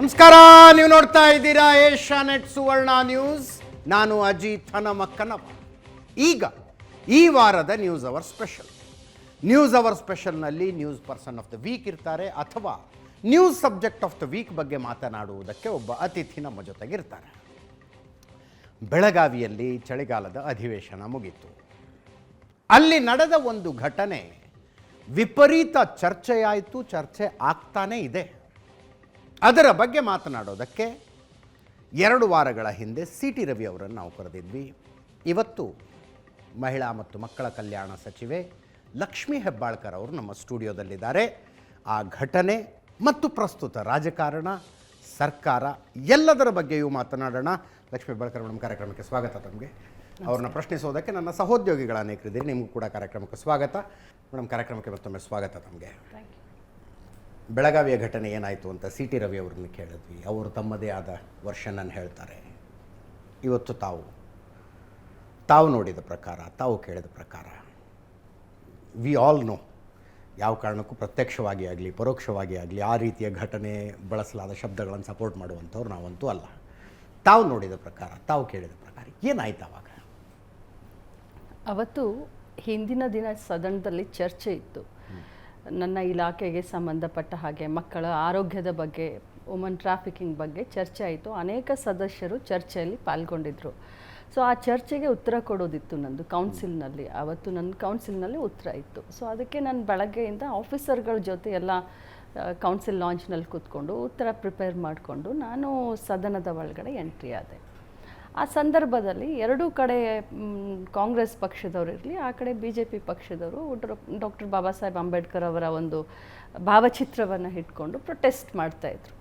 ನಮಸ್ಕಾರ, ನೀವು ನೋಡ್ತಾ ಇದ್ದೀರಾ ಏಷ್ಯಾನೆಟ್ ಸುವರ್ಣ ನ್ಯೂಸ್. ನಾನು ಅಜಿತ್ ಹನಮಕ್ಕನವ. ಈಗ ಈ ವಾರದ ನ್ಯೂಸ್ ಅವರ್ ಸ್ಪೆಷಲ್ನಲ್ಲಿ news person of the week ಇರ್ತಾರೆ, ಅಥವಾ news subject of the week ಬಗ್ಗೆ ಮಾತನಾಡುವುದಕ್ಕೆ ಒಬ್ಬ ಅತಿಥಿ ನಮ್ಮ ಜೊತೆಗಿರ್ತಾರೆ. ಬೆಳಗಾವಿಯಲ್ಲಿ ಚಳಿಗಾಲದ ಅಧಿವೇಶನ ಮುಗಿತು. ಅಲ್ಲಿ ನಡೆದ ಒಂದು ಘಟನೆ ವಿಪರೀತ ಚರ್ಚೆಯಾಯಿತು, ಚರ್ಚೆ ಆಗ್ತಾನೇ ಇದೆ. ಅದರ ಬಗ್ಗೆ ಮಾತನಾಡೋದಕ್ಕೆ 2 ವಾರಗಳ ಹಿಂದೆ CT ರವಿ ಅವರನ್ನು ನಾವು ಕರೆದಿದ್ವಿ. ಇವತ್ತು ಮಹಿಳಾ ಮತ್ತು ಮಕ್ಕಳ ಕಲ್ಯಾಣ ಸಚಿವೆ ಲಕ್ಷ್ಮೀ ಹೆಬ್ಬಾಳ್ಕರ್ ಅವರು ನಮ್ಮ ಸ್ಟುಡಿಯೋದಲ್ಲಿದ್ದಾರೆ. ಆ ಘಟನೆ ಮತ್ತು ಪ್ರಸ್ತುತ ರಾಜಕಾರಣ, ಸರ್ಕಾರ ಎಲ್ಲದರ ಬಗ್ಗೆಯೂ ಮಾತನಾಡೋಣ. ಲಕ್ಷ್ಮೀ ಹೆಬ್ಬಾಳ್ಕರ್ ಮೇಡಮ್, ಕಾರ್ಯಕ್ರಮಕ್ಕೆ ಸ್ವಾಗತ. ತಮಗೆ ಅವ್ರನ್ನ ಪ್ರಶ್ನಿಸೋದಕ್ಕೆ ನನ್ನ ಸಹೋದ್ಯೋಗಿಗಳ ಅನೇಕರಿದ್ದೀರಿ, ನಿಮಗೂ ಕೂಡ ಕಾರ್ಯಕ್ರಮಕ್ಕೆ ಸ್ವಾಗತ. ಮೇಡಮ್, ಕಾರ್ಯಕ್ರಮಕ್ಕೆ ಮತ್ತೊಮ್ಮೆ ಸ್ವಾಗತ ತಮಗೆ. ಬೆಳಗಾವಿಯ ಘಟನೆ ಏನಾಯಿತು ಅಂತ CT ರವಿ ಅವ್ರನ್ನ ಕೇಳಿದ್ವಿ. ಅವರು ತಮ್ಮದೇ ಆದ ವರ್ಷನನ್ನು ಹೇಳ್ತಾರೆ. ಇವತ್ತು ತಾವು ನೋಡಿದ ಪ್ರಕಾರ, ತಾವು ಕೇಳಿದ ಪ್ರಕಾರ, ವಿ ಆಲ್ ನೋ, ಯಾವ ಕಾರಣಕ್ಕೂ ಪ್ರತ್ಯಕ್ಷವಾಗಿ ಆಗಲಿ ಪರೋಕ್ಷವಾಗಿ ಆಗಲಿ ಆ ರೀತಿಯ ಘಟನೆ ಬಳಸಲಾದ ಶಬ್ದಗಳನ್ನು ಸಪೋರ್ಟ್ ಮಾಡುವಂಥವ್ರು ನಾವಂತೂ ಅಲ್ಲ. ತಾವು ನೋಡಿದ ಪ್ರಕಾರ, ತಾವು ಕೇಳಿದ ಪ್ರಕಾರ ಏನಾಯ್ತು ಅವಾಗ? ಅವತ್ತು ಹಿಂದಿನ ದಿನ ಸದನದಲ್ಲಿ ಚರ್ಚೆ ಇತ್ತು. ನನ್ನ ಇಲಾಖೆಗೆ ಸಂಬಂಧಪಟ್ಟ ಹಾಗೆ ಮಕ್ಕಳ ಆರೋಗ್ಯದ ಬಗ್ಗೆ, ವುಮನ್ ಟ್ರಾಫಿಕಿಂಗ್ ಬಗ್ಗೆ ಚರ್ಚೆ ಆಯಿತು. ಅನೇಕ ಸದಸ್ಯರು ಚರ್ಚೆಯಲ್ಲಿ ಪಾಲ್ಗೊಂಡಿದ್ದರು. ಸೊ ಆ ಚರ್ಚೆಗೆ ಉತ್ತರ ಕೊಡೋದಿತ್ತು ನಂದು ಕೌನ್ಸಿಲ್ನಲ್ಲಿ. ಅವತ್ತು ನನ್ನ ಕೌನ್ಸಿಲ್ನಲ್ಲಿ ಉತ್ತರ ಇತ್ತು. ಸೊ ಅದಕ್ಕೆ ನಾನು ಬೆಳಗ್ಗೆಯಿಂದ ಆಫೀಸರ್ಗಳ ಜೊತೆ ಎಲ್ಲ ಕೌನ್ಸಿಲ್ ಲಾಂಚ್ನಲ್ಲಿ ಕೂತ್ಕೊಂಡು ಉತ್ತರ ಪ್ರಿಪೇರ್ ಮಾಡಿಕೊಂಡು ನಾನು ಸದನದ ಒಳಗಡೆ ಎಂಟ್ರಿ ಆದೆ. ಆ ಸಂದರ್ಭದಲ್ಲಿ 2 ಕಡೆ ಕಾಂಗ್ರೆಸ್ ಪಕ್ಷದವರು ಇರಲಿ, ಆ ಕಡೆ BJP ಪಕ್ಷದವರು ಡಾಕ್ಟರ್ ಬಾಬಾ ಸಾಹೇಬ್ ಅಂಬೇಡ್ಕರ್ ಅವರ ಒಂದು ಭಾವಚಿತ್ರವನ್ನು ಇಟ್ಕೊಂಡು ಪ್ರೊಟೆಸ್ಟ್ ಮಾಡ್ತಾಯಿದ್ರು.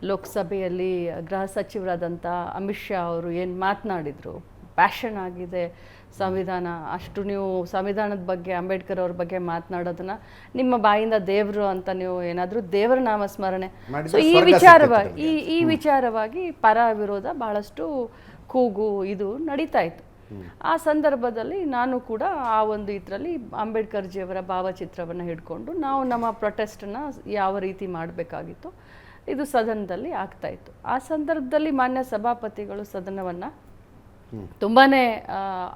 ಲೋಕಸಭೆಯಲ್ಲಿ ಗೃಹ ಸಚಿವರಾದಂಥ ಅಮಿತ್ ಶಾ ಅವರು ಏನು ಮಾತನಾಡಿದರು, ಪ್ಯಾಷನ್ ಆಗಿದೆ ಸಂವಿಧಾನ, ಅಷ್ಟು ನೀವು ಸಂವಿಧಾನದ ಬಗ್ಗೆ, ಅಂಬೇಡ್ಕರ್ ಅವ್ರ ಬಗ್ಗೆ ಮಾತನಾಡೋದನ್ನು ನಿಮ್ಮ ಬಾಯಿಂದ ದೇವರು ಅಂತ ನೀವು ಏನಾದರೂ ದೇವರ ನಾಮಸ್ಮರಣೆ. ಸೊ ಈ ವಿಚಾರವಾಗಿ ಪರ ವಿರೋಧ ಭಾಳಷ್ಟು ಕೂಗು ಇದು ನಡೀತಾ ಇತ್ತು. ಆ ಸಂದರ್ಭದಲ್ಲಿ ನಾನು ಕೂಡ ಆ ಒಂದು ಇದರಲ್ಲಿ ಅಂಬೇಡ್ಕರ್ ಜಿಯವರ ಭಾವಚಿತ್ರವನ್ನು ಹಿಡ್ಕೊಂಡು ನಾವು ನಮ್ಮ ಪ್ರೊಟೆಸ್ಟನ್ನು ಯಾವ ರೀತಿ ಮಾಡಬೇಕಾಗಿತ್ತು ಇದು ಸದನದಲ್ಲಿ ಆಗ್ತಾ ಇತ್ತು. ಆ ಸಂದರ್ಭದಲ್ಲಿ ಮಾನ್ಯ ಸಭಾಪತಿಗಳು ಸದನವನ್ನು ತುಂಬಾ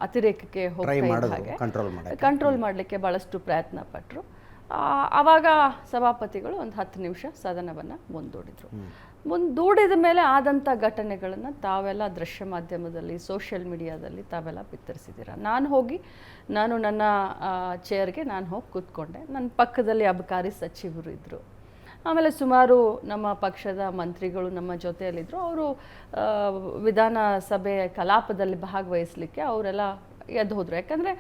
ಅತಿರೇಕಕ್ಕೆ ಹೋಗ್ತಾ ಹಾಗೆ ಕಂಟ್ರೋಲ್ ಮಾಡಲಿಕ್ಕೆ ಭಾಳಷ್ಟು ಪ್ರಯತ್ನ ಪಟ್ಟರು. ಆವಾಗ ಸಭಾಪತಿಗಳು ಒಂದು 10 ನಿಮಿಷ ಸದನವನ್ನು ಮುಂದೂಡಿದ ಮೇಲೆ ಆದಂಥ ಘಟನೆಗಳನ್ನು ತಾವೆಲ್ಲ ದೃಶ್ಯ ಮಾಧ್ಯಮದಲ್ಲಿ, ಸೋಷಿಯಲ್ ಮೀಡಿಯಾದಲ್ಲಿ ತಾವೆಲ್ಲ ಬಿತ್ತರಿಸಿದ್ದೀರ. ನಾನು ನನ್ನ ಚೇರ್ಗೆ ಹೋಗಿ ಕೂತ್ಕೊಂಡೆ. ನನ್ನ ಪಕ್ಕದಲ್ಲಿ ಅಬಕಾರಿ ಸಚಿವರು ಇದ್ದರು. ಆಮೇಲೆ ಸುಮಾರು ನಮ್ಮ ಪಕ್ಷದ ಮಂತ್ರಿಗಳು ನಮ್ಮ ಜೊತೆಯಲ್ಲಿದ್ದರು. ಅವರು ವಿಧಾನಸಭೆ ಕಲಾಪದಲ್ಲಿ ಭಾಗವಹಿಸಲಿಕ್ಕೆ ಅವರೆಲ್ಲ ಎದ್ದು ಹೋದರು. ಯಾಕಂದರೆ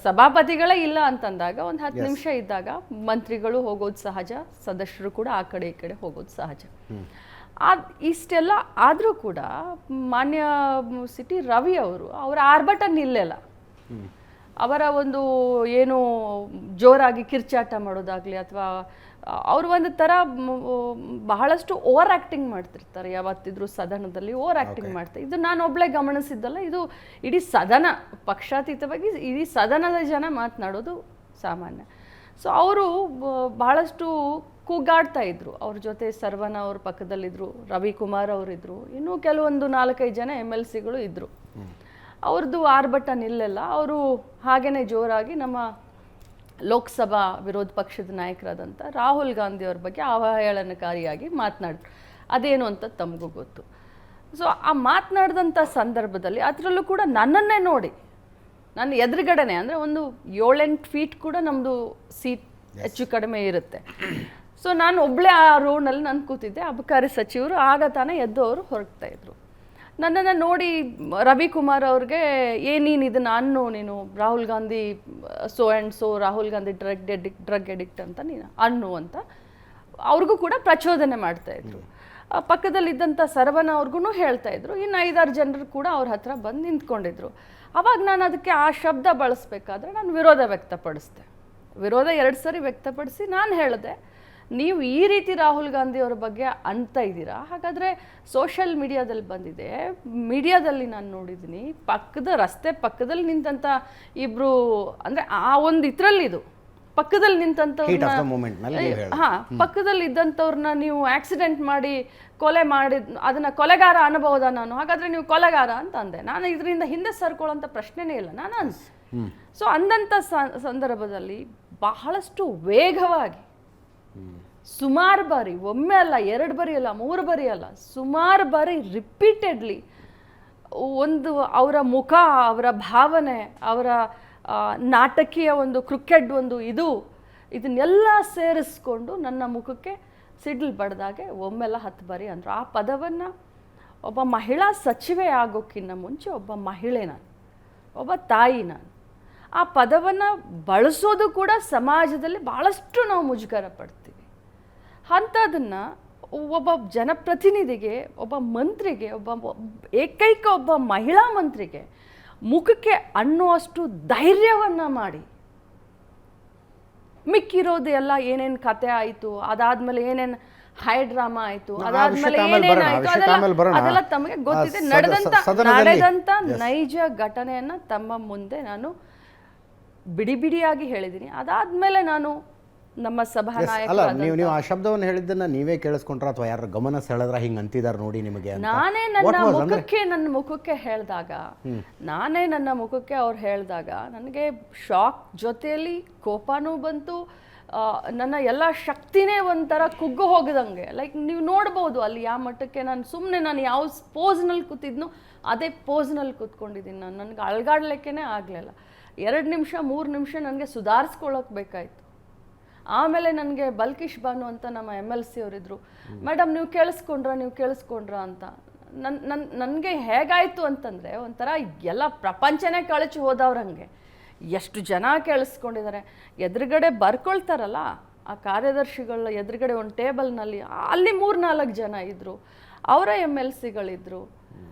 ಸಭಾಪತಿಗಳೇ ಇಲ್ಲ ಅಂತಂದಾಗ ಒಂದು 10 ನಿಮಿಷ ಇದ್ದಾಗ ಮಂತ್ರಿಗಳು ಹೋಗೋದು ಸಹಜ, ಸದಸ್ಯರು ಕೂಡ ಆ ಕಡೆ ಈ ಕಡೆ ಹೋಗೋದು ಸಹಜ. ಇಷ್ಟೆಲ್ಲ ಆದರೂ ಕೂಡ ಮಾನ್ಯ CT ರವಿ ಅವರ ಆರ್ಭಟ ನಿಲ್ಲೆಲ್ಲ. ಅವರ ಒಂದು ಏನು ಜೋರಾಗಿ ಕಿರ್ಚಾಟ ಮಾಡೋದಾಗಲಿ ಅಥವಾ ಅವರು ಒಂದು ಥರ ಬಹಳಷ್ಟು ಓವರ್ ಆ್ಯಕ್ಟಿಂಗ್ ಮಾಡ್ತಿರ್ತಾರೆ. ಯಾವತ್ತಿದ್ರು ಸದನದಲ್ಲಿ ಓವರ್ ಆ್ಯಕ್ಟಿಂಗ್ ಮಾಡ್ತಾರೆ. ಇದು ನಾನು ಒಬ್ಬಳೇ ಗಮನಿಸಿದ್ದಲ್ಲ, ಇದು ಇಡೀ ಸದನ, ಪಕ್ಷಾತೀತವಾಗಿ ಇಡೀ ಸದನದ ಜನ ಮಾತನಾಡೋದು ಸಾಮಾನ್ಯ. ಸೊ ಅವರು ಬಹಳಷ್ಟು ಕೂಗಾಡ್ತಾ ಇದ್ರು. ಅವ್ರ ಜೊತೆ ಸರ್ವಣ ಅವ್ರ ಪಕ್ಕದಲ್ಲಿದ್ದರು, ರವಿಕುಮಾರ್ ಅವರಿದ್ದರು, ಇನ್ನೂ ಕೆಲವೊಂದು 4-5 ಜನ MLCಗಳು ಇದ್ದರು. ಅವ್ರದ್ದು ಆರ್ಭಟ ನಿಲ್ಲೆಲ್ಲ. ಅವರು ಹಾಗೇ ಜೋರಾಗಿ ನಮ್ಮ ಲೋಕಸಭಾ ವಿರೋಧ ಪಕ್ಷದ ನಾಯಕರಾದಂಥ ರಾಹುಲ್ ಗಾಂಧಿ ಅವ್ರ ಬಗ್ಗೆ ಅವಹೇಳನಕಾರಿಯಾಗಿ ಮಾತನಾಡಿದ್ರು. ಅದೇನು ಅಂತ ತಮಗೂ ಗೊತ್ತು. ಸೊ ಆ ಮಾತನಾಡಿದಂಥ ಸಂದರ್ಭದಲ್ಲಿ ಅದರಲ್ಲೂ ಕೂಡ ನನ್ನನ್ನೇ ನೋಡಿ, ನನ್ನ ಎದುರುಗಡೆನೆ, ಅಂದರೆ ಒಂದು 7-8 ಫೀಟ್ ಕೂಡ ನಮ್ಮದು ಸೀಟ್ ಹೆಚ್ಚು ಕಡಿಮೆ ಇರುತ್ತೆ. ಸೊ ನಾನು ಒಬ್ಬಳೇ ಆ ರೋಡ್ನಲ್ಲಿ ನಾನು ಕೂತಿದ್ದೆ. ಅಬಕಾರಿ ಸಚಿವರು ಆಗ ತಾನೇ ಎದ್ದು ಅವರು ಹೊರಡ್ತಾಯಿದ್ರು. ನನ್ನನ್ನು ನೋಡಿ ರವಿಕುಮಾರ್ ಅವ್ರಿಗೆ ನೀನು ಇದನ್ನು ನೀನು ರಾಹುಲ್ ಗಾಂಧಿ ರಾಹುಲ್ ಗಾಂಧಿ ಡ್ರಗ್ ಎಡಿಕ್ಟ್ ಅಂತ ನೀನು ಅಂತ ಅವ್ರಿಗೂ ಕೂಡ ಪ್ರಚೋದನೆ ಮಾಡ್ತಾಯಿದ್ರು. ಪಕ್ಕದಲ್ಲಿದ್ದಂಥ ಸರ್ವಣ ಅವ್ರಿಗೂ ಹೇಳ್ತಾಯಿದ್ರು. ಇನ್ನು 5-6 ಜನರು ಕೂಡ ಅವ್ರ ಹತ್ರ ಬಂದು ನಿಂತ್ಕೊಂಡಿದ್ರು. ಆವಾಗ ನಾನು ಅದಕ್ಕೆ ಆ ಶಬ್ದ ಬಳಸಬೇಕಾದ್ರೆ ನಾನು ವಿರೋಧ 2 ಸರಿ ವ್ಯಕ್ತಪಡಿಸಿ ನಾನು ಹೇಳಿದೆ, ನೀವು ಈ ರೀತಿ ರಾಹುಲ್ ಗಾಂಧಿ ಅವರ ಬಗ್ಗೆ ಅಂತ ಇದ್ದೀರಾ, ಹಾಗಾದರೆ ಸೋಷಿಯಲ್ ಮೀಡಿಯಾದಲ್ಲಿ ಬಂದಿದೆ, ಮೀಡಿಯಾದಲ್ಲಿ ನಾನು ನೋಡಿದ್ದೀನಿ, ರಸ್ತೆ ಪಕ್ಕದಲ್ಲಿ ನಿಂತಂಥ ಇಬ್ಬರು, ಅಂದರೆ ಆ ಒಂದು ಇದರಲ್ಲಿದು ಪಕ್ಕದಲ್ಲಿ Heat of the moment ನಿಂತಂಥವ್ರನ್ನ ನಲ್ಲಿ ನೀವು ಹೇಳಿ. ಹಾ ಪಕ್ಕದಲ್ಲಿ ಇದ್ದಂಥವ್ರನ್ನ ನೀವು ಆಕ್ಸಿಡೆಂಟ್ ಮಾಡಿ ಕೊಲೆ ಮಾಡಿ ಅದನ್ನ ಕೊಲೆಗಾರ ಅನ್ಬಹುದಾ ನಾನು? ಹಾಗಾದ್ರೆ ನೀವು ಕೊಲೆಗಾರ ಅಂತ ಅಂದೆ. ನಾನು ಇದರಿಂದ ಹಿಂದೆ ಸರ್ಕೊಳ್ಳೋಂಥ ಪ್ರಶ್ನೆನೇ ಇಲ್ಲ ನಾನು ಅನ್ಸ್. ಸೊ ಅಂದಂಥ ಸಂದರ್ಭದಲ್ಲಿ ಬಹಳಷ್ಟು ವೇಗವಾಗಿ ಸುಮಾರು ಬಾರಿ, ಒಮ್ಮೆ ಅಲ್ಲ, 2 ಬಾರಿ ಅಲ್ಲ, 3 ಬಾರಿ ಅಲ್ಲ, ಸುಮಾರು ಬಾರಿ ರಿಪೀಟೆಡ್ಲಿ ಒಂದು ಅವರ ಮುಖ, ಅವರ ಭಾವನೆ, ಅವರ ನಾಟಕೀಯ ಒಂದು ಕ್ರಿಕೆಟ್ ಒಂದು ಇದನ್ನೆಲ್ಲ ಸೇರಿಸ್ಕೊಂಡು ನನ್ನ ಮುಖಕ್ಕೆ ಸಿಡ್ಲು ಬಡ್ದಾಗೆ ಒಮ್ಮೆಲ್ಲ 10 ಬಾರಿ ಅಂದರು. ಆ ಪದವನ್ನು ಒಬ್ಬ ಮಹಿಳಾ ಸಚಿವೆ ಆಗೋಕ್ಕಿಂತ ಮುಂಚೆ ಒಬ್ಬ ಮಹಿಳೆ ನಾನು, ಒಬ್ಬ ತಾಯಿ ನಾನು. ಆ ಪದವನ್ನು ಬಳಸೋದು ಕೂಡ ಸಮಾಜದಲ್ಲಿ ಭಾಳಷ್ಟು ನಾವು ಮುಜುಗರ ಪಡ್ತೀವಿ. ಅಂಥದನ್ನು ಒಬ್ಬ ಜನಪ್ರತಿನಿಧಿಗೆ, ಒಬ್ಬ ಮಂತ್ರಿಗೆ, ಏಕೈಕ ಒಬ್ಬ ಮಹಿಳಾ ಮಂತ್ರಿಗೆ ಮುಖಕ್ಕೆ ಅನ್ನುವಷ್ಟು ಧೈರ್ಯವನ್ನು ಮಾಡಿ, ಮಿಕ್ಕಿರೋದು ಎಲ್ಲ ಏನೇನು ಕತೆ ಆಯಿತು, ಅದಾದ್ಮೇಲೆ ಏನೇನು ಹೈ ಡ್ರಾಮಾ ಆಯಿತು, ಅದಾದ್ಮೇಲೆ ಏನೇನಾಯಿತು ಅದೆಲ್ಲ ತಮಗೆ ಗೊತ್ತಿದೆ. ನಡೆದಂಥ ನೈಜ ಘಟನೆಯನ್ನು ತಮ್ಮ ಮುಂದೆ ನಾನು ಬಿಡಿ ಬಿಡಿಯಾಗಿ ಹೇಳಿದ್ದೀನಿ. ಅದಾದ್ಮೇಲೆ ನಾನು ನಮ್ಮ ಸಭಾ ಅಲ್ಲ, ನೀವು ಆ ಶಬ್ದವನ್ನು ಹೇಳಿದ್ದನ್ನ ನೀವೇ ಕೇಳಿಸ್ಕೊಂಡ್ರ ಅಥವಾ ಯಾರು ಗಮನ ಸೆಳೆದ್ರ ಹಿಂಗೆ ಅಂತಿದ್ದಾರೆ ನೋಡಿ ನಿಮಗೆ ಅಂತ? ನಾನೇ ನನ್ನ ಮುಖಕ್ಕೆ ಹೇಳಿದಾಗ, ಅವ್ರು ಹೇಳಿದಾಗ ನನಗೆ ಶಾಕ್ ಜೊತೆಯಲ್ಲಿ ಕೋಪನೂ ಬಂತು. ನನ್ನ ಎಲ್ಲ ಶಕ್ತಿನೇ ಒಂಥರ ಕುಗ್ಗು ಹೋಗದಂಗೆ. ಲೈಕ್ ನೀವು ನೋಡ್ಬೋದು ಅಲ್ಲಿ ಯಾವ ಮಟ್ಟಕ್ಕೆ ನಾನು ಯಾವ ಪೋಸ್ನಲ್ಲಿ ಕೂತಿದ್ನೋ ಅದೇ ಪೋಸ್ನಲ್ಲಿ ಕೂತ್ಕೊಂಡಿದ್ದೀನಿ. ನನಗೆ ಅಳ್ಗಾಡ್ಲಿಕ್ಕೇ ಆಗಲಿಲ್ಲ. 2 ನಿಮಿಷ 3 ನಿಮಿಷ ನನಗೆ ಸುಧಾರಿಸ್ಕೊಳ್ಳೋಕೆ ಬೇಕಾಯಿತು. ಆಮೇಲೆ ನನಗೆ ಬಲ್ಕಿಶ್ ಬಾನು ಅಂತ ನಮ್ಮ MLC ಅವರಿದ್ರು, ಮೇಡಮ್ ನೀವು ಕೇಳಿಸ್ಕೊಂಡ್ರ ಅಂತ. ನನಗೆ ಹೇಗಾಯಿತು ಅಂತಂದರೆ ಒಂಥರ ಎಲ್ಲ ಪ್ರಪಂಚನೇ ಕಳಚಿ ಹೋದವ್ರಂಗೆ. ಎಷ್ಟು ಜನ ಕೇಳಿಸ್ಕೊಂಡಿದ್ದಾರೆ. ಎದುರುಗಡೆ ಬರ್ಕೊಳ್ತಾರಲ್ಲ ಆ ಕಾರ್ಯದರ್ಶಿಗಳ ಎದುರುಗಡೆ ಒಂದು ಟೇಬಲ್ನಲ್ಲಿ ಅಲ್ಲಿ 3-4 ಜನ ಇದ್ದರು, ಅವರ MLCಗಳಿದ್ರು.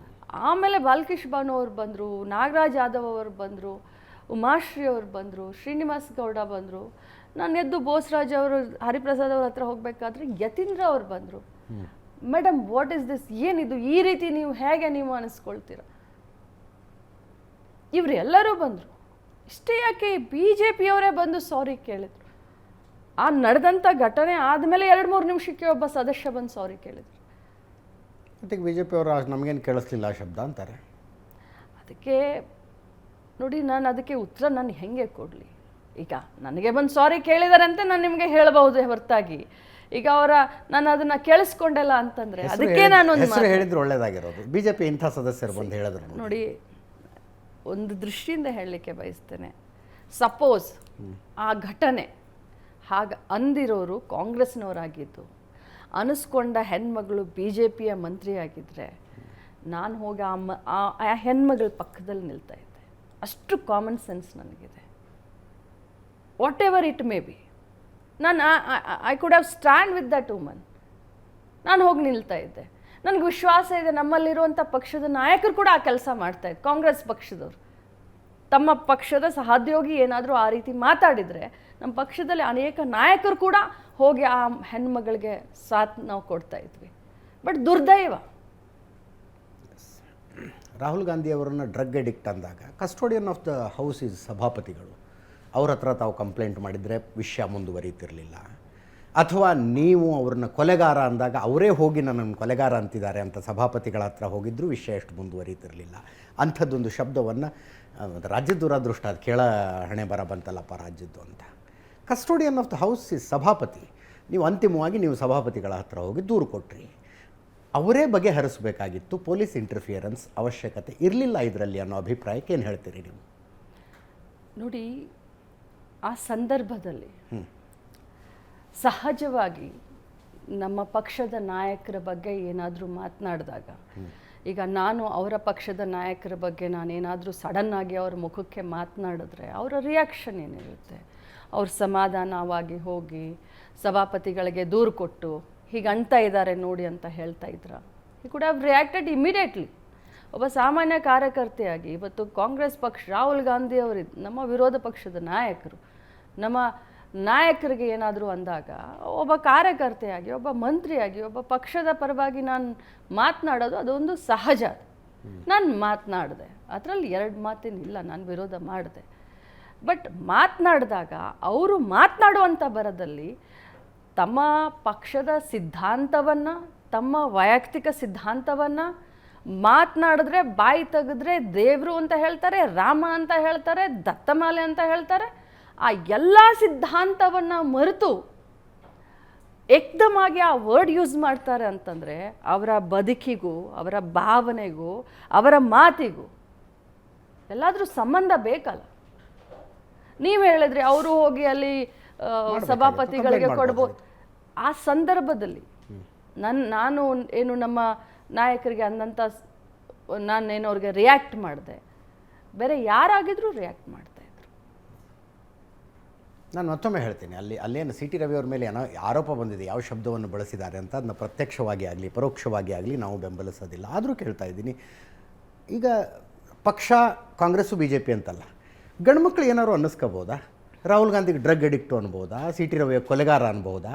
ಆಮೇಲೆ ಬಾಲ್ಕಿಶ್ ಬಾನು ಅವ್ರು ಬಂದರು, ನಾಗರಾಜ್ ಯಾದವ್ ಅವರು ಬಂದರು, ಉಮಾಶ್ರೀ ಅವರು ಬಂದರು, ಶ್ರೀನಿವಾಸ್ ಗೌಡ ಬಂದರು. ನಾನು ಎದ್ದು ಬೋಸರಾಜ್ ಅವರು, ಹರಿಪ್ರಸಾದ್ ಅವ್ರ ಹತ್ರ ಹೋಗಬೇಕಾದ್ರೆ ಯತೀಂದ್ರ ಅವ್ರು ಬಂದರು. ಮೇಡಮ್ ವಾಟ್ ಇಸ್ ದಿಸ್, ಏನಿದು, ಈ ರೀತಿ ಹೇಗೆ ನೀವು ಅನಿಸ್ಕೊಳ್ತೀರ? ಇವರೆಲ್ಲರೂ ಬಂದರು. ಇಷ್ಟೇ ಯಾಕೆ, BJP ಅವರೇ ಬಂದು ಸಾರಿ ಕೇಳಿದ್ರು. ಆ ನಡೆದಂಥ ಘಟನೆ ಆದಮೇಲೆ 2-3 ನಿಮಿಷಕ್ಕೆ ಒಬ್ಬ ಸದಸ್ಯ ಬಂದು ಸಾರಿ ಕೇಳಿದ್ರು. ಅದಕ್ಕೆ BJP ಅವರು ನಮಗೇನು ಕೇಳಿಸ್ಲಿಲ್ಲ ಆ ಶಬ್ದ ಅಂತಾರೆ. ಅದಕ್ಕೆ ನೋಡಿ, ನಾನು ಅದಕ್ಕೆ ಉತ್ತರ ನಾನು ಹೆಂಗೆ ಕೊಡಲಿ? ಈಗ ನನಗೆ ಬಂದು ಸಾರಿ ಕೇಳಿದಾರೆ ಅಂತ ನಾನು ನಿಮಗೆ ಹೇಳಬಹುದು ಹೊರತಾಗಿ, ಈಗ ನಾನು ಅದನ್ನ ಕೇಳಿಸ್ಕೊಂಡೆಲ್ಲ ಅಂತಂದ್ರೆ ಅದಕ್ಕೆ ನಾನು ಹೇಳಿದ್ರು ಒಳ್ಳೇದಾಗಿರೋದು. BJP ಇಂಥ ಸದಸ್ಯರು ಬಂದು ಹೇಳಿದ್ರು ನೋಡಿ, ಒಂದು ದೃಷ್ಟಿಯಿಂದ ಹೇಳಲಿಕ್ಕೆ ಬಯಸ್ತೇನೆ. ಸಪೋಸ್ ಆ ಘಟನೆ ಹಾಗೆ ಅಂದಿರೋರು ಕಾಂಗ್ರೆಸ್ನವರಾಗಿದ್ದು, ಅನಿಸ್ಕೊಂಡ ಹೆಣ್ಮಗಳು BJPಯ ಮಂತ್ರಿ ಆಗಿದ್ದರೆ ನಾನು ಹೋಗಿ ಆ ಹೆಣ್ಮಗಳ ಪಕ್ಕದಲ್ಲಿ ನಿಲ್ತಾ ಇದ್ದೆ. ಅಷ್ಟು ಕಾಮನ್ ಸೆನ್ಸ್ ನನಗಿದೆ. What ever it may be, I could have stand with that woman. ನಾನು ಹೋಗಿ ನಿಲ್ತಾ ಇದ್ದೆ. ನನಗೆ ವಿಶ್ವಾಸ ಇದೆ ನಮ್ಮಲ್ಲಿರುವಂಥ ಪಕ್ಷದ ನಾಯಕರು ಕೂಡ ಆ ಕೆಲಸ ಮಾಡ್ತಾಯಿದ್ರು. ಕಾಂಗ್ರೆಸ್ ಪಕ್ಷದವರು ತಮ್ಮ ಪಕ್ಷದ ಸಹೋದ್ಯೋಗಿ ಏನಾದರೂ ಆ ರೀತಿ ಮಾತಾಡಿದರೆ ನಮ್ಮ ಪಕ್ಷದಲ್ಲಿ ಅನೇಕ ನಾಯಕರು ಕೂಡ ಹೋಗಿ ಆ ಹೆಣ್ಮಗಳಿಗೆ ಸಾಥ್ ನಾವು ಕೊಡ್ತಾ ಇದ್ವಿ. ಬಟ್ ದುರ್ದೈವ, ರಾಹುಲ್ ಗಾಂಧಿ ಅವರನ್ನು ಡ್ರಗ್ ಅಡಿಕ್ಟ್ ಅಂದಾಗ custodian of the house is ಸಭಾಪತಿಗಳು. ಅವ್ರ ಹತ್ರ ತಾವು ಕಂಪ್ಲೇಂಟ್ ಮಾಡಿದರೆ ವಿಷಯ ಮುಂದುವರಿತಿರಲಿಲ್ಲ. ಅಥವಾ ನೀವು ಅವ್ರನ್ನ ಕೊಲೆಗಾರ ಅಂದಾಗ ಅವರೇ ಹೋಗಿ ನನ್ನನ್ನು ಕೊಲೆಗಾರ ಅಂತಿದ್ದಾರೆ ಅಂತ ಸಭಾಪತಿಗಳ ಹತ್ರ ಹೋಗಿದ್ದರೂ ವಿಷಯ ಎಷ್ಟು ಮುಂದುವರಿತಿರಲಿಲ್ಲ. ಅಂಥದ್ದೊಂದು ಶಬ್ದವನ್ನು ರಾಜ್ಯದ ದುರಾದೃಷ್ಟ, ಅದು ಕೇಳ ಹಣೆ ಬರ ಬಂತಲ್ಲಪ್ಪ ರಾಜ್ಯದ್ದು ಅಂತ. Custodian of the house is ಸಭಾಪತಿ. ನೀವು ಅಂತಿಮವಾಗಿ ನೀವು ಸಭಾಪತಿಗಳ ಹತ್ರ ಹೋಗಿ ದೂರು ಕೊಟ್ರಿ. ಅವರೇ ಬಗೆಹರಿಸಬೇಕಾಗಿತ್ತು. ಪೊಲೀಸ್ ಇಂಟರ್ಫಿಯರೆನ್ಸ್ ಅವಶ್ಯಕತೆ ಇರಲಿಲ್ಲ ಇದರಲ್ಲಿ ಅನ್ನೋ ಅಭಿಪ್ರಾಯಕ್ಕೆ ಏನು ಹೇಳ್ತೀರಿ ನೀವು? ನೋಡಿ, ಆ ಸಂದರ್ಭದಲ್ಲಿ ಸಹಜವಾಗಿ ನಮ್ಮ ಪಕ್ಷದ ನಾಯಕರ ಬಗ್ಗೆ ಏನಾದರೂ ಮಾತನಾಡಿದಾಗ, ಈಗ ನಾನು ಅವರ ಪಕ್ಷದ ನಾಯಕರ ಬಗ್ಗೆ ನಾನೇನಾದರೂ ಸಡನ್ನಾಗಿ ಅವ್ರ ಮುಖಕ್ಕೆ ಮಾತನಾಡಿದ್ರೆ ಅವರ ರಿಯಾಕ್ಷನ್ ಏನಿರುತ್ತೆ? ಅವ್ರು ಸಮಾಧಾನವಾಗಿ ಹೋಗಿ ಸಭಾಪತಿಗಳಿಗೆ ದೂರು ಕೊಟ್ಟು ಹೀಗೆ ಅಂತ ಇದ್ದಾರೆ ನೋಡಿ ಅಂತ ಹೇಳ್ತಾ ಇದ್ರ? ಹಿ ಕುಡ್ ಹ್ಯಾವ್ ರಿಯಾಕ್ಟೆಡ್ ಇಮಿಡಿಯೇಟ್ಲಿ. ಒಬ್ಬ ಸಾಮಾನ್ಯ ಕಾರ್ಯಕರ್ತೆಯಾಗಿ ಇವತ್ತು ಕಾಂಗ್ರೆಸ್ ಪಕ್ಷ, ರಾಹುಲ್ ಗಾಂಧಿ ಅವರು ನಮ್ಮ ವಿರೋಧ ಪಕ್ಷದ ನಾಯಕರು, ನಮ್ಮ ನಾಯಕರಿಗೆ ಏನಾದರೂ ಅಂದಾಗ ಒಬ್ಬ ಕಾರ್ಯಕರ್ತೆಯಾಗಿ, ಒಬ್ಬ ಮಂತ್ರಿಯಾಗಿ, ಒಬ್ಬ ಪಕ್ಷದ ಪರವಾಗಿ ನಾನು ಮಾತನಾಡೋದು ಅದೊಂದು ಸಹಜ. ನಾನು ಮಾತನಾಡಿದೆ, ಅದರಲ್ಲಿ 2 ಮಾತೇನಿಲ್ಲ, ನಾನು ವಿರೋಧ ಮಾಡಿದೆ. ಬಟ್ ಮಾತನಾಡಿದಾಗ ಅವರು ಮಾತನಾಡುವಂಥ ಬರದಲ್ಲಿ ತಮ್ಮ ಪಕ್ಷದ ಸಿದ್ಧಾಂತವನ್ನು, ತಮ್ಮ ವೈಯಕ್ತಿಕ ಸಿದ್ಧಾಂತವನ್ನು ಮಾತನಾಡಿದ್ರೆ ಬಾಯಿ ತೆಗೆದ್ರೆ ದೇವರು ಅಂತ ಹೇಳ್ತಾರೆ, ರಾಮ ಅಂತ ಹೇಳ್ತಾರೆ, ದತ್ತಮಾಲೆ ಅಂತ ಹೇಳ್ತಾರೆ. ಆ ಎಲ್ಲ ಸಿದ್ಧಾಂತವನ್ನು ಮರೆತು ಏಕ್ದಮಾಗಿ ಆ ವರ್ಡ್ ಯೂಸ್ ಮಾಡ್ತಾರೆ ಅಂತಂದರೆ ಅವರ ಬದುಕಿಗೂ, ಅವರ ಭಾವನೆಗೂ, ಅವರ ಮಾತಿಗೂ ಎಲ್ಲಾದರೂ ಸಂಬಂಧ ಬೇಕಲ್ಲ. ನೀವು ಹೇಳಿದ್ರೆ ಅವರು ಹೋಗಿ ಅಲ್ಲಿ ಸಭಾಪತಿಗಳಿಗೆ ಕೊಡ್ಬೋದು. ಆ ಸಂದರ್ಭದಲ್ಲಿ ನಾನು ಏನು ನಮ್ಮ ನಾಯಕರಿಗೆ ಅಂದಂಥ ನಾನೇನು ಅವ್ರಿಗೆ ರಿಯಾಕ್ಟ್ ಮಾಡಿದೆ, ಬೇರೆ ಯಾರಾಗಿದ್ರೂ ರಿಯಾಕ್ಟ್ ಮಾಡ್ತಾಯಿದ್ರು. ನಾನು ಮತ್ತೊಮ್ಮೆ ಹೇಳ್ತೀನಿ, ಅಲ್ಲೇನು ಸಿ ಟಿ ರವಿ ಅವ್ರ ಮೇಲೆ ಏನೋ ಆರೋಪ ಬಂದಿದೆ, ಯಾವ ಶಬ್ದವನ್ನು ಬಳಸಿದ್ದಾರೆ ಅಂತ ಅದನ್ನ ಪ್ರತ್ಯಕ್ಷವಾಗಿ ಆಗಲಿ ಪರೋಕ್ಷವಾಗಿ ಆಗಲಿ ನಾವು ಬೆಂಬಲಿಸೋದಿಲ್ಲ. ಆದರೂ ಕೇಳ್ತಾ ಇದ್ದೀನಿ, ಈಗ ಪಕ್ಷ ಕಾಂಗ್ರೆಸ್ಸು ಬಿ ಜೆ ಪಿ ಅಂತಲ್ಲ, ಗಂಡು ಮಕ್ಕಳು ಏನಾದ್ರು ಅನ್ನಿಸ್ಕೋಬೋದಾ? ರಾಹುಲ್ ಗಾಂಧಿಗೆ ಡ್ರಗ್ ಅಡಿಕ್ಟು ಅನ್ಬೋದಾ? ಸಿ ಟಿ ರವಿ ಕೊಲೆಗಾರ ಅನ್ಬೋದಾ?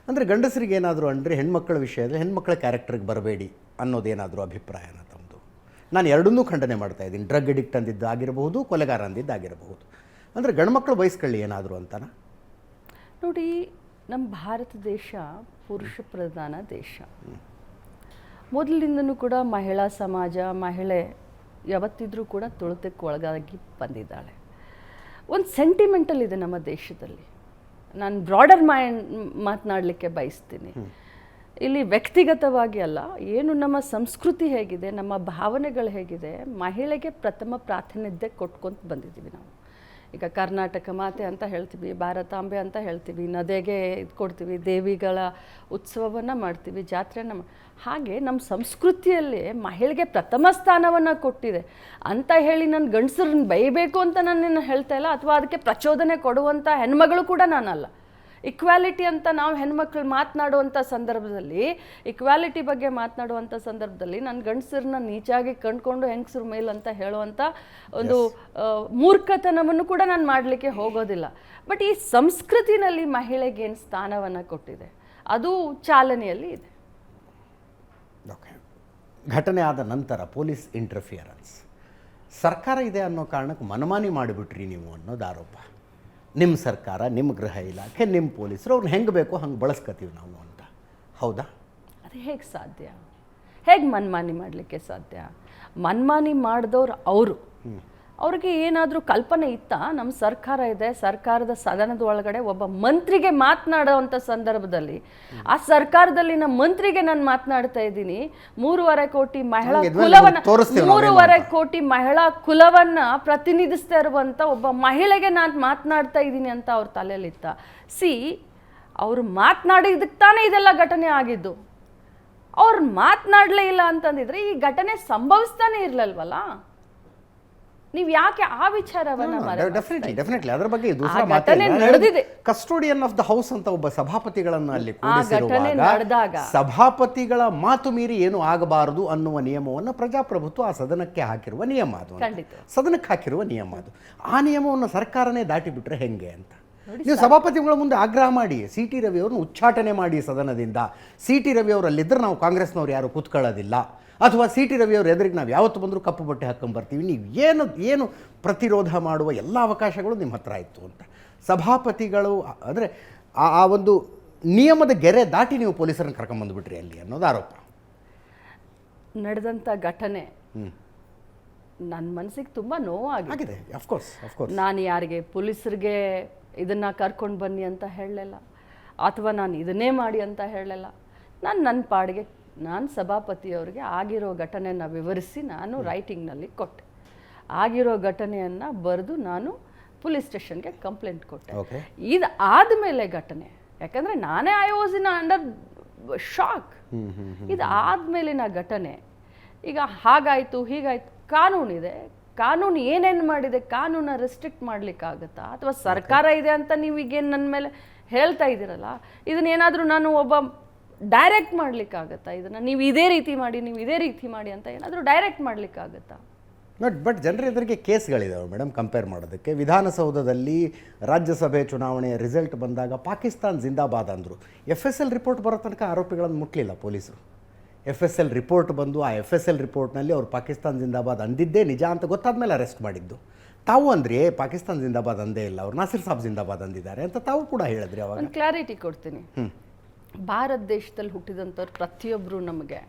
ಅಂದರೆ ಗಂಡಸರಿಗೆ ಏನಾದರೂ ಅಂದರೆ ಹೆಣ್ಮಕ್ಳ ವಿಷಯದಲ್ಲಿ ಹೆಣ್ಮಕ್ಳ ಕ್ಯಾರೆಕ್ಟರ್ಗೆ ಬರಬೇಡಿ ಅನ್ನೋದೇನಾದರೂ ಅಭಿಪ್ರಾಯನ ತಮ್ಮದು? ನಾನು ಎರಡನ್ನೂ ಖಂಡನೆ ಮಾಡ್ತಾ ಇದ್ದೀನಿ. ಡ್ರಗ್ ಅಡಿಕ್ಟ್ ಅಂದಿದ್ದಾಗಿರಬಹುದು, ಕೊಲೆಗಾರ ಅಂದಿದ್ದಾಗಿರಬಹುದು. ಅಂದರೆ ಗಂಡ್ಮಕ್ಳು ಬಯಸ್ಕೊಳ್ಳಿ ಏನಾದರೂ ಅಂತನ? ನೋಡಿ, ನಮ್ಮ ಭಾರತ ದೇಶ ಪುರುಷ ಪ್ರಧಾನ ದೇಶ. ಮೊದಲಿನಿಂದನೂ ಕೂಡ ಮಹಿಳಾ ಸಮಾಜ, ಮಹಿಳೆ ಯಾವತ್ತಿದ್ರೂ ಕೂಡ ತುಳಿತಕ್ಕೆ ಒಳಗಾಗಿ ಬಂದಿದ್ದಾಳೆ. ಒಂದು ಸೆಂಟಿಮೆಂಟಲ್ ಇದೆ ನಮ್ಮ ದೇಶದಲ್ಲಿ. ನಾನು ಬ್ರಾಡರ್ ಮಾತನಾಡಲಿಕ್ಕೆ ಬಯಸ್ತೀನಿ. ಇಲ್ಲಿ ವ್ಯಕ್ತಿಗತವಾಗಿ ಅಲ್ಲ, ಏನು ನಮ್ಮ ಸಂಸ್ಕೃತಿ ಹೇಗಿದೆ, ನಮ್ಮ ಭಾವನೆಗಳು ಹೇಗಿದೆ, ಮಹಿಳೆಗೆ ಪ್ರಥಮ ಪ್ರಾತಿನಿಧ್ಯ ಕೊಟ್ಕೊಂತ ಬಂದಿದ್ದೀವಿ ನಾವು. ಈಗ ಕರ್ನಾಟಕ ಮಾತೆ ಅಂತ ಹೇಳ್ತೀವಿ, ಭಾರತಾಂಬೆ ಅಂತ ಹೇಳ್ತೀವಿ, ನದಿಗೆ ಇದು ಕೊಡ್ತೀವಿ, ದೇವಿಗಳ ಉತ್ಸವವನ್ನು ಮಾಡ್ತೀವಿ, ಜಾತ್ರೆಯನ್ನು ಹಾಗೆ ನಮ್ಮ ಸಂಸ್ಕೃತಿಯಲ್ಲಿ ಮಹಿಳೆಗೆ ಪ್ರಥಮ ಸ್ಥಾನವನ್ನು ಕೊಟ್ಟಿದೆ ಅಂತ ಹೇಳಿ ನಾನು ಗಂಡಸರನ್ನ ಬೈಬೇಕು ಅಂತ ನಾನು ಹೇಳ್ತಾ ಇಲ್ಲ, ಅಥವಾ ಅದಕ್ಕೆ ಪ್ರಚೋದನೆ ಕೊಡುವಂಥ ಹೆಣ್ಮಗಳು ಕೂಡ ನಾನಲ್ಲ. ಇಕ್ವಾಲಿಟಿ ಅಂತ ನಾವು ಹೆಣ್ಮಕ್ಳು ಮಾತನಾಡುವಂಥ ಸಂದರ್ಭದಲ್ಲಿ, ಇಕ್ವಾಲಿಟಿ ಬಗ್ಗೆ ಮಾತನಾಡುವಂಥ ಸಂದರ್ಭದಲ್ಲಿ ನಾನು ಗಂಡಸರನ್ನ ನೀಚಾಗಿ ಕಂಡುಕೊಂಡು ಹೆಂಗಸ್ರ ಮೇಲ್ ಅಂತ ಹೇಳುವಂಥ ಒಂದು ಮೂರ್ಖತನವನ್ನು ಕೂಡ ನಾನು ಮಾಡಲಿಕ್ಕೆ ಹೋಗೋದಿಲ್ಲ. ಬಟ್ ಈ ಸಂಸ್ಕೃತಿನಲ್ಲಿ ಮಹಿಳೆಗೆ ಏನು ಸ್ಥಾನವನ್ನು ಕೊಟ್ಟಿದೆ ಅದು ಚಾಲನೆಯಲ್ಲಿ ಇದೆ. ಓಕೆ, ಘಟನೆ ಆದ ನಂತರ ಪೊಲೀಸ್ ಇಂಟರ್ಫಿಯರೆನ್ಸ್, ಸರ್ಕಾರ ಇದೆ ಅನ್ನೋ ಕಾರಣಕ್ಕೆ ಮನಮಾನಿ ಮಾಡಿಬಿಟ್ರಿ ನೀವು ಅನ್ನೋದು ಆರೋಪ. ನಿಮ್ಮ ಸರ್ಕಾರ, ನಿಮ್ಮ ಗೃಹ ಇಲಾಖೆ, ನಿಮ್ಮ ಪೊಲೀಸರು ಅವ್ರನ್ನ ಹೆಂಗೆ ಬೇಕೋ ಹಂಗೆ ಬಳಸ್ಕೊತೀವಿ ನಾವು ಅಂತ, ಹೌದಾ? ಅದು ಹೇಗೆ ಸಾಧ್ಯ? ಹೇಗೆ ಮನ್ಮಾನಿ ಮಾಡಲಿಕ್ಕೆ ಸಾಧ್ಯ? ಮನ್ಮಾನಿ ಮಾಡಿದವ್ರು ಅವರು, ಅವ್ರಿಗೆ ಏನಾದರೂ ಕಲ್ಪನೆ ಇತ್ತಾ ನಮ್ಮ ಸರ್ಕಾರ ಇದೆ, ಸರ್ಕಾರದ ಸದನದ ಒಳಗಡೆ ಒಬ್ಬ ಮಂತ್ರಿಗೆ ಮಾತನಾಡೋವಂಥ ಸಂದರ್ಭದಲ್ಲಿ ಆ ಸರ್ಕಾರದಲ್ಲಿನ ಮಂತ್ರಿಗೆ ನಾನು ಮಾತನಾಡ್ತಾ ಇದ್ದೀನಿ, 3.5 ಕೋಟಿ ಮಹಿಳಾ ಕುಲವನ್ನು 3.5 ಕೋಟಿ ಮಹಿಳಾ ಕುಲವನ್ನು ಪ್ರತಿನಿಧಿಸ್ತಾ ಇರುವಂಥ ಒಬ್ಬ ಮಹಿಳೆಗೆ ನಾನು ಮಾತನಾಡ್ತಾ ಇದ್ದೀನಿ ಅಂತ ಅವ್ರ ತಲೆಯಲ್ಲಿತ್ತ. ಅವರು ಮಾತನಾಡಿದ್ದಕ್ಕೆ ತಾನೇ ಇದೆಲ್ಲ ಘಟನೆ ಆಗಿದ್ದು. ಅವ್ರು ಮಾತನಾಡಲೇ ಇಲ್ಲ ಅಂತಂದಿದ್ರೆ ಈ ಘಟನೆ ಸಂಭವಿಸ್ತಾನೆ ಇರಲಿಲ್ವಲ್ಲ. ನೀವು ಯಾಕೆ ಆ ವಿಚಾರವನ್ನ ಡೆಫಿನೆಟ್ಲಿ ಅದರ ಬಗ್ಗೆ ನಡೆದಿದೆ. ಕಸ್ಟೋಡಿಯನ್ ಆಫ್ ದ ಹೌಸ್ ಅಂತ ಒಬ್ಬ ಸಭಾಪತಿಗಳನ್ನು ಅಲ್ಲಿ ಕೂಡಿಸಿರುವಾಗ ಸಭಾಪತಿಗಳ ಮಾತು ಮೀರಿ ಏನು ಆಗಬಾರದು ಅನ್ನುವ ನಿಯಮವನ್ನು ಪ್ರಜಾಪ್ರಭುತ್ವ ಆ ಸದನಕ್ಕೆ ಹಾಕಿರುವ ನಿಯಮ ಅದು, ಸದನಕ್ಕೆ ಹಾಕಿರುವ ನಿಯಮ ಅದು. ಆ ನಿಯಮವನ್ನು ಸರ್ಕಾರನೇ ದಾಟಿ ಬಿಟ್ರೆ ಹೆಂಗೆ ಅಂತ ನೀವು ಸಭಾಪತಿಗಳ ಮುಂದೆ ಆಗ್ರಹ ಮಾಡಿ, ಸಿ ಟಿ ರವಿ ಅವ್ರನ್ನ ಉಚ್ಚಾಟನೆ ಮಾಡಿ ಸದನದಿಂದ. ಸಿ ಟಿ ರವಿ ಅವರಲ್ಲಿದ್ದರೆ ನಾವು ಕಾಂಗ್ರೆಸ್ನವ್ರು ಯಾರು ಕೂತ್ಕೊಳ್ಳೋದಿಲ್ಲ, ಅಥವಾ ಸಿ ಟಿ ರವಿ ಅವ್ರ ಎದುರಿಗೆ ನಾವು ಯಾವತ್ತು ಬಂದರೂ ಕಪ್ಪು ಬಟ್ಟೆ ಹಾಕ್ಕೊಂಬರ್ತೀವಿ, ನೀವು ಏನು ಪ್ರತಿರೋಧ ಮಾಡುವ ಎಲ್ಲ ಅವಕಾಶಗಳು ನಿಮ್ಮ ಹತ್ರ ಇತ್ತು ಅಂತ ಸಭಾಪತಿಗಳು. ಅಂದರೆ ಆ ಒಂದು ನಿಯಮದ ಗೆರೆ ದಾಟಿ ನೀವು ಪೊಲೀಸರನ್ನು ಕರ್ಕೊಂಬಂದುಬಿಟ್ರಿ ಅಲ್ಲಿ ಅನ್ನೋದು ಆರೋಪ. ನಡೆದಂಥ ಘಟನೆ ನನ್ನ ಮನಸ್ಸಿಗೆ ತುಂಬ ನೋವಾಗಿದೆ. ಅಫ್ಕೋರ್ಸ್ ನಾನು ಯಾರಿಗೆ ಪೊಲೀಸರಿಗೆ ಇದನ್ನು ಕರ್ಕೊಂಡು ಬನ್ನಿ ಅಂತ ಹೇಳಲಿಲ್ಲ, ಅಥವಾ ನಾನು ಇದನ್ನೇ ಮಾಡಿ ಅಂತ ಹೇಳಲಿಲ್ಲ. ನನ್ನ ಪಾಡಿಗೆ ನಾನು ಸಭಾಪತಿಯವರಿಗೆ ಆಗಿರೋ ಘಟನೆಯನ್ನು ವಿವರಿಸಿ ನಾನು ರೈಟಿಂಗ್ನಲ್ಲಿ ಕೊಟ್ಟೆ. ಆಗಿರೋ ಘಟನೆಯನ್ನು ಬರೆದು ನಾನು ಪೊಲೀಸ್ ಸ್ಟೇಷನ್ಗೆ ಕಂಪ್ಲೇಂಟ್ ಕೊಟ್ಟೆ. ಇದು ಆದಮೇಲೆ ಘಟನೆ, ಯಾಕಂದರೆ ನಾನೇ I was in under shock. ಇದು ಆದಮೇಲಿನ ಘಟನೆ. ಈಗ ಹಾಗಾಯಿತು ಹೀಗಾಯಿತು, ಕಾನೂನಿದೆ, ಕಾನೂನು ಏನೇನು ಮಾಡಿದೆ, ಕಾನೂನ ರೆಸ್ಟ್ರಿಕ್ಟ್ ಮಾಡಲಿಕ್ಕಾಗತ್ತಾ? ಅಥವಾ ಸರ್ಕಾರ ಇದೆ ಅಂತ ನೀವೀಗೇನು ನನ್ನ ಮೇಲೆ ಹೇಳ್ತಾ ಇದ್ದೀರಲ್ಲ, ಇದನ್ನೇನಾದರೂ ನಾನು ಒಬ್ಬ ಡೈರೆಕ್ಟ್ ಮಾಡಲಿಕ್ಕಾಗತ್ತಾ? ಇದನ್ನು ನೀವು ಇದೇ ರೀತಿ ಮಾಡಿ, ನೀವು ಇದೇ ರೀತಿ ಮಾಡಿ ಅಂತ ಏನಾದರೂ ಡೈರೆಕ್ಟ್ ಮಾಡಲಿಕ್ಕಾಗತ್ತಾ? ಬಟ್ ಜನರ ಎದುರಿಗೆ ಕೇಸ್ಗಳಿದ್ದಾವೆ ಮೇಡಮ್. ಕಂಪೇರ್ ಮಾಡೋದಕ್ಕೆ ವಿಧಾನಸೌಧದಲ್ಲಿ ರಾಜ್ಯಸಭೆ ಚುನಾವಣೆಯ ರಿಸಲ್ಟ್ ಬಂದಾಗ ಪಾಕಿಸ್ತಾನ್ ಜಿಂದಾಬಾದ್ ಅಂದರು. FSL ರಿಪೋರ್ಟ್ ಬರೋ ತನಕ ಆರೋಪಿಗಳನ್ನು ಮುಟ್ಲಿಲ್ಲ ಪೊಲೀಸರು. FSL ರಿಪೋರ್ಟ್ ಬಂದು ಆ FSL ರಿಪೋರ್ಟ್ನಲ್ಲಿ ಅವರು ಪಾಕಿಸ್ತಾನ್ ಜಿಂದಾಬಾದ್ ಅಂದಿದ್ದೇ ನಿಜ ಅಂತ ಗೊತ್ತಾದ ಮೇಲೆ ಅರೆಸ್ಟ್ ಮಾಡಿದ್ದು. ತಾವು ಅಂದ್ರೆ ಪಾಕಿಸ್ತಾನ ಜಿಂದಾಬಾದ್ ಅಂದೇ ಇಲ್ಲ, ಅವ್ರು ನಾಸಿರ್ ಸಾಬ್ ಜಿಂದಾಬಾದ್ ಅಂದಿದ್ದಾರೆ ಅಂತ ತಾವು ಕೂಡ ಹೇಳಿದ್ರಿ ಅವಾಗ. ಒಂದು ಕ್ಲಾರಿಟಿ ಕೊಡ್ತೀನಿ. ಭಾರತ ದೇಶದಲ್ಲಿ ಹುಟ್ಟಿದಂಥವ್ರು ಪ್ರತಿಯೊಬ್ಬರು ನಮಗೆ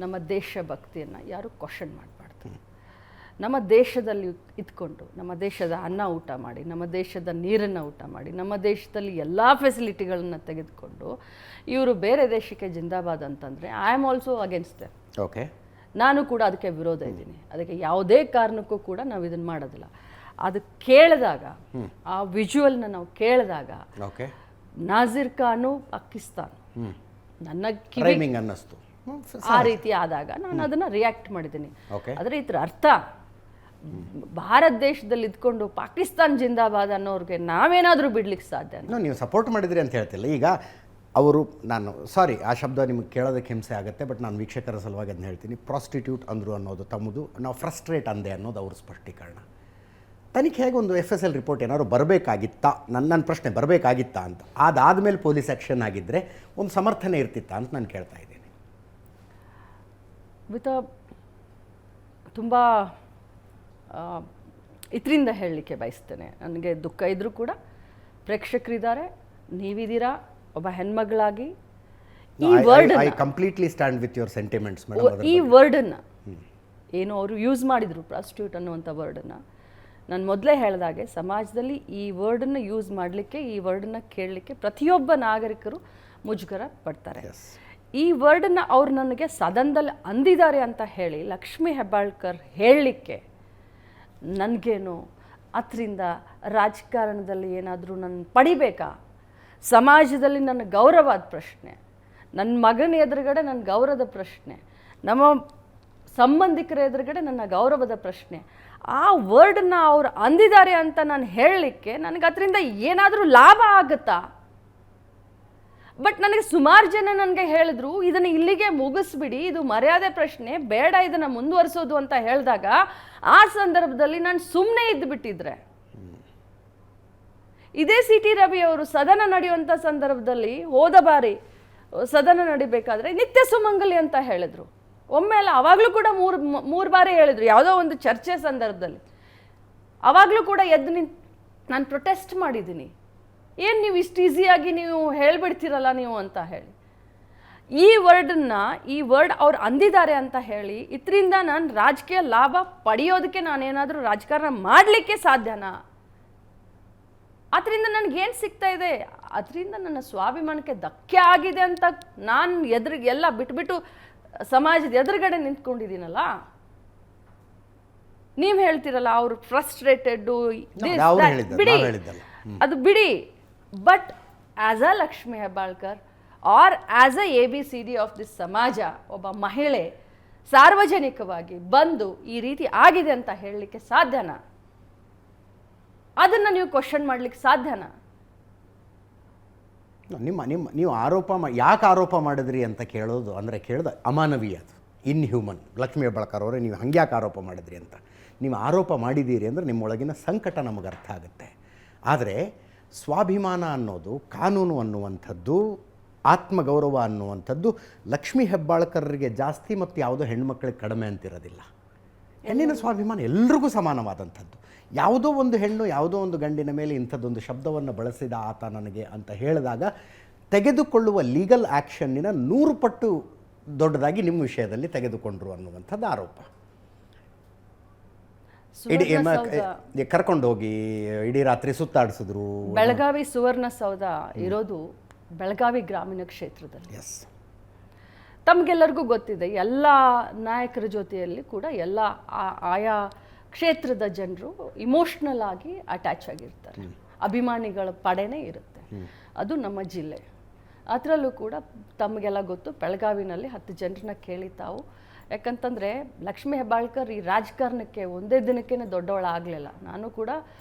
ನಮ್ಮ ದೇಶಭಕ್ತಿಯನ್ನು ಯಾರು ಕ್ವಶನ್ ಮಾಡಬಾರ್ದು. ನಮ್ಮ ದೇಶದಲ್ಲಿ ಇದ್ಕೊಂಡು ನಮ್ಮ ದೇಶದ ಅನ್ನ ಊಟ ಮಾಡಿ, ನಮ್ಮ ದೇಶದ ನೀರನ್ನು ಊಟ ಮಾಡಿ, ನಮ್ಮ ದೇಶದಲ್ಲಿ ಎಲ್ಲ ಫೆಸಿಲಿಟಿಗಳನ್ನು ತೆಗೆದುಕೊಂಡು ಇವರು ಬೇರೆ ದೇಶಕ್ಕೆ ಜಿಂದಾಬಾದ್ ಅಂತಂದರೆ I am also against them. Okay, ನಾನು ಕೂಡ ಅದಕ್ಕೆ ವಿರೋಧ ಇದ್ದೀನಿ. ಅದಕ್ಕೆ ಯಾವುದೇ ಕಾರಣಕ್ಕೂ ಕೂಡ ನಾವು ಇದನ್ನು ಮಾಡೋದಿಲ್ಲ. ಅದು ಕೇಳಿದಾಗ, ಆ ವಿಜುವಲ್ನ ನಾವು ಕೇಳಿದಾಗ, ಓಕೆ, ನಾಜಿರ್ ಖಾನು ಪಾಕಿಸ್ತಾನ್ ನನ್ನ ಕಿವಿ ಅನ್ನಿಸ್ತು. ಆ ರೀತಿ ಆದಾಗ ನಾನು ಅದನ್ನು ರಿಯಾಕ್ಟ್ ಮಾಡಿದ್ದೀನಿ. ಓಕೆ, ಆದರೆ ಇದ್ರ ಅರ್ಥ ಭಾರತ ದೇಶದಲ್ಲಿ ಇದ್ಕೊಂಡು ಪಾಕಿಸ್ತಾನ್ ಜಿಂದಾಬಾದ್ ಅನ್ನೋರಿಗೆ ನಾವೇನಾದರೂ ಬಿಡ್ಲಿಕ್ಕೆ ಸಾಧ್ಯ? ನೀವು ಸಪೋರ್ಟ್ ಮಾಡಿದ್ರಿ ಅಂತ ಹೇಳ್ತಿಲ್ಲ. ಈಗ ಅವರು, ನಾನು ಸಾರಿ ಆ ಶಬ್ದ ನಿಮಗೆ ಕೇಳೋದಕ್ಕೆ ಹಿಂಸೆ ಆಗುತ್ತೆ, ಬಟ್ ನಾನು ವೀಕ್ಷಕರ ಸಲುವಾಗಿ ಅದನ್ನ ಹೇಳ್ತೀನಿ. ಪ್ರಾಸ್ಟಿಟ್ಯೂಟ್ ಅಂದರು ಅನ್ನೋದು ತಮ್ಮದು, ನಾವು ಫ್ರಸ್ಟ್ರೇಟ್ ಅಂದೆ ಅನ್ನೋದು ಅವ್ರ ಸ್ಪಷ್ಟೀಕರಣ. ತನಿಖೆಗೆ ಒಂದು FSL ರಿಪೋರ್ಟ್ ಏನಾದ್ರು ಬರಬೇಕಾಗಿತ್ತಾ, ನನ್ನ ಪ್ರಶ್ನೆ ಬರಬೇಕಾಗಿತ್ತಾ ಅಂತ. ಅದಾದಮೇಲೆ ಪೊಲೀಸ್ ಆ್ಯಕ್ಷನ್ ಆಗಿದ್ದರೆ ಒಂದು ಸಮರ್ಥನೆ ಇರ್ತಿತ್ತಾ ಅಂತ ನಾನು ಕೇಳ್ತಾ ಇದ್ದೀನಿ. ತುಂಬ ಇದರಿಂದ ಹೇಳಲಿಕ್ಕೆ ಬಯಸ್ತೇನೆ. ನನಗೆ ದುಃಖ ಇದ್ದರೂ ಕೂಡ ಪ್ರೇಕ್ಷಕರಿದ್ದಾರೆ, ನೀವಿದ್ದೀರಾ, ಒಬ್ಬ ಹೆಣ್ಮಗಳಾಗಿ ಈ word, I completely stand with your sentiments madam. ಈ ವರ್ಡನ್ನು ಏನು ಅವರು ಯೂಸ್ ಮಾಡಿದರು, ಪ್ರಾಸ್ಟಿಟ್ಯೂಟ್ ಅನ್ನುವಂಥ ವರ್ಡನ್ನು, ನಾನು ಮೊದಲೇ ಹೇಳಿದಾಗೆ ಸಮಾಜದಲ್ಲಿ ಈ ವರ್ಡನ್ನು ಯೂಸ್ ಮಾಡಲಿಕ್ಕೆ, ಈ ವರ್ಡನ್ನು ಕೇಳಲಿಕ್ಕೆ ಪ್ರತಿಯೊಬ್ಬ ನಾಗರಿಕರು ಮುಜುಗರ ಪಡ್ತಾರೆ. ಈ ವರ್ಡನ್ನು ಅವ್ರು ನನಗೆ ಸದನದಲ್ಲಿ ಅಂದಿದ್ದಾರೆ ಅಂತ ಹೇಳಿ ಲಕ್ಷ್ಮೀ ಹೆಬ್ಬಾಳ್ಕರ್ ಹೇಳಲಿಕ್ಕೆ ನನಗೇನು ಅದರಿಂದ ರಾಜಕಾರಣದಲ್ಲಿ ಏನಾದರೂ ನನ್ನ ಪಡಿಬೇಕಾ? ಸಮಾಜದಲ್ಲಿ ನನ್ನ ಗೌರವದ ಪ್ರಶ್ನೆ, ನನ್ನ ಮಗನ ಎದುರುಗಡೆ ನನ್ನ ಗೌರವದ ಪ್ರಶ್ನೆ, ನಮ್ಮ ಸಂಬಂಧಿಕರ ಎದುರುಗಡೆ ನನ್ನ ಗೌರವದ ಪ್ರಶ್ನೆ. ಆ ವರ್ಡನ್ನ ಅವ್ರು ಅಂದಿದ್ದಾರೆ ಅಂತ ನಾನು ಹೇಳಲಿಕ್ಕೆ ನನಗೆ ಅದರಿಂದ ಏನಾದರೂ ಲಾಭ ಆಗುತ್ತಾ? ಬಟ್ ನನಗೆ ಸುಮಾರು ಜನ ನನಗೆ ಹೇಳಿದ್ರು ಇದನ್ನು ಇಲ್ಲಿಗೆ ಮುಗಿಸ್ಬಿಡಿ, ಇದು ಮರ್ಯಾದೆ ಪ್ರಶ್ನೆ, ಬೇಡ ಇದನ್ನು ಮುಂದುವರಿಸೋದು ಅಂತ ಹೇಳಿದಾಗ ಆ ಸಂದರ್ಭದಲ್ಲಿ ನಾನು ಸುಮ್ಮನೆ ಇದ್ದುಬಿಟ್ಟಿದ್ರೆ, ಇದೇ CT ರವಿ ಅವರು ಸದನ ನಡೆಯುವಂಥ ಸಂದರ್ಭದಲ್ಲಿ ಹೋದ ಬಾರಿ ಸದನ ನಡಿಬೇಕಾದ್ರೆ ನಿತ್ಯ ಸುಮಂಗಲಿ ಅಂತ ಹೇಳಿದ್ರು. ಒಮ್ಮೆ ಅಲ್ಲ, ಅವಾಗಲೂ ಕೂಡ ಮೂರು ಬಾರಿ ಹೇಳಿದ್ರು ಯಾವುದೋ ಒಂದು ಚರ್ಚೆ ಸಂದರ್ಭದಲ್ಲಿ. ಅವಾಗಲೂ ಕೂಡ ಎದ್ದು ನಿಂತು ನಾನು ಪ್ರೊಟೆಸ್ಟ್ ಮಾಡಿದ್ದೀನಿ, ಏನು ನೀವು ಇಷ್ಟು ಈಸಿಯಾಗಿ ನೀವು ಹೇಳ್ಬಿಡ್ತೀರಲ್ಲ ನೀವು ಅಂತ ಹೇಳಿ. ಈ ವರ್ಡ್ ಅವ್ರು ಅಂದಿದ್ದಾರೆ ಅಂತ ಹೇಳಿ ಇದರಿಂದ ನಾನು ರಾಜಕೀಯ ಲಾಭ ಪಡೆಯೋದಕ್ಕೆ ನಾನೇನಾದರೂ ರಾಜಕಾರಣ ಮಾಡಲಿಕ್ಕೆ ಸಾಧ್ಯನಾ? ಅದರಿಂದ ನನಗೇನು ಸಿಗ್ತಾ ಇದೆ? ಅದರಿಂದ ನನ್ನ ಸ್ವಾಭಿಮಾನಕ್ಕೆ ಧಕ್ಕೆ ಆಗಿದೆ ಅಂತ ನಾನು ಎಲ್ಲ ಬಿಟ್ಬಿಟ್ಟು ಸಮಾಜದ ಎದುರುಗಡೆ ನಿಂತ್ಕೊಂಡಿದ್ದೀನಲ್ಲ. ನೀವು ಹೇಳ್ತೀರಲ್ಲ ಅವರು ಫ್ರಸ್ಟ್ರೇಟೆಡ್ಡು, ಬಿಡಿ, ಅದು ಬಿಡಿ. But as a Lakshmi Hebbalkar are as a ABCD of this ಸಮಾಜ, ಒಬ್ಬ ಮಹಿಳೆ ಸಾರ್ವಜನಿಕವಾಗಿ ಬಂದು ಈ ರೀತಿ ಆಗಿದೆ ಅಂತ ಹೇಳಲಿಕ್ಕೆ ಸಾಧ್ಯನಾ? ಅದನ್ನು ನೀವು ಕ್ವಶನ್ ಮಾಡಲಿಕ್ಕೆ ಸಾಧ್ಯನಾ? ನೀವು ಯಾಕೆ ಆರೋಪ ಮಾಡಿದ್ರಿ ಅಂತ ಕೇಳೋದು ಅಂದರೆ ಅಮಾನವೀಯ, ಅದು ಇನ್ಹ್ಯೂಮನ್. ಲಕ್ಷ್ಮೀ ಹೆಬ್ಬಾಳ್ಕರ್ ಅವರೇ, ನೀವು ಹಂಗೆ ಯಾಕೆ ಆರೋಪ ಮಾಡಿದ್ರಿ ಅಂತ. ನೀವು ಆರೋಪ ಮಾಡಿದ್ದೀರಿ ಅಂದರೆ ನಿಮ್ಮೊಳಗಿನ ಸಂಕಟ ನಮಗೆ ಅರ್ಥ ಆಗುತ್ತೆ. ಆದರೆ ಸ್ವಾಭಿಮಾನ ಅನ್ನೋದು, ಕಾನೂನು ಅನ್ನುವಂಥದ್ದು, ಆತ್ಮಗೌರವ ಅನ್ನುವಂಥದ್ದು ಲಕ್ಷ್ಮೀ ಹೆಬ್ಬಾಳ್ಕರ್ರಿಗೆ ಜಾಸ್ತಿ ಮತ್ತು ಯಾವುದೋ ಹೆಣ್ಮಕ್ಳಿಗೆ ಕಡಿಮೆ ಅಂತಿರೋದಿಲ್ಲ. ಹೆಣ್ಣಿನ ಸ್ವಾಭಿಮಾನ ಎಲ್ರಿಗೂ ಸಮಾನವಾದಂಥದ್ದು. ಯಾವುದೋ ಒಂದು ಹೆಣ್ಣು ಯಾವುದೋ ಒಂದು ಗಂಡಿನ ಮೇಲೆ ಇಂಥದ್ದೊಂದು ಶಬ್ದವನ್ನು ಬಳಸಿದ ಆತ ನನಗೆ ಅಂತ ಹೇಳಿದಾಗ ತೆಗೆದುಕೊಳ್ಳುವ ಲೀಗಲ್ ಆ್ಯಕ್ಷನ್ನಿನ 100 ಪಟ್ಟು ದೊಡ್ಡದಾಗಿ ನಿಮ್ಮ ವಿಷಯದಲ್ಲಿ ತೆಗೆದುಕೊಂಡ್ರು ಅನ್ನುವಂಥದ್ದು ಆರೋಪ. ಕರ್ಕೊಂಡು ಹೋಗಿ ಇಡೀ ರಾತ್ರಿ ಸುತ್ತಾಡಿಸಿದ್ರು. ಬೆಳಗಾವಿ ಸುವರ್ಣಸೌಧ ಇರೋದು ಬೆಳಗಾವಿ ಗ್ರಾಮೀಣ ಕ್ಷೇತ್ರದಲ್ಲಿ. ಎಸ್, ತಮಗೆಲ್ಲರಿಗೂ ಗೊತ್ತಿದೆ, ಎಲ್ಲ ನಾಯಕರ ಜೊತೆಯಲ್ಲಿ ಕೂಡ ಎಲ್ಲ ಆಯಾ ಕ್ಷೇತ್ರದ ಜನರು ಇಮೋಷ್ನಲ್ ಆಗಿ ಅಟ್ಯಾಚ್ ಆಗಿರ್ತಾರೆ, ಅಭಿಮಾನಿಗಳ ಪಡೆನೇ ಇರುತ್ತೆ. ಅದು ನಮ್ಮ ಜಿಲ್ಲೆ. ಅದರಲ್ಲೂ ಕೂಡ ತಮಗೆಲ್ಲ ಗೊತ್ತು, ಬೆಳಗಾವಿನಲ್ಲಿ 10 ಜನರನ್ನ ಕೇಳಿ ತಾವು. ಯಾಕಂತಂದರೆ ಲಕ್ಷ್ಮೀ ಹೆಬ್ಬಾಳ್ಕರ್ ಈ ರಾಜಕಾರಣಕ್ಕೆ ಒಂದೇ ದಿನಕ್ಕೇ ದೊಡ್ಡವಳಾಗಲಿಲ್ಲ. ನಾನು ಕೂಡ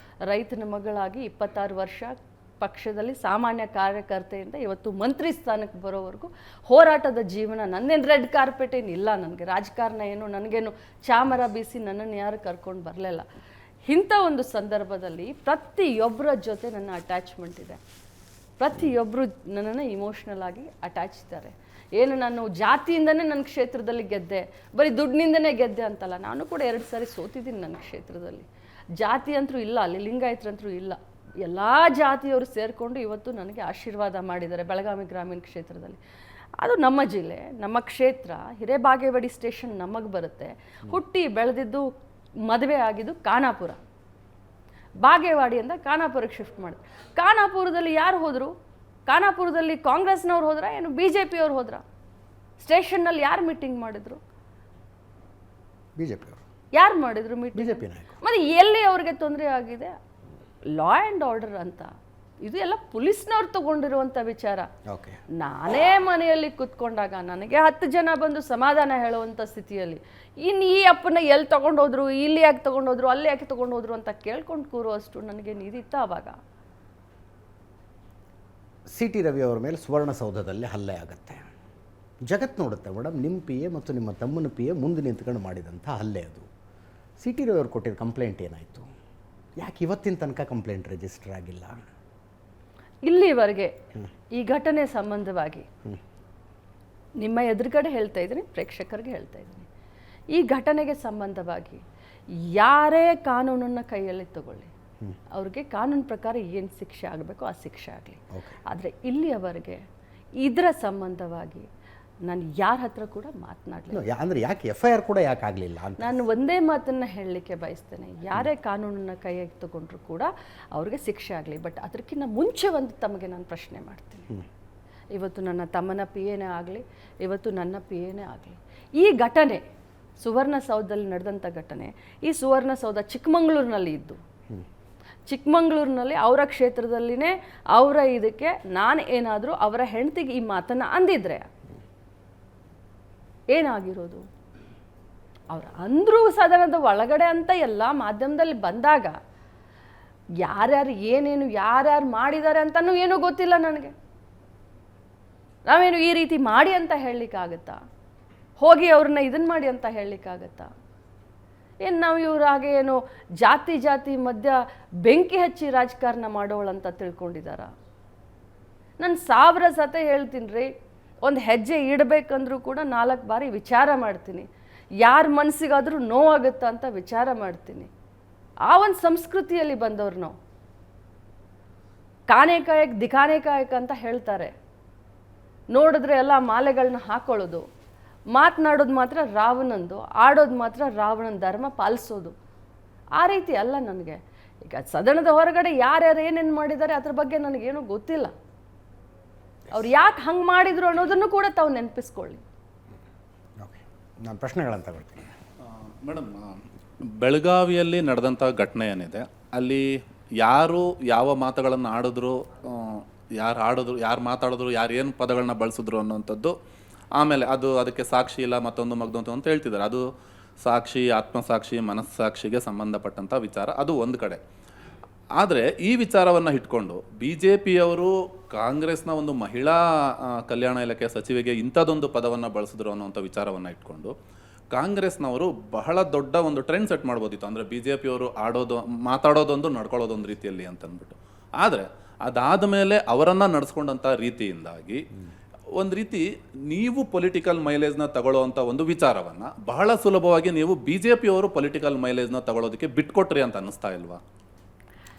ರೈತನ ಮಗಳಾಗಿ 26 ವರ್ಷ ಪಕ್ಷದಲ್ಲಿ ಸಾಮಾನ್ಯ ಕಾರ್ಯಕರ್ತೆಯಿಂದ ಇವತ್ತು ಮಂತ್ರಿ ಸ್ಥಾನಕ್ಕೆ ಬರೋವರೆಗೂ ಹೋರಾಟದ ಜೀವನ. ನನ್ನೇನು ರೆಡ್ ಕಾರ್ಪೆಟ್ ಏನಿಲ್ಲ, ನನಗೆ ರಾಜಕಾರಣ ಏನು, ನನಗೇನು ಚಾಮರ ಬೀಸಿ ನನ್ನನ್ನು ಯಾರು ಕರ್ಕೊಂಡು ಬರಲಿಲ್ಲ. ಇಂಥ ಒಂದು ಸಂದರ್ಭದಲ್ಲಿ ಪ್ರತಿಯೊಬ್ಬರ ಜೊತೆ ನನ್ನ ಅಟ್ಯಾಚ್ಮೆಂಟ್ ಇದೆ. ಪ್ರತಿಯೊಬ್ಬರು ನನ್ನನ್ನು ಇಮೋಷ್ನಲ್ ಆಗಿ ಅಟ್ಯಾಚ್ ಇದ್ದಾರೆ. ಏನು ನಾನು ಜಾತಿಯಿಂದನೇ ನನ್ನ ಕ್ಷೇತ್ರದಲ್ಲಿ ಗೆದ್ದೆ, ಬರೀ ದುಡ್ಡಿನಿಂದನೇ ಗೆದ್ದೆ ಅಂತಲ್ಲ, ನಾನು ಕೂಡ 2 ಸಾರಿ ಸೋತಿದ್ದೀನಿ ನನ್ನ ಕ್ಷೇತ್ರದಲ್ಲಿ. ಜಾತಿ ಅಂತೂ ಇಲ್ಲ, ಅಲ್ಲಿ ಲಿಂಗಾಯತರಂತರೂ ಇಲ್ಲ, ಎಲ್ಲ ಜಾತಿಯವರು ಸೇರಿಕೊಂಡು ಇವತ್ತು ನನಗೆ ಆಶೀರ್ವಾದ ಮಾಡಿದ್ದಾರೆ ಬೆಳಗಾವಿ ಗ್ರಾಮೀಣ ಕ್ಷೇತ್ರದಲ್ಲಿ. ಅದು ನಮ್ಮ ಜಿಲ್ಲೆ, ನಮ್ಮ ಕ್ಷೇತ್ರ, ಹಿರೇಬಾಗೇವಾಡಿ ಸ್ಟೇಷನ್ ನಮಗೆ ಬರುತ್ತೆ. ಹುಟ್ಟಿ ಬೆಳೆದಿದ್ದು ಮದುವೆ ಆಗಿದ್ದು ಖಾನಾಪುರ, ಬಾಗೇವಾಡಿಯಿಂದ ಖಾನಾಪುರಕ್ಕೆ ಶಿಫ್ಟ್ ಮಾಡಿದ್ರು. ಖಾನಾಪುರದಲ್ಲಿ ಯಾರು ಹೋದರು? ಖಾನಾಪುರದಲ್ಲಿ ಕಾಂಗ್ರೆಸ್ನವ್ರು ಹೋದ್ರ, ಏನು BJP ಅವ್ರು ಹೋದ್ರ? ಸ್ಟೇಷನ್ನಲ್ಲಿ ಯಾರು ಮೀಟಿಂಗ್ ಮಾಡಿದ್ರು? BJP ಅವರು. ಯಾರು ಮಾಡಿದ್ರು ಮೀಟಿಂಗ್? BJP ನಾಯಕರು. ಮತ್ತು ಎಲ್ಲಿ ಅವ್ರಿಗೆ ತೊಂದರೆ ಆಗಿದೆ? ಲಾ ಆ್ಯಂಡ್ ಆರ್ಡರ್ ಅಂತ, ಇದು ಎಲ್ಲ ಪೊಲೀಸ್ನವ್ರು ತಗೊಂಡಿರುವಂಥ ವಿಚಾರ. ಓಕೆ. ನಾನೇ ಮನೆಯಲ್ಲಿ ಕೂತ್ಕೊಂಡಾಗ ನನಗೆ 10 ಜನ ಬಂದು ಸಮಾಧಾನ ಹೇಳುವಂಥ ಸ್ಥಿತಿಯಲ್ಲಿ ಇನ್ನು ಈ ಅಪ್ಪನ ಎಲ್ಲಿ ತೊಗೊಂಡೋದ್ರು, ಇಲ್ಲಿ ಯಾಕೆ ತೊಗೊಂಡೋದ್ರು, ಅಲ್ಲಿ ಯಾಕೆ ತೊಗೊಂಡೋದ್ರು ಅಂತ ಕೇಳ್ಕೊಂಡು ಕೂರುವಷ್ಟು ನನಗೆ ನೀರಿತ್ತ ಆವಾಗ. CT ರವಿ ಅವರ ಮೇಲೆ ಸುವರ್ಣಸೌಧದಲ್ಲಿ ಹಲ್ಲೆ ಆಗುತ್ತೆ. ಜಗತ್ತು ನೋಡುತ್ತೆ ಮೇಡಮ್, ನಿಮ್ಮ PA ಮತ್ತು ನಿಮ್ಮ ತಮ್ಮನ PA ಮುಂದೆ ನಿಂತ್ಕೊಂಡು ಮಾಡಿದಂಥ ಹಲ್ಲೆ ಅದು. CT ರವಿ ಅವರು ಕೊಟ್ಟಿದ್ದ ಕಂಪ್ಲೇಂಟ್ ಏನಾಯಿತು? ಯಾಕೆ ಇವತ್ತಿನ ತನಕ ಕಂಪ್ಲೇಂಟ್ ರಿಜಿಸ್ಟರ್ ಆಗಿಲ್ಲ? ಇಲ್ಲಿವರೆಗೆ ಈ ಘಟನೆ ಸಂಬಂಧವಾಗಿ ನಿಮ್ಮ ಎದುರುಗಡೆ ಹೇಳ್ತಾ ಇದ್ದೀನಿ, ಪ್ರೇಕ್ಷಕರಿಗೆ ಹೇಳ್ತಾ ಇದ್ದೀನಿ, ಈ ಘಟನೆಗೆ ಸಂಬಂಧವಾಗಿ ಯಾರೇ ಕಾನೂನನ್ನು ಕೈಯಲ್ಲಿ ತಗೊಳ್ಳಿ, ಅವ್ರಿಗೆ ಕಾನೂನು ಪ್ರಕಾರ ಏನು ಶಿಕ್ಷೆ ಆಗಬೇಕು ಆ ಶಿಕ್ಷೆ ಆಗಲಿ. ಆದರೆ ಇಲ್ಲಿಯವರೆಗೆ ಇದರ ಸಂಬಂಧವಾಗಿ ನಾನು ಯಾರ ಹತ್ರ ಕೂಡ ಮಾತನಾಡಲಿಲ್ಲ. ಅಂದರೆ ಯಾಕೆ FIR ಕೂಡ ಯಾಕೆ ಆಗಲಿಲ್ಲ ಅಂತ ನಾನು ಒಂದೇ ಮಾತನ್ನು ಹೇಳಲಿಕ್ಕೆ ಬಯಸ್ತೇನೆ. ಯಾರೇ ಕಾನೂನನ್ನು ಕೈಯಾಗಿ ತಗೊಂಡ್ರು ಕೂಡ ಅವ್ರಿಗೆ ಶಿಕ್ಷೆ ಆಗಲಿ. ಬಟ್ ಅದಕ್ಕಿಂತ ಮುಂಚೆ ಒಂದು ತಮಗೆ ನಾನು ಪ್ರಶ್ನೆ ಮಾಡ್ತೀನಿ. ಇವತ್ತು ನನ್ನ ತಮ್ಮನ PAನೇ ಆಗಲಿ, ಇವತ್ತು ನನ್ನ PAನೇ ಆಗಲಿ, ಈ ಘಟನೆ ಸುವರ್ಣಸೌಧದಲ್ಲಿ ನಡೆದಂಥ ಘಟನೆ, ಈ ಸುವರ್ಣಸೌಧ ಚಿಕ್ಕಮಂಗ್ಳೂರಿನಲ್ಲಿ ಇದ್ದು, ಚಿಕ್ಕಮಂಗ್ಳೂರಿನಲ್ಲಿ ಅವರ ಕ್ಷೇತ್ರದಲ್ಲಿನೇ ಅವರ ಇದಕ್ಕೆ ನಾನು ಏನಾದರೂ ಅವರ ಹೆಂಡತಿಗೆ ಈ ಮಾತನ್ನು ಅಂದಿದ್ರೆ ಏನಾಗಿರೋದು? ಅವ್ರು ಅಂದರೂ ಸದನದ ಒಳಗಡೆ ಅಂತ ಎಲ್ಲ ಮಾಧ್ಯಮದಲ್ಲಿ ಬಂದಾಗ ಯಾರ್ಯಾರು ಏನೇನು ಯಾರ್ಯಾರು ಮಾಡಿದ್ದಾರೆ ಅಂತಲೂ ಏನೂ ಗೊತ್ತಿಲ್ಲ ನನಗೆ. ನಾವೇನು ಈ ರೀತಿ ಮಾಡಿ ಅಂತ ಹೇಳಲಿಕ್ಕಾಗತ್ತಾ? ಹೋಗಿ ಅವ್ರನ್ನ ಇದನ್ನು ಮಾಡಿ ಅಂತ ಹೇಳಲಿಕ್ಕಾಗತ್ತಾ? ಏನು ನಾವು ಇವ್ರ ಹಾಗೆ ಏನು ಜಾತಿ ಮಧ್ಯ ಬೆಂಕಿ ಹಚ್ಚಿ ರಾಜಕಾರಣ ಮಾಡೋಳಂತ ತಿಳ್ಕೊಂಡಿದ್ದಾರ? ನಾನು 1000 ಸತೆ ಹೇಳ್ತೀನಿ ರೀ, ಒಂದು ಹೆಜ್ಜೆ ಇಡಬೇಕಂದ್ರೂ ಕೂಡ 4 ಬಾರಿ ವಿಚಾರ ಮಾಡ್ತೀನಿ. ಯಾರ ಮನಸ್ಸಿಗಾದರೂ ನೋವಾಗುತ್ತಾ ಅಂತ ವಿಚಾರ ಮಾಡ್ತೀನಿ. ಆ ಒಂದು ಸಂಸ್ಕೃತಿಯಲ್ಲಿ ಬಂದವ್ರು ನಾವು. ಕಾನೆ ಕಾಯಕ್ ದಿಖಾನೆ ಕಾಯಕ್ ಅಂತ ಹೇಳ್ತಾರೆ. ನೋಡಿದ್ರೆ ಎಲ್ಲ ಮಾಲೆಗಳನ್ನ ಹಾಕೊಳ್ಳೋದು, ಮಾತನಾಡೋದು ಮಾತ್ರ ರಾವಣಂದು, ಆಡೋದು ಮಾತ್ರ ರಾವಣನ ಧರ್ಮ ಪಾಲಿಸೋದು. ಆ ರೀತಿ ಅಲ್ಲ ನನಗೆ. ಈಗ ಸದನದ ಹೊರಗಡೆ ಯಾರ್ಯಾರು ಏನೇನು ಮಾಡಿದ್ದಾರೆ ಅದ್ರ ಬಗ್ಗೆ ನನಗೇನು ಗೊತ್ತಿಲ್ಲ. ಅವ್ರು ಯಾಕೆ ಹಂಗೆ ಮಾಡಿದ್ರು ಅನ್ನೋದನ್ನು ಕೂಡ ತಾವು ನೆನಪಿಸ್ಕೊಳ್ಳಿ. ಓಕೆ, ನಾನು ಪ್ರಶ್ನೆಗಳನ್ನು ತಗೊಳ್ತೀನಿ. ಮೇಡಮ್, ಬೆಳಗಾವಿಯಲ್ಲಿ ನಡೆದಂಥ ಘಟನೆ ಏನಿದೆ, ಅಲ್ಲಿ ಯಾರು ಯಾವ ಮಾತುಗಳನ್ನು ಆಡಿದ್ರು, ಯಾರು ಮಾತಾಡಿದ್ರು, ಯಾರು ಏನು ಪದಗಳನ್ನ ಬಳಸಿದ್ರು ಅನ್ನೋಂಥದ್ದು, ಆಮೇಲೆ ಅದಕ್ಕೆ ಸಾಕ್ಷಿ ಇಲ್ಲ ಮತ್ತೊಂದು ಮಗ್ದೊಂದು ಅಂತ ಹೇಳ್ತಿದ್ದಾರೆ. ಅದು ಸಾಕ್ಷಿ, ಆತ್ಮಸಾಕ್ಷಿ, ಮನಸ್ಸಾಕ್ಷಿಗೆ ಸಂಬಂಧಪಟ್ಟಂಥ ವಿಚಾರ, ಅದು ಒಂದು ಕಡೆ. ಆದರೆ ಈ ವಿಚಾರವನ್ನು ಇಟ್ಕೊಂಡು BJPಯವರು ಕಾಂಗ್ರೆಸ್ನ ಒಂದು ಮಹಿಳಾ ಕಲ್ಯಾಣ ಇಲಾಖೆ ಸಚಿವೆಗೆ ಇಂಥದ್ದೊಂದು ಪದವನ್ನು ಬಳಸಿದ್ರು ಅನ್ನೋಂಥ ವಿಚಾರವನ್ನು ಇಟ್ಕೊಂಡು ಕಾಂಗ್ರೆಸ್ನವರು ಬಹಳ ದೊಡ್ಡ ಒಂದು ಟ್ರೆಂಡ್ ಸೆಟ್ ಮಾಡ್ಬೋದಿತ್ತು. ಅಂದರೆ BJPಯವರು ಮಾತಾಡೋದೊಂದು ನಡ್ಕೊಳ್ಳೋದೊಂದು ರೀತಿಯಲ್ಲಿ ಅಂತಂದ್ಬಿಟ್ಟು. ಆದರೆ ಅದಾದ ಮೇಲೆ ಅವರನ್ನು ನಡೆಸ್ಕೊಂಡಂಥ ರೀತಿಯಿಂದಾಗಿ ಒಂದು ರೀತಿ ನೀವು ಪೊಲಿಟಿಕಲ್ ಮೈಲೇಜ್ನ ತಗೊಳ್ಳೋವಂಥ ಒಂದು ವಿಚಾರವನ್ನು ಬಹಳ ಸುಲಭವಾಗಿ ನೀವು BJPಯವರು ಪೊಲಿಟಿಕಲ್ ಮೈಲೇಜ್ನ ತಗೊಳ್ಳೋದಕ್ಕೆ ಬಿಟ್ಕೊಟ್ರಿ ಅಂತ ಅನ್ನಿಸ್ತಾ ಇಲ್ವಾ?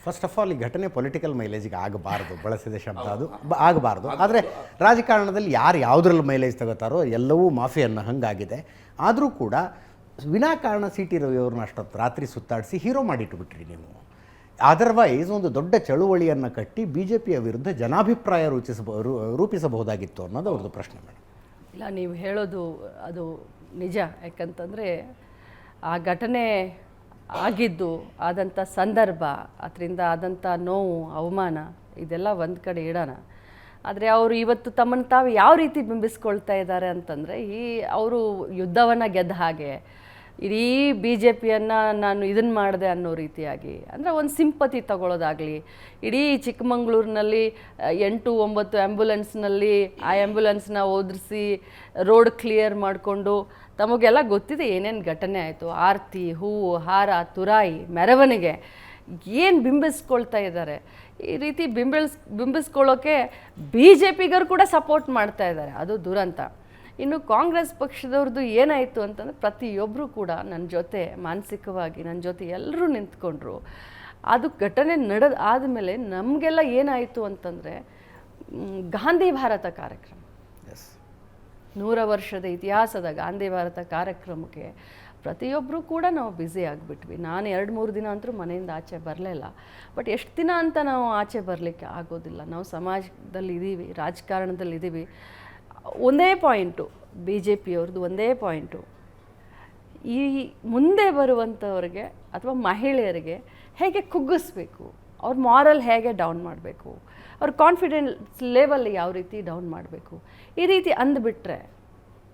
ಫಸ್ಟ್ ಆಫ್ ಆಲ್ ಈ ಘಟನೆ ಪೊಲಿಟಿಕಲ್ ಮೈಲೇಜಿಗೆ ಆಗಬಾರ್ದು, ಬಳಸಿದ ಶಬ್ದ ಅದು ಆಗಬಾರ್ದು. ಆದರೆ ರಾಜಕಾರಣದಲ್ಲಿ ಯಾರು ಯಾವುದ್ರಲ್ಲಿ ಮೈಲೇಜ್ ತಗೋತಾರೋ ಎಲ್ಲವೂ ಮಾಫಿ ಅನ್ನೋ ಹಂಗಾಗಿದೆ. ಆದರೂ ಕೂಡ ವಿನಾಕಾರಣ CT ರವಿ ಅವ್ರನ್ನ ಅಷ್ಟೊತ್ತು ರಾತ್ರಿ ಸುತ್ತಾಡಿಸಿ ಹೀರೋ ಮಾಡಿಟ್ಬಿಟ್ರಿ ನೀವು. ಅದರ್ವೈಸ್ ಒಂದು ದೊಡ್ಡ ಚಳುವಳಿಯನ್ನು ಕಟ್ಟಿ BJPಯ ವಿರುದ್ಧ ಜನಾಭಿಪ್ರಾಯ ರೂಪಿಸಬಹುದಾಗಿತ್ತು ಅನ್ನೋದು ಅವ್ರದ್ದು ಪ್ರಶ್ನೆ ಮೇಡಮ್. ಇಲ್ಲ, ನೀವು ಹೇಳೋದು ಅದು ನಿಜ. ಯಾಕಂತಂದರೆ ಆ ಘಟನೆ ಆಗಿದ್ದು, ಆದಂಥ ಸಂದರ್ಭ, ಅದರಿಂದ ಆದಂಥ ನೋವು, ಅವಮಾನ ಇದೆಲ್ಲ ಒಂದು ಕಡೆ ಇಡೋಣ. ಆದರೆ ಅವರು ಇವತ್ತು ತಮ್ಮನ್ನು ತಾವು ಯಾವ ರೀತಿ ಬಿಂಬಿಸ್ಕೊಳ್ತಾ ಇದ್ದಾರೆ ಅಂತಂದರೆ, ಅವರು ಯುದ್ಧವನ್ನು ಗೆದ್ದ ಹಾಗೆ ಇಡೀ BJPಯನ್ನು ನಾನು ಇದನ್ನು ಮಾಡಿದೆ ಅನ್ನೋ ರೀತಿಯಾಗಿ, ಅಂದರೆ ಒಂದು ಸಿಂಪತಿ ತಗೊಳ್ಳೋದಾಗಲಿ, ಇಡೀ ಚಿಕ್ಕಮಂಗ್ಳೂರಿನಲ್ಲಿ 8-9 ಆ್ಯಂಬುಲೆನ್ಸ್ನಲ್ಲಿ ಆ ಆ್ಯಂಬುಲೆನ್ಸ್ನ ಓದಿಸಿ ರೋಡ್ ಕ್ಲಿಯರ್ ಮಾಡಿಕೊಂಡು, ತಮಗೆಲ್ಲ ಗೊತ್ತಿದೆ ಏನೇನು ಘಟನೆ ಆಯಿತು. ಆರತಿ, ಹೂವು, ಹಾರ, ತುರಾಯಿ, ಮೆರವಣಿಗೆ ಏನು ಬಿಂಬಿಸ್ಕೊಳ್ತಾ ಇದ್ದಾರೆ. ಈ ರೀತಿ ಬಿಂಬಿಸ್ಕೊಳ್ಳೋಕ್ಕೆ BJPಗರು ಕೂಡ ಸಪೋರ್ಟ್ ಮಾಡ್ತಾ ಇದ್ದಾರೆ. ಅದು ದುರಂತ. ಇನ್ನು ಕಾಂಗ್ರೆಸ್ ಪಕ್ಷದವ್ರದ್ದು ಏನಾಯಿತು ಅಂತಂದರೆ ಪ್ರತಿಯೊಬ್ಬರು ಕೂಡ ನನ್ನ ಜೊತೆ ಮಾನಸಿಕವಾಗಿ ನನ್ನ ಜೊತೆ ಎಲ್ಲರೂ ನಿಂತ್ಕೊಂಡ್ರು. ಅದು ಘಟನೆ ನಡೆದ ಆದಮೇಲೆ ನಮಗೆಲ್ಲ ಏನಾಯಿತು ಅಂತಂದರೆ ಗಾಂಧಿ ಭಾರತ ಕಾರ್ಯಕ್ರಮ, 100 ವರ್ಷದ ಇತಿಹಾಸದ ಗಾಂಧಿ ಭಾರತ ಕಾರ್ಯಕ್ರಮಕ್ಕೆ ಪ್ರತಿಯೊಬ್ಬರು ಕೂಡ ನಾವು ಬ್ಯುಸಿ ಆಗಿಬಿಟ್ವಿ. ನಾನು 2-3 ದಿನ ಅಂತೂ ಮನೆಯಿಂದ ಆಚೆ ಬರಲಿಲ್ಲ. ಬಟ್ ಎಷ್ಟು ದಿನ ಅಂತ ನಾವು ಆಚೆ ಬರಲಿಕ್ಕೆ ಆಗೋದಿಲ್ಲ. ನಾವು ಸಮಾಜದಲ್ಲಿ ಇದ್ದೀವಿ, ರಾಜಕಾರಣದಲ್ಲಿ ಇದ್ದೀವಿ. ಒಂದೇ ಪಾಯಿಂಟು, ಬಿ ಜೆ ಪಿಯವ್ರದ್ದು ಒಂದೇ ಪಾಯಿಂಟು, ಈ ಮುಂದೆ ಬರುವಂಥವ್ರಿಗೆ ಅಥವಾ ಮಹಿಳೆಯರಿಗೆ ಹೇಗೆ ಕುಗ್ಗಿಸ್ಬೇಕು, ಅವ್ರ ಮಾರಲ್ ಹೇಗೆ ಡೌನ್ ಮಾಡಬೇಕು, ಅವ್ರ ಕಾನ್ಫಿಡೆನ್ಸ್ ಲೆವೆಲ್ ಯಾವ ರೀತಿ ಡೌನ್ ಮಾಡಬೇಕು, ಈ ರೀತಿ ಅಂದುಬಿಟ್ರೆ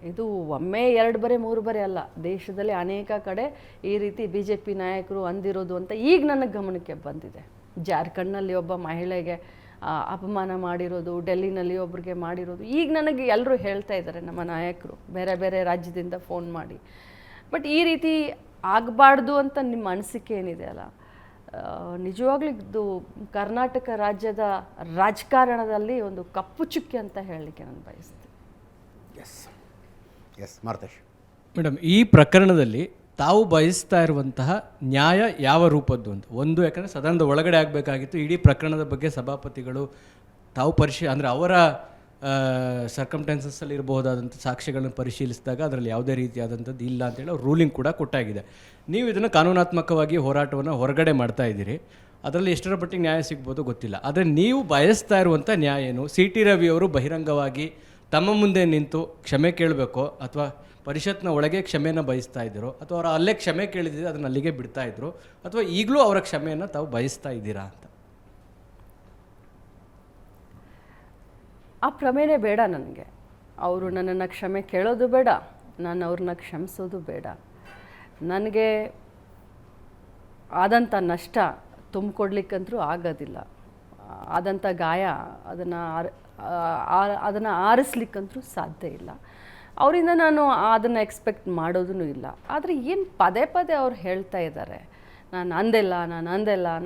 ಇದು ಒಮ್ಮೆ 2 ಬರೆ 3 ಬರೆ ಅಲ್ಲ, ದೇಶದಲ್ಲಿ ಅನೇಕ ಕಡೆ ಈ ರೀತಿ ಬಿ ಜೆ ಪಿ ನಾಯಕರು ಅಂದಿರೋದು ಅಂತ ಈಗ ನನಗೆ ಗಮನಕ್ಕೆ ಬಂದಿದೆ. ಜಾರ್ಖಂಡ್ನಲ್ಲಿ ಒಬ್ಬ ಮಹಿಳೆಗೆ ಅಪಮಾನ ಮಾಡಿರೋದು, ಡೆಲ್ಲಿನಲ್ಲಿ ಒಬ್ರಿಗೆ ಮಾಡಿರೋದು ಈಗ ನನಗೆ ಎಲ್ಲರೂ ಹೇಳ್ತಾ ಇದ್ದಾರೆ, ನಮ್ಮ ನಾಯಕರು ಬೇರೆ ಬೇರೆ ರಾಜ್ಯದಿಂದ ಫೋನ್ ಮಾಡಿ. ಬಟ್ ಈ ರೀತಿ ಆಗಬಾರ್ದು ಅಂತ ನಿಮ್ಮ ಅನಿಸಿಕೆ ಏನಿದೆ ಅಲ್ಲ, ನಿಜವಾಗ್ಲೂ ಇದು ಕರ್ನಾಟಕ ರಾಜ್ಯದ ರಾಜಕಾರಣದಲ್ಲಿ ಒಂದು ಕಪ್ಪು ಚುಕ್ಕಿ ಅಂತ ಹೇಳಲಿಕ್ಕೆ ನಾನು ಬಯಸ್ತೀನಿ. ಎಸ್ ಮಾರ್ತೇಶ್ ಮೇಡಮ್, ಈ ಪ್ರಕರಣದಲ್ಲಿ ತಾವು ಬಯಸ್ತಾ ಇರುವಂತಹ ನ್ಯಾಯ ಯಾವ ರೂಪದ್ದು ಅಂತ ಒಂದು, ಯಾಕಂದರೆ ಸದನದ ಒಳಗಡೆ ಆಗಬೇಕಾಗಿತ್ತು. ಇಡೀ ಪ್ರಕರಣದ ಬಗ್ಗೆ ಸಭಾಪತಿಗಳು ತಾವು ಅಂದರೆ ಅವರ ಸರ್ಕಮ್ಟೆನ್ಸಸ್ಸಲ್ಲಿ ಇರಬಹುದಾದಂಥ ಸಾಕ್ಷ್ಯಗಳನ್ನು ಪರಿಶೀಲಿಸಿದಾಗ ಅದರಲ್ಲಿ ಯಾವುದೇ ರೀತಿಯಾದಂಥದ್ದು ಇಲ್ಲ ಅಂತೇಳಿ ಅವ್ರು ರೂಲಿಂಗ್ ಕೂಡ ಕೊಟ್ಟಾಗಿದೆ. ನೀವು ಇದನ್ನು ಕಾನೂನಾತ್ಮಕವಾಗಿ ಹೋರಾಟವನ್ನು ಹೊರಗಡೆ ಮಾಡ್ತಾ ಇದ್ದೀರಿ. ಅದರಲ್ಲಿ ಎಷ್ಟರ ಮಟ್ಟಿಗೆ ನ್ಯಾಯ ಸಿಗ್ಬೋದು ಗೊತ್ತಿಲ್ಲ. ಆದರೆ ನೀವು ಬಯಸ್ತಾ ಇರುವಂಥ ನ್ಯಾಯ ಏನು? ಸಿ ಟಿ ರವಿ ಅವರು ಬಹಿರಂಗವಾಗಿ ತಮ್ಮ ಮುಂದೆ ನಿಂತು ಕ್ಷಮೆ ಕೇಳಬೇಕೋ ಅಥವಾ ಪರಿಷತ್ನ ಒಳಗೆ ಕ್ಷಮೆಯನ್ನು ಬಯಸ್ತಾ ಇದ್ದೀರೋ ಅಥವಾ ಅವರ ಅಲ್ಲೇ ಕ್ಷಮೆ ಕೇಳಿದ್ರೆ ಅದನ್ನು ಅಲ್ಲಿಗೆ ಬಿಡ್ತಾ ಇದ್ರು ಅಥವಾ ಈಗಲೂ ಅವರ ಕ್ಷಮೆಯನ್ನು ತಾವು ಬಯಸ್ತಾ ಇದ್ದೀರಾ ಅಂತ? ಆ ಪ್ರಮೇಯನೇ ಬೇಡ ನನಗೆ. ಅವರು ನನ್ನನ್ನು ಕ್ಷಮೆ ಕೇಳೋದು ಬೇಡ, ನಾನು ಅವ್ರನ್ನ ಕ್ಷಮಿಸೋದು ಬೇಡ. ನನಗೆ ಆದಂಥ ನಷ್ಟ ತುಂಬಿಕೊಡ್ಲಿಕ್ಕಂತೂ ಆಗೋದಿಲ್ಲ. ಆದಂಥ ಗಾಯ ಅದನ್ನು ಆರಿಸ್ಲಿಕ್ಕಂತೂ ಸಾಧ್ಯ ಇಲ್ಲ. ಅವರಿಂದ ನಾನು ಅದನ್ನು ಎಕ್ಸ್ಪೆಕ್ಟ್ ಮಾಡೋದೂ ಇಲ್ಲ. ಆದರೆ ಏನು ಪದೇ ಪದೇ ಅವ್ರು ಹೇಳ್ತಾ ಇದ್ದಾರೆ, ನಾನು ಅಂದೆಲ್ಲ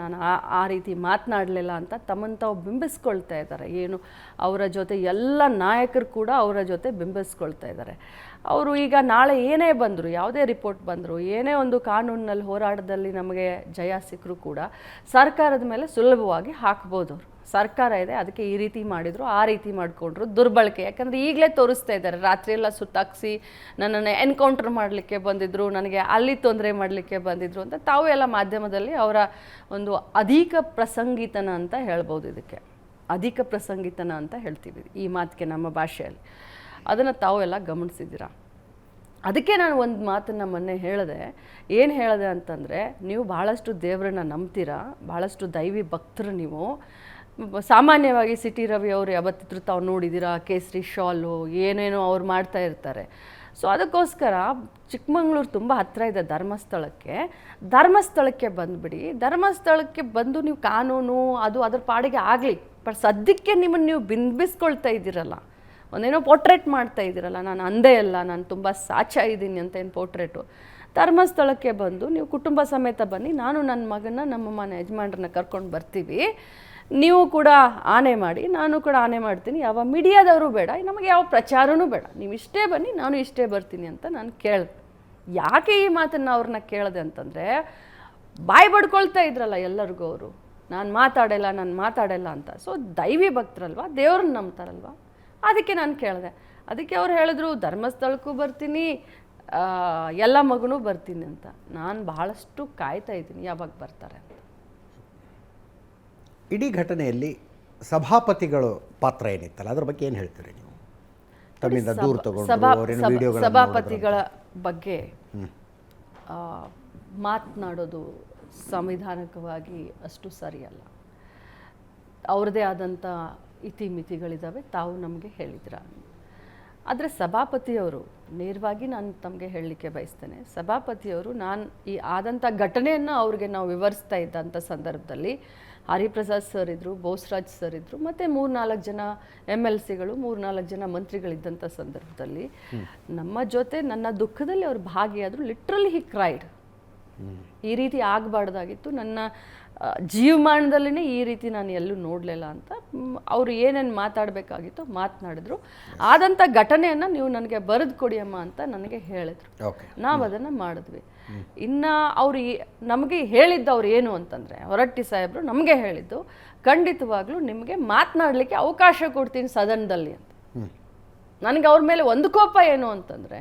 ನಾನು ಆ ರೀತಿ ಮಾತನಾಡಲಿಲ್ಲ ಅಂತ ತಮ್ಮನ್ನು ತಾವು ಬಿಂಬಿಸ್ಕೊಳ್ತಾ ಇದ್ದಾರೆ. ಏನು ಅವರ ಜೊತೆ ಎಲ್ಲ ನಾಯಕರು ಕೂಡ ಅವರ ಜೊತೆ ಬಿಂಬಿಸ್ಕೊಳ್ತಾ ಇದ್ದಾರೆ. ಅವರು ಈಗ ನಾಳೆ ಏನೇ ಬಂದರು, ಯಾವುದೇ ರಿಪೋರ್ಟ್ ಬಂದರು, ಏನೇ ಒಂದು ಕಾನೂನಿನಲ್ಲಿ ಹೋರಾಟದಲ್ಲಿ ನಮಗೆ ಜಯ ಸಿಕ್ಕರೂ ಕೂಡ ಸರ್ಕಾರದ ಮೇಲೆ ಸುಲಭವಾಗಿ ಹಾಕ್ಬೋದು. ಅವರು ಸರ್ಕಾರ ಇದೆ, ಅದಕ್ಕೆ ಈ ರೀತಿ ಮಾಡಿದರು, ಆ ರೀತಿ ಮಾಡಿಕೊಂಡ್ರು, ದುರ್ಬಳಕೆ. ಯಾಕಂದರೆ ಈಗಲೇ ತೋರಿಸ್ತಾ ಇದ್ದಾರೆ, ರಾತ್ರಿಯೆಲ್ಲ ಸುತ್ತಾಕ್ಸಿ ನನ್ನನ್ನು ಎನ್ಕೌಂಟರ್ ಮಾಡಲಿಕ್ಕೆ ಬಂದಿದ್ದರು, ನನಗೆ ಅಲ್ಲಿ ತೊಂದರೆ ಮಾಡಲಿಕ್ಕೆ ಬಂದಿದ್ದರು ಅಂತ ತಾವು ಎಲ್ಲ ಮಾಧ್ಯಮದಲ್ಲಿ ಅವರ ಒಂದು ಅಧಿಕ ಪ್ರಸಂಗಿತನ ಅಂತ ಹೇಳ್ಬೋದು. ಇದಕ್ಕೆ ಅಧಿಕ ಪ್ರಸಂಗಿತನ ಅಂತ ಹೇಳ್ತೀವಿ ಈ ಮಾತಿಗೆ ನಮ್ಮ ಭಾಷೆಯಲ್ಲಿ. ಅದನ್ನು ತಾವು ಎಲ್ಲ ಗಮನಿಸಿದ್ದೀರಾ. ಅದಕ್ಕೆ ನಾನು ಒಂದು ಮಾತನ್ನು ಮೊನ್ನೆ ಹೇಳಿದೆ. ಏನು ಹೇಳಿದೆ ಅಂತಂದರೆ, ನೀವು ಭಾಳಷ್ಟು ದೇವರನ್ನ ನಂಬ್ತೀರಾ, ಭಾಳಷ್ಟು ದೈವಿ ಭಕ್ತರು ನೀವು. ಸಾಮಾನ್ಯವಾಗಿ ಸಿ ಟಿ ರವಿ ಅವರು ಯಾವತ್ತಿದ್ರು ತಾವು ನೋಡಿದ್ದೀರಾ, ಕೇಸರಿ ಶಾಲು ಏನೇನೋ ಅವ್ರು ಮಾಡ್ತಾ ಇರ್ತಾರೆ. ಸೊ ಅದಕ್ಕೋಸ್ಕರ ಚಿಕ್ಕಮಂಗ್ಳೂರು ತುಂಬ ಹತ್ತಿರ ಇದೆ ಧರ್ಮಸ್ಥಳಕ್ಕೆ ಬಂದುಬಿಡಿ. ಧರ್ಮಸ್ಥಳಕ್ಕೆ ಬಂದು ನೀವು ಕಾನೂನು ಅದು ಅದ್ರ ಪಾಡಿಗೆ ಆಗಲಿ. ಬಟ್ ಸದ್ಯಕ್ಕೆ ನಿಮ್ಮನ್ನು ನೀವು ಬಿಂಬಿಸ್ಕೊಳ್ತಾ ಇದ್ದೀರಲ್ಲ, ಒಂದೇನೋ ಪೋರ್ಟ್ರೇಟ್ ಮಾಡ್ತಾ ಇದ್ದೀರಲ್ಲ, ನಾನು ಅಂದೇ ಅಲ್ಲ, ನಾನು ತುಂಬ ಸಾಚ ಇದ್ದೀನಿ ಅಂತ ಏನು ಪೋರ್ಟ್ರೇಟು. ಧರ್ಮಸ್ಥಳಕ್ಕೆ ಬಂದು ನೀವು ಕುಟುಂಬ ಸಮೇತ ಬನ್ನಿ, ನಾನು ನನ್ನ ಮಗನ ನಮ್ಮ ಮನೆ ಯಜಮಾನ್ರನ್ನ ಕರ್ಕೊಂಡು ಬರ್ತೀವಿ, ನೀವು ಕೂಡ ಆನೆ ಮಾಡಿ, ನಾನು ಕೂಡ ಆನೆ ಮಾಡ್ತೀನಿ. ಯಾವ ಮೀಡಿಯಾದವರು ಬೇಡ, ನಮಗೆ ಯಾವ ಪ್ರಚಾರನೂ ಬೇಡ, ನೀವು ಇಷ್ಟೇ ಬನ್ನಿ, ನಾನು ಇಷ್ಟೇ ಬರ್ತೀನಿ ಅಂತ ನಾನು ಕೇಳಿದೆ. ಯಾಕೆ ಈ ಮಾತನ್ನು ಅವ್ರನ್ನ ಕೇಳಿದೆ ಅಂತಂದರೆ, ಬಾಯಿ ಬಡ್ಕೊಳ್ತಾ ಇದ್ರಲ್ಲ ಎಲ್ಲರಿಗೂ ಅವರು, ನಾನು ಮಾತಾಡಲ್ಲ ಅಂತ. ಸೊ ದೈವಿ ಭಕ್ತರಲ್ವ, ದೇವ್ರನ್ನ ನಂಬ್ತಾರಲ್ವ, ಅದಕ್ಕೆ ನಾನು ಕೇಳಿದೆ. ಅದಕ್ಕೆ ಅವ್ರು ಹೇಳಿದ್ರು ಧರ್ಮಸ್ಥಳಕ್ಕೂ ಬರ್ತೀನಿ, ಎಲ್ಲ ಮಗನೂ ಬರ್ತೀನಿ ಅಂತ. ನಾನು ಬಹಳಷ್ಟು ಕಾಯ್ತಾ ಇದ್ದೀನಿ ಯಾವಾಗ ಬರ್ತಾರೆ ಅಂತ. ಇಡೀ ಘಟನೆಯಲ್ಲಿ ಸಭಾಪತಿಗಳ ಪಾತ್ರ ಏನಿತ್ತಲ್ಲ ಅದ್ರ ಬಗ್ಗೆ ಏನು ಹೇಳ್ತೀರಿ ನೀವು? ತಮ್ಮಿಂದ ದೂರ ತಗೊಂಡು ಸಭಾಪತಿಗಳ ಬಗ್ಗೆ ಮಾತನಾಡೋದು ಸಂವಿಧಾನಿಕವಾಗಿ ಅಷ್ಟು ಸರಿಯಲ್ಲ. ಅವ್ರದ್ದೇ ಆದಂಥ ಇತಿಮಿತಿಗಳಿದ್ದಾವೆ, ತಾವು ನಮಗೆ ಹೇಳಿದ್ರ. ಆದರೆ ಸಭಾಪತಿಯವರು ನೇರವಾಗಿ ನಾನು ತಮಗೆ ಹೇಳಲಿಕ್ಕೆ ಬಯಸ್ತೇನೆ, ಸಭಾಪತಿಯವರು ನಾನು ಈ ಆದಂಥ ಘಟನೆಯನ್ನು ಅವ್ರಿಗೆ ನಾವು ವಿವರಿಸ್ತಾ ಇದ್ದಂಥ ಸಂದರ್ಭದಲ್ಲಿ ಹರಿಪ್ರಸಾದ್ ಸರ್ ಇದ್ದರು, ಬೋಸ್ರಾಜ್ ಸರ್ ಇದ್ದರು, ಮತ್ತು 3-4 ಜನ MLCಗಳು, 3-4 ಜನ ಮಂತ್ರಿಗಳಿದ್ದಂಥ ಸಂದರ್ಭದಲ್ಲಿ ನಮ್ಮ ಜೊತೆ ನನ್ನ ದುಃಖದಲ್ಲಿ ಅವರು ಭಾಗಿಯಾದರು. ಲಿಟ್ರಲಿ ಹಿ ಕ್ರೈಡ್. ಈ ರೀತಿ ಆಗಬಾರ್ದಾಗಿತ್ತು. ನನ್ನ ಜೀವಮಾನದಲ್ಲೇ ಈ ರೀತಿ ನಾನು ಎಲ್ಲೂ ನೋಡಲಿಲ್ಲ ಅಂತ ಅವರು ಏನೇನು ಮಾತಾಡಬೇಕಾಗಿತ್ತು ಮಾತನಾಡಿದ್ರು. ಆದಂಥ ಘಟನೆಯನ್ನು ನೀವು ನನಗೆ ಬರೆದು ಕೊಡಿಯಮ್ಮ ಅಂತ ನನಗೆ ಹೇಳಿದ್ರು. ಓಕೆ, ನಾವು ಅದನ್ನು ಮಾಡಿದ್ವಿ. ಇನ್ನು ಅವರು ನಮಗೆ ಹೇಳಿದ್ದು ಅವ್ರು ಏನು ಅಂತಂದರೆ, ಹೊರಟ್ಟಿ ಸಾಹೇಬರು ನಮಗೆ ಹೇಳಿದ್ದು, ಖಂಡಿತವಾಗ್ಲೂ ನಿಮಗೆ ಮಾತನಾಡಲಿಕ್ಕೆ ಅವಕಾಶ ಕೊಡ್ತೀನಿ ಸದನದಲ್ಲಿ ಅಂತ. ನನಗೆ ಅವ್ರ ಮೇಲೆ ಒಂದು ಕೋಪ ಏನು ಅಂತಂದರೆ,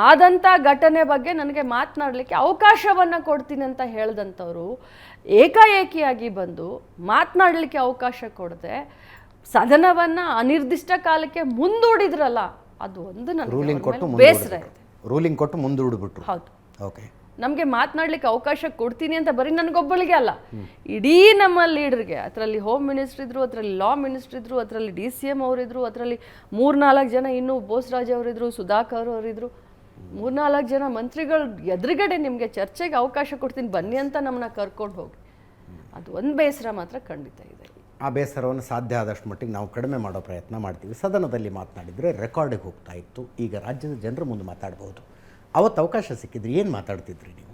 ಆದಂಥ ಘಟನೆ ಬಗ್ಗೆ ನನಗೆ ಮಾತನಾಡಲಿಕ್ಕೆ ಅವಕಾಶವನ್ನು ಕೊಡ್ತೀನಿ ಅಂತ ಹೇಳಿದಂಥವ್ರು ಏಕಾಏಕಿಯಾಗಿ ಬಂದು ಮಾತನಾಡಲಿಕ್ಕೆ ಅವಕಾಶ ಕೊಡದೆ ಸದನವನ್ನು ಅನಿರ್ದಿಷ್ಟ ಕಾಲಕ್ಕೆ ಮುಂದೂಡಿದ್ರಲ್ಲ, ಅದು ಒಂದು ರೂಲಿಂಗ್ ಕೊಟ್ಟು ನನಗೆ ಬೇಸರ ಇದೆ. ರೂಲಿಂಗ್ ಕೊಟ್ಟು ಮುಂದೂಡ್ಬಿಟ್ರು. ಹೌದು, ಓಕೆ. ನಮಗೆ ಮಾತನಾಡಲಿಕ್ಕೆ ಅವಕಾಶ ಕೊಡ್ತೀನಿ ಅಂತ ಬರೀ ನನಗೊಬ್ಬಳಿಗೆ ಅಲ್ಲ, ಇಡೀ ನಮ್ಮ ಲೀಡರ್ಗೆ. ಅದರಲ್ಲಿ ಹೋಮ್ ಮಿನಿಸ್ಟ್ರ್ ಇದ್ರು, ಅದರಲ್ಲಿ ಲಾ ಮಿನಿಸ್ಟ್ರ್ ಇದ್ರು, ಅದರಲ್ಲಿ DCM ಅವರಿದ್ರು, ಅದರಲ್ಲಿ 3-4 ಜನ ಇನ್ನೂ ಬೋಸರಾಜ್ ಅವರಿದ್ರು, ಸುಧಾಕರ್ ಅವರಿದ್ರು, 3-4 ಜನ ಮಂತ್ರಿಗಳು ಎದುರುಗಡೆ ನಿಮಗೆ ಚರ್ಚೆಗೆ ಅವಕಾಶ ಕೊಡ್ತೀನಿ ಬನ್ನಿ ಅಂತ ನಮ್ಮನ್ನ ಕರ್ಕೊಂಡು ಹೋಗಿ. ಅದು ಒಂದು ಬೇಸರ ಮಾತ್ರ ಖಂಡಿತ ಇದೆ. ಆ ಬೇಸರವನ್ನು ಸಾಧ್ಯ ಆದಷ್ಟು ಮಟ್ಟಿಗೆ ನಾವು ಕಡಿಮೆ ಮಾಡೋ ಪ್ರಯತ್ನ ಮಾಡ್ತೀವಿ. ಸದನದಲ್ಲಿ ಮಾತನಾಡಿದರೆ ರೆಕಾರ್ಡಿಗೆ ಹೋಗ್ತಾ ಇತ್ತು. ಈಗ ರಾಜ್ಯದ ಜನರ ಮುಂದೆ ಮಾತಾಡ್ಬೋದು. ಅವತ್ತು ಅವಕಾಶ ಸಿಕ್ಕಿದ್ರೆ ಏನು ಮಾತಾಡ್ತಿದ್ರಿ ನೀವು?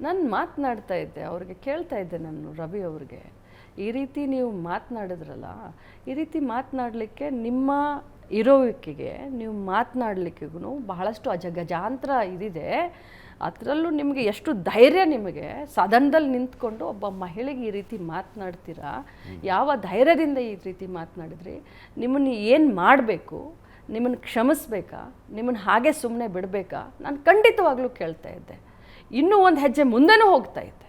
ನಾನು ಮಾತನಾಡ್ತಾ ಇದ್ದೆ, ಅವ್ರಿಗೆ ಕೇಳ್ತಾ ಇದ್ದೆ ನಾನು, ರವಿ ಅವ್ರಿಗೆ, ಈ ರೀತಿ ನೀವು ಮಾತನಾಡಿದ್ರಲ್ಲ, ಈ ರೀತಿ ಮಾತನಾಡಲಿಕ್ಕೆ ನಿಮ್ಮ ಇರೋವಿಕೆಗೆ, ನೀವು ಮಾತನಾಡಲಿಕ್ಕಿಗೂ ಬಹಳಷ್ಟು ಗಜಾಂತರ ಇದಿದೆ. ಅದರಲ್ಲೂ ನಿಮಗೆ ಎಷ್ಟು ಧೈರ್ಯ, ನಿಮಗೆ ಸದನದಲ್ಲಿ ನಿಂತ್ಕೊಂಡು ಒಬ್ಬ ಮಹಿಳೆಗೆ ಈ ರೀತಿ ಮಾತನಾಡ್ತೀರಾ, ಯಾವ ಧೈರ್ಯದಿಂದ ಈ ರೀತಿ ಮಾತನಾಡಿದ್ರಿ, ನಿಮ್ಮನ್ನು ಏನು ಮಾಡಬೇಕು, ನಿಮ್ಮನ್ನು ಕ್ಷಮಿಸ್ಬೇಕಾ, ನಿಮ್ಮನ್ನು ಹಾಗೆ ಸುಮ್ಮನೆ ಬಿಡಬೇಕಾ? ನಾನು ಖಂಡಿತವಾಗ್ಲೂ ಕೇಳ್ತಾ ಇದ್ದೆ. ಇನ್ನೂ ಒಂದು ಹೆಜ್ಜೆ ಮುಂದೆನೂ ಹೋಗ್ತಾ ಇದ್ದೆ.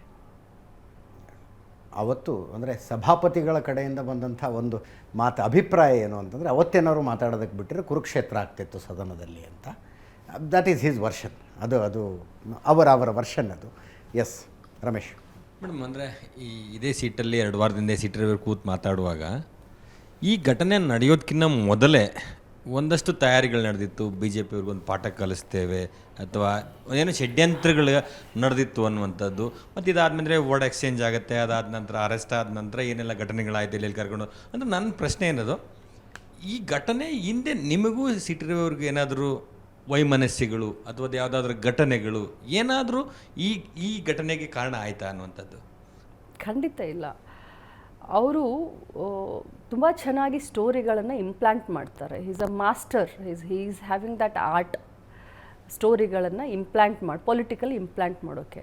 ಅವತ್ತು ಅಂದರೆ ಸಭಾಪತಿಗಳ ಕಡೆಯಿಂದ ಬಂದಂಥ ಒಂದು ಮಾತು ಅಭಿಪ್ರಾಯ ಏನು ಅಂತಂದರೆ, ಅವತ್ತೇನಾದ್ರು ಮಾತಾಡೋದಕ್ಕೆ ಬಿಟ್ಟರೆ ಕುರುಕ್ಷೇತ್ರ ಆಗ್ತಿತ್ತು ಸದನದಲ್ಲಿ ಅಂತ. That is his version. ಅದು ಅವರ ವರ್ಷನ್ ಅದು. ಎಸ್ ರಮೇಶ್ ಮೇಡಮ್, ಅಂದರೆ ಇದೇ ಸೀಟಲ್ಲಿ 2 ವಾರದಿಂದ ಸೀಟಲ್ಲಿ ಕೂತು ಮಾತಾಡುವಾಗ ಈ ಘಟನೆ ನಡೆಯೋದಕ್ಕಿಂತ ಮೊದಲೇ ಒಂದಷ್ಟು ತಯಾರಿಗಳು ನಡೆದಿತ್ತು. BJP ಅವ್ರಿಗೊಂದು ಪಾಠ ಕಲಿಸ್ತೇವೆ ಅಥವಾ ಏನೋ ಷಡ್ಯಂತ್ರಗಳು ನಡೆದಿತ್ತು ಅನ್ನುವಂಥದ್ದು. ಮತ್ತು ಇದಾದಮೇಲೆ ವರ್ಡ್ ಎಕ್ಸ್ಚೇಂಜ್ ಆಗುತ್ತೆ, ಅದಾದ ನಂತರ ಅರೆಸ್ಟ್ ಆದ ನಂತರ ಏನೆಲ್ಲ ಘಟನೆಗಳಾಯಿತು, ಇಲ್ಲಿ ಕರ್ಕೊಂಡು ಅಂದರೆ ನನ್ನ ಪ್ರಶ್ನೆ ಏನದು, ಈ ಘಟನೆ ಹಿಂದೆ ನಿಮಗೂ ಸಿಟಿರವ್ರಿಗೆ ಏನಾದರೂ ವೈಮನಸ್ಯಗಳು ಅಥವಾ ಯಾವುದಾದ್ರೂ ಘಟನೆಗಳು ಏನಾದರೂ ಈ ಘಟನೆಗೆ ಕಾರಣ ಆಯಿತಾ ಅನ್ನುವಂಥದ್ದು? ಖಂಡಿತ ಇಲ್ಲ. ಅವರು ತುಂಬ ಚೆನ್ನಾಗಿ ಸ್ಟೋರಿಗಳನ್ನು ಇಂಪ್ಲಾಂಟ್ ಮಾಡ್ತಾರೆ. Is a master, is having that art. ಸ್ಟೋರಿಗಳನ್ನು ಇಂಪ್ಲಾಂಟ್ ಪೊಲಿಟಿಕಲಿ ಇಂಪ್ಲಾಂಟ್ ಮಾಡೋಕ್ಕೆ.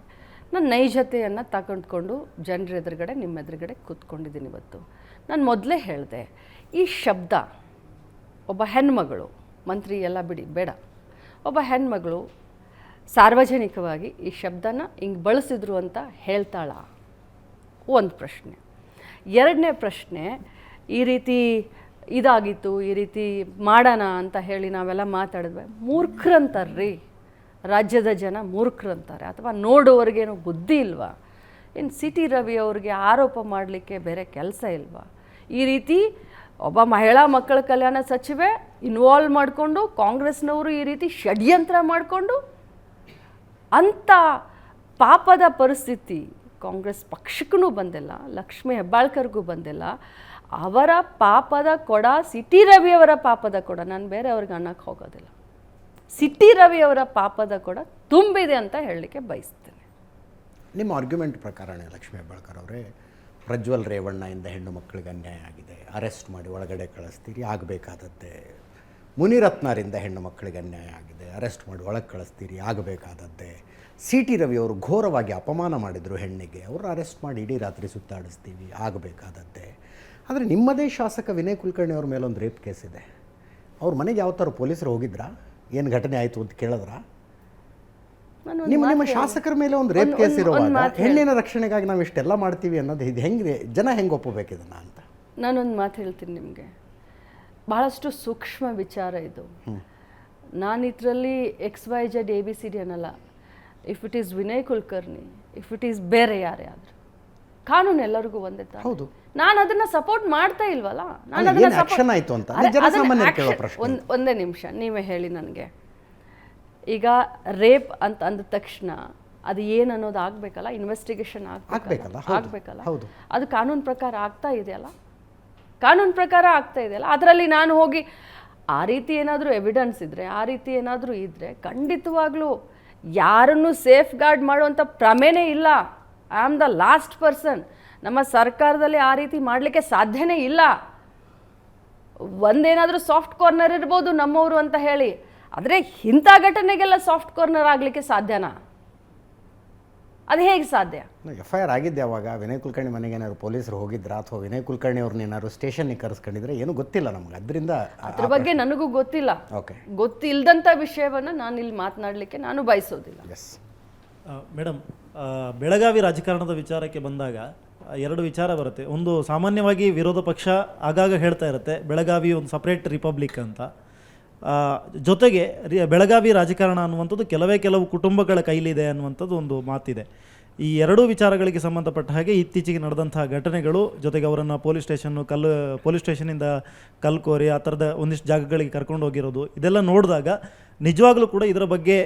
ನಾನು ನೈಜತೆಯನ್ನು ತಗೊಂಡ್ಕೊಂಡು ಜನರ ಎದುರುಗಡೆ, ನಿಮ್ಮ ಎದುರುಗಡೆ ಕೂತ್ಕೊಂಡಿದ್ದೀನಿ ಇವತ್ತು. ನಾನು ಮೊದಲೇ ಹೇಳಿದೆ, ಈ ಶಬ್ದ ಒಬ್ಬ ಹೆಣ್ಮಗಳು, ಮಂತ್ರಿ ಎಲ್ಲ ಬಿಡಿ ಬೇಡ, ಒಬ್ಬ ಹೆಣ್ಮಗಳು ಸಾರ್ವಜನಿಕವಾಗಿ ಈ ಶಬ್ದನ ಹಿಂಗೆ ಬಳಸಿದ್ರು ಅಂತ ಹೇಳ್ತಾಳ? ಒಂದು ಪ್ರಶ್ನೆ. ಎರಡನೇ ಪ್ರಶ್ನೆ, ಈ ರೀತಿ ಇದಾಗಿತ್ತು, ಈ ರೀತಿ ಮಾಡೋಣ ಅಂತ ಹೇಳಿ ನಾವೆಲ್ಲ ಮಾತಾಡಿದ್ವಿ. ಮೂರ್ಖರಂತಾರ್ರಿ, ರಾಜ್ಯದ ಜನ ಮೂರ್ಖರಂತಾರೆ. ಅಥವಾ ನೋಡುವವ್ರಿಗೇನು ಬುದ್ಧಿ ಇಲ್ವಾ? ಇನ್ನು ಸಿಟಿ ರವಿ ಅವ್ರಿಗೆ ಆರೋಪ ಮಾಡಲಿಕ್ಕೆ ಬೇರೆ ಕೆಲಸ ಇಲ್ವಾ? ಈ ರೀತಿ ಒಬ್ಬ ಮಹಿಳಾ ಮಕ್ಕಳ ಕಲ್ಯಾಣ ಸಚಿವೆ ಇನ್ವಾಲ್ವ್ ಮಾಡಿಕೊಂಡು, ಕಾಂಗ್ರೆಸ್ನವರು ಈ ರೀತಿ ಷಡ್ಯಂತ್ರ ಮಾಡಿಕೊಂಡು, ಅಂಥ ಪಾಪದ ಪರಿಸ್ಥಿತಿ ಕಾಂಗ್ರೆಸ್ ಪಕ್ಷಕ್ಕೂ ಬಂದಿಲ್ಲ, ಲಕ್ಷ್ಮೀ ಹೆಬ್ಬಾಳ್ಕರ್ಗೂ ಬಂದಿಲ್ಲ. ಅವರ ಪಾಪದ ಕೊಡ ಸಿಟಿ ರವಿಯವರ ಪಾಪದ ಕೊಡ. ನಾನು ಬೇರೆ ಅವ್ರಿಗೆ ಅನ್ನಕ್ಕೆ ಹೋಗೋದಿಲ್ಲ. ಸಿಟಿ ರವಿಯವರ ಪಾಪದ ಕೊಡ ತುಂಬಿದೆ ಅಂತ ಹೇಳಲಿಕ್ಕೆ ಬಯಸ್ತೇನೆ. ನಿಮ್ಮ ಆರ್ಗ್ಯುಮೆಂಟ್ ಪ್ರಕಾರನೇ ಲಕ್ಷ್ಮೀ ಹೆಬ್ಬಾಳ್ಕರ್ ಅವರೇ, ಪ್ರಜ್ವಲ್ ರೇವಣ್ಣಯಿಂದ ಹೆಣ್ಣು ಮಕ್ಕಳಿಗೆ ಅನ್ಯಾಯ ಆಗಿದೆ, ಅರೆಸ್ಟ್ ಮಾಡಿ ಒಳಗಡೆ ಕಳಿಸ್ತೀರಿ, ಆಗಬೇಕಾದದ್ದೇ. ಮುನಿರತ್ನರಿಂದ ಹೆಣ್ಣು ಮಕ್ಕಳಿಗೆ ಅನ್ಯಾಯ ಆಗಿದೆ, ಅರೆಸ್ಟ್ ಮಾಡಿ ಒಳಗೆ ಕಳಿಸ್ತೀರಿ, ಆಗಬೇಕಾದದ್ದೇ. CT ರವಿಯವರು ಘೋರವಾಗಿ ಅಪಮಾನ ಮಾಡಿದರು ಹೆಣ್ಣಿಗೆ, ಅವರು ಅರೆಸ್ಟ್ ಮಾಡಿ ಇಡೀ ರಾತ್ರಿ ಸುತ್ತಾಡಿಸ್ತೀವಿ, ಆಗಬೇಕಾದದ್ದೇ. ಆದರೆ ನಿಮ್ಮದೇ ಶಾಸಕ ವಿನಯ್ ಕುಲಕರ್ಣಿ ಅವ್ರ ಮೇಲೊಂದು ರೇಪ್ ಕೇಸ್ ಇದೆ. ಅವ್ರ ಮನೆಗೆ ಯಾವ ಥರ ಪೊಲೀಸರು ಹೋಗಿದ್ರಾ? ಏನು ಘಟನೆ ಆಯಿತು ಅಂತ ಕೇಳಿದ್ರಾ? ನಿಮ್ಮ ಶಾಸಕರ ಮೇಲೆ ಒಂದು ರೇಪ್ ಕೇಸ್ ಇರುವಾಗ ಹೆಣ್ಣಿನ ರಕ್ಷಣೆಗಾಗಿ ನಾವು ಇಷ್ಟೆಲ್ಲ ಮಾಡ್ತೀವಿ ಅನ್ನೋದು ಇದು ಹೆಂಗೆ ಜನ ಹೆಂಗೆ ಒಪ್ಪಬೇಕಿದನ್ನ ಅಂತ ನಾನೊಂದು ಮಾತು ಹೇಳ್ತೀನಿ ನಿಮಗೆ. ಬಹಳಷ್ಟು ಸೂಕ್ಷ್ಮ ವಿಚಾರ ಇದು. ನಾನು ಇದರಲ್ಲಿ XYZ ABCD ಅನ್ನಲ್ಲ. If it is Vinay Kulkarni, if it is ಬೇರೆ ಯಾರೇ ಆದರೂ, ಕಾನೂನು ಎಲ್ಲರಿಗೂ ಒಂದೇ ತಾನೆ. ಹೌದು. ನಾನು ಅದನ್ನು ಸಪೋರ್ಟ್ ಮಾಡ್ತಾ ಇಲ್ವಲ್ಲ. ನಾನು ಒಂದೇ ನಿಮಿಷ, ನೀವೇ ಹೇಳಿ ನನಗೆ. ಈಗ ರೇಪ್ ಅಂತ ಅಂದ ತಕ್ಷಣ ಅದು ಏನು ಅನ್ನೋದು ಆಗಬೇಕಲ್ಲ, ಇನ್ವೆಸ್ಟಿಗೇಷನ್ ಆಗಬೇಕಲ್ಲ. ಅದು ಕಾನೂನು ಪ್ರಕಾರ ಆಗ್ತಾ ಇದೆಯಲ್ಲ, ಕಾನೂನು ಪ್ರಕಾರ ಆಗ್ತಾ ಇದೆಯಲ್ಲ. ಅದರಲ್ಲಿ ನಾನು ಹೋಗಿ ಆ ರೀತಿ ಏನಾದರೂ ಎವಿಡೆನ್ಸ್ ಇದ್ದರೆ, ಆ ರೀತಿ ಏನಾದರೂ ಇದ್ದರೆ, ಖಂಡಿತವಾಗ್ಲೂ ಯಾರನ್ನು ಸೇಫ್ ಗಾರ್ಡ್ ಮಾಡುವಂಥ ಪ್ರಮೇನೇ ಇಲ್ಲ. I am the last person. ನಮ್ಮ ಸರ್ಕಾರದಲ್ಲಿ ಆ ರೀತಿ ಮಾಡಲಿಕ್ಕೆ ಸಾಧ್ಯನೇ ಇಲ್ಲ. ಒಂದೇನಾದರೂ ಸಾಫ್ಟ್ ಕಾರ್ನರ್ ಇರ್ಬೋದು ನಮ್ಮವರು ಅಂತ ಹೇಳಿ, ಆದರೆ ಇಂಥ ಘಟನೆಗೆಲ್ಲ ಸಾಫ್ಟ್ ಕಾರ್ನರ್ ಆಗಲಿಕ್ಕೆ ಸಾಧ್ಯನಾ? ಅದು ಹೇಗೆ ಸಾಧ್ಯ? FIR ಆಗಿದ್ದೆ ಅವಾಗ ವಿನಯ್ ಕುಲಕರ್ಣಿ ಮನೆಗೆ ಏನಾದ್ರು ಪೊಲೀಸರು ಹೋಗಿದ್ರಾ, ಅಥವಾ ವಿನಯ್ ಕುಲಕರ್ಣಿ ಅವ್ರನ್ನ ಏನಾದ್ರು ಸ್ಟೇಷನ್ಗೆ ಕರೆಸ್ಕೊಂಡಿದ್ರೆ ಏನು ಗೊತ್ತಿಲ್ಲ ನಮ್ಗೆ. ಅದರಿಂದ ಅದ್ರ ಬಗ್ಗೆ ನನಗೂ ಗೊತ್ತಿಲ್ಲ. ಓಕೆ, ಗೊತ್ತಿಲ್ಲದಂಥ ವಿಷಯವನ್ನು ನಾನು ಇಲ್ಲಿ ಮಾತನಾಡಲಿಕ್ಕೆ ನಾನು ಬಯಸೋದಿಲ್ಲ. ಎಸ್ ಮೇಡಮ್, ಬೆಳಗಾವಿ ರಾಜಕಾರಣದ ವಿಚಾರಕ್ಕೆ ಬಂದಾಗ ಎರಡು ವಿಚಾರ ಬರುತ್ತೆ. ಒಂದು, ಸಾಮಾನ್ಯವಾಗಿ ವಿರೋಧ ಪಕ್ಷ ಆಗಾಗ ಹೇಳ್ತಾ ಇರುತ್ತೆ ಬೆಳಗಾವಿ ಒಂದು ಸಪ್ರೇಟ್ ರಿಪಬ್ಲಿಕ್ ಅಂತ. ಜೊತೆಗೆ ಬೆಳಗಾವಿ ರಾಜಕಾರಣ ಅನ್ನುವಂಥದ್ದು ಕೆಲವು ಕುಟುಂಬಗಳ ಕೈಲಿದೆ ಅನ್ನುವಂಥದ್ದು ಒಂದು ಮಾತಿದೆ. ಈ ಎರಡೂ ವಿಚಾರಗಳಿಗೆ ಸಂಬಂಧಪಟ್ಟ ಹಾಗೆ ಇತ್ತೀಚೆಗೆ ನಡೆದಂತಹ ಘಟನೆಗಳು, ಜೊತೆಗೆ ಅವರನ್ನು ಪೊಲೀಸ್ ಸ್ಟೇಷನಿಂದ ಕಲ್ಕೋರಿ ಆ ಥರದ ಒಂದಿಷ್ಟು ಜಾಗಗಳಿಗೆ ಕರ್ಕೊಂಡು ಹೋಗಿರೋದು, ಇದೆಲ್ಲ ನೋಡಿದಾಗ ನಿಜವಾಗ್ಲೂ ಕೂಡ ಇದರ ಬಗ್ಗೆ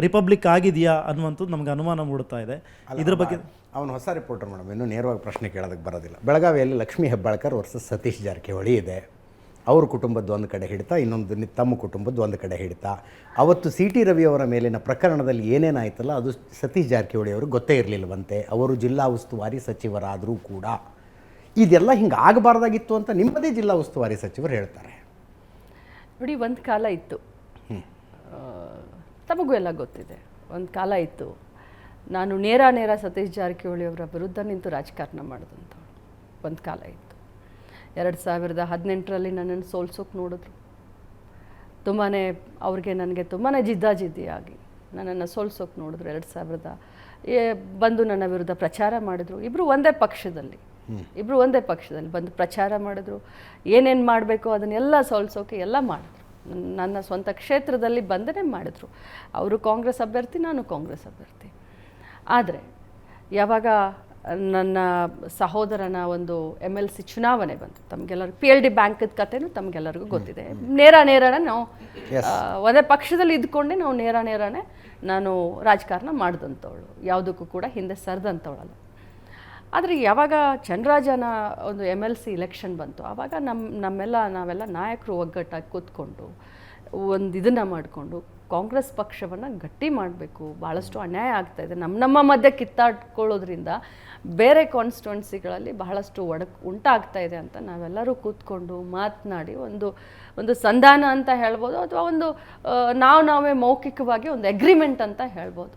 ರಿಪಬ್ಲಿಕ್ ಆಗಿದೆಯಾ ಅನ್ನುವಂಥದ್ದು ನಮಗೆ ಅನುಮಾನ ಮೂಡುತ್ತಾ ಇದೆ. ಇದರ ಬಗ್ಗೆ ಅವನು ಹೊಸ ರಿಪೋರ್ಟರ್ ಮೇಡಮ್, ಇನ್ನೂ ನೇರವಾಗಿ ಪ್ರಶ್ನೆ ಕೇಳೋದಕ್ಕೆ ಬರೋದಿಲ್ಲ. ಬೆಳಗಾವಿಯಲ್ಲಿ ಲಕ್ಷ್ಮೀ ಹೆಬ್ಬಾಳ್ಕರ್ ವರ್ಸಸ್ ಸತೀಶ್ ಜಾರಕಿಹೊಳಿ ಇದೆ. ಅವ್ರ ಕುಟುಂಬದ್ದು ಒಂದು ಕಡೆ ಹಿಡಿತ, ಇನ್ನೊಂದು ತಮ್ಮ ಕುಟುಂಬದ್ದು ಒಂದು ಕಡೆ ಹಿಡಿತ. ಅವತ್ತು CT ರವಿ ಅವರ ಮೇಲಿನ ಪ್ರಕರಣದಲ್ಲಿ ಏನೇನಾಯ್ತಲ್ಲ ಅದು ಸತೀಶ್ ಜಾರಕಿಹೊಳಿ ಅವರು ಗೊತ್ತೇ ಇರಲಿಲ್ಲವಂತೆ. ಅವರು ಜಿಲ್ಲಾ ಉಸ್ತುವಾರಿ ಸಚಿವರಾದರೂ ಕೂಡ ಇದೆಲ್ಲ ಹಿಂಗೆ ಆಗಬಾರ್ದಾಗಿತ್ತು ಅಂತ ನಿಮ್ಮದೇ ಜಿಲ್ಲಾ ಉಸ್ತುವಾರಿ ಸಚಿವರು ಹೇಳ್ತಾರೆ. ನೋಡಿ, ಒಂದು ಕಾಲ ಇತ್ತು, ತಮಗೂ ಎಲ್ಲ ಗೊತ್ತಿದೆ. ಒಂದು ಕಾಲ ಇತ್ತು, ನಾನು ನೇರ ಸತೀಶ್ ಜಾರಕಿಹೊಳಿ ಅವರ ವಿರುದ್ಧ ನಿಂತು ರಾಜಕಾರಣ ಮಾಡಿದಂಥ ಒಂದು ಕಾಲ ಇತ್ತು. 2018ರಲ್ಲಿ ನನ್ನನ್ನು ಸೋಲ್ಸೋಕೆ ನೋಡಿದ್ರು. ನನಗೆ ತುಂಬಾ ಜಿದ್ದಾಜಿದ್ದಿಯಾಗಿ ನನ್ನನ್ನು ಸೋಲ್ಸೋಕೆ ನೋಡಿದ್ರು. 2000 ಬಂದು ನನ್ನ ವಿರುದ್ಧ ಪ್ರಚಾರ ಮಾಡಿದ್ರು. ಇಬ್ಬರು ಒಂದೇ ಪಕ್ಷದಲ್ಲಿ ಬಂದು ಪ್ರಚಾರ ಮಾಡಿದ್ರು. ಏನೇನು ಮಾಡಬೇಕು ಅದನ್ನೆಲ್ಲ ಸೋಲ್ಸೋಕೆ ಎಲ್ಲ ಮಾಡಿದ್ರು. ನನ್ನ ಸ್ವಂತ ಕ್ಷೇತ್ರದಲ್ಲಿ ಬಂದನೇ ಮಾಡಿದ್ರು. ಅವರು ಕಾಂಗ್ರೆಸ್ ಅಭ್ಯರ್ಥಿ, ನಾನು ಕಾಂಗ್ರೆಸ್ ಅಭ್ಯರ್ಥಿ. ಆದರೆ ಯಾವಾಗ ನನ್ನ ಸಹೋದರನ ಒಂದು MLC ಚುನಾವಣೆ ಬಂತು, ತಮಗೆಲ್ಲರಿಗೂ PLD ಬ್ಯಾಂಕದ ಕಥೆನೂ ತಮಗೆಲ್ಲರಿಗೂ ಗೊತ್ತಿದೆ. ನೇರ ನಾವು ಒಂದೇ ಪಕ್ಷದಲ್ಲಿ ಇದ್ಕೊಂಡೆ ನಾವು ನೇರನೇ ನಾನು ರಾಜಕಾರಣ ಮಾಡಿದಂಥವಳು, ಯಾವುದಕ್ಕೂ ಕೂಡ ಹಿಂದೆ ಸರಿದಂಥವಳಲ್ಲ. ಆದರೆ ಯಾವಾಗ ಚನ್ನರಾಜನ ಒಂದು MLC ಇಲೆಕ್ಷನ್ ಬಂತು, ಆವಾಗ ನಾವೆಲ್ಲ ನಾಯಕರು ಒಗ್ಗಟ್ಟಾಗಿ ಕೂತ್ಕೊಂಡು ಒಂದು ಇದನ್ನು ಮಾಡಿಕೊಂಡು ಕಾಂಗ್ರೆಸ್ ಪಕ್ಷವನ್ನು ಗಟ್ಟಿ ಮಾಡಬೇಕು. ಭಾಳಷ್ಟು ಅನ್ಯಾಯ ಆಗ್ತಾಯಿದೆ, ನಮ್ಮ ಮಧ್ಯೆ ಕಿತ್ತಾಡ್ಕೊಳ್ಳೋದ್ರಿಂದ ಬೇರೆ ಕಾನ್ಸ್ಟಿಟ್ಯುನ್ಸಿಗಳಲ್ಲಿ ಬಹಳಷ್ಟು ಉಂಟಾಗ್ತಾ ಇದೆ ಅಂತ ನಾವೆಲ್ಲರೂ ಕೂತ್ಕೊಂಡು ಮಾತನಾಡಿ ಒಂದು ಸಂಧಾನ ಅಂತ ಹೇಳ್ಬೋದು, ಅಥವಾ ಒಂದು ನಾವೇ ಮೌಖಿಕವಾಗಿ ಒಂದು ಅಗ್ರಿಮೆಂಟ್ ಅಂತ ಹೇಳ್ಬೋದು.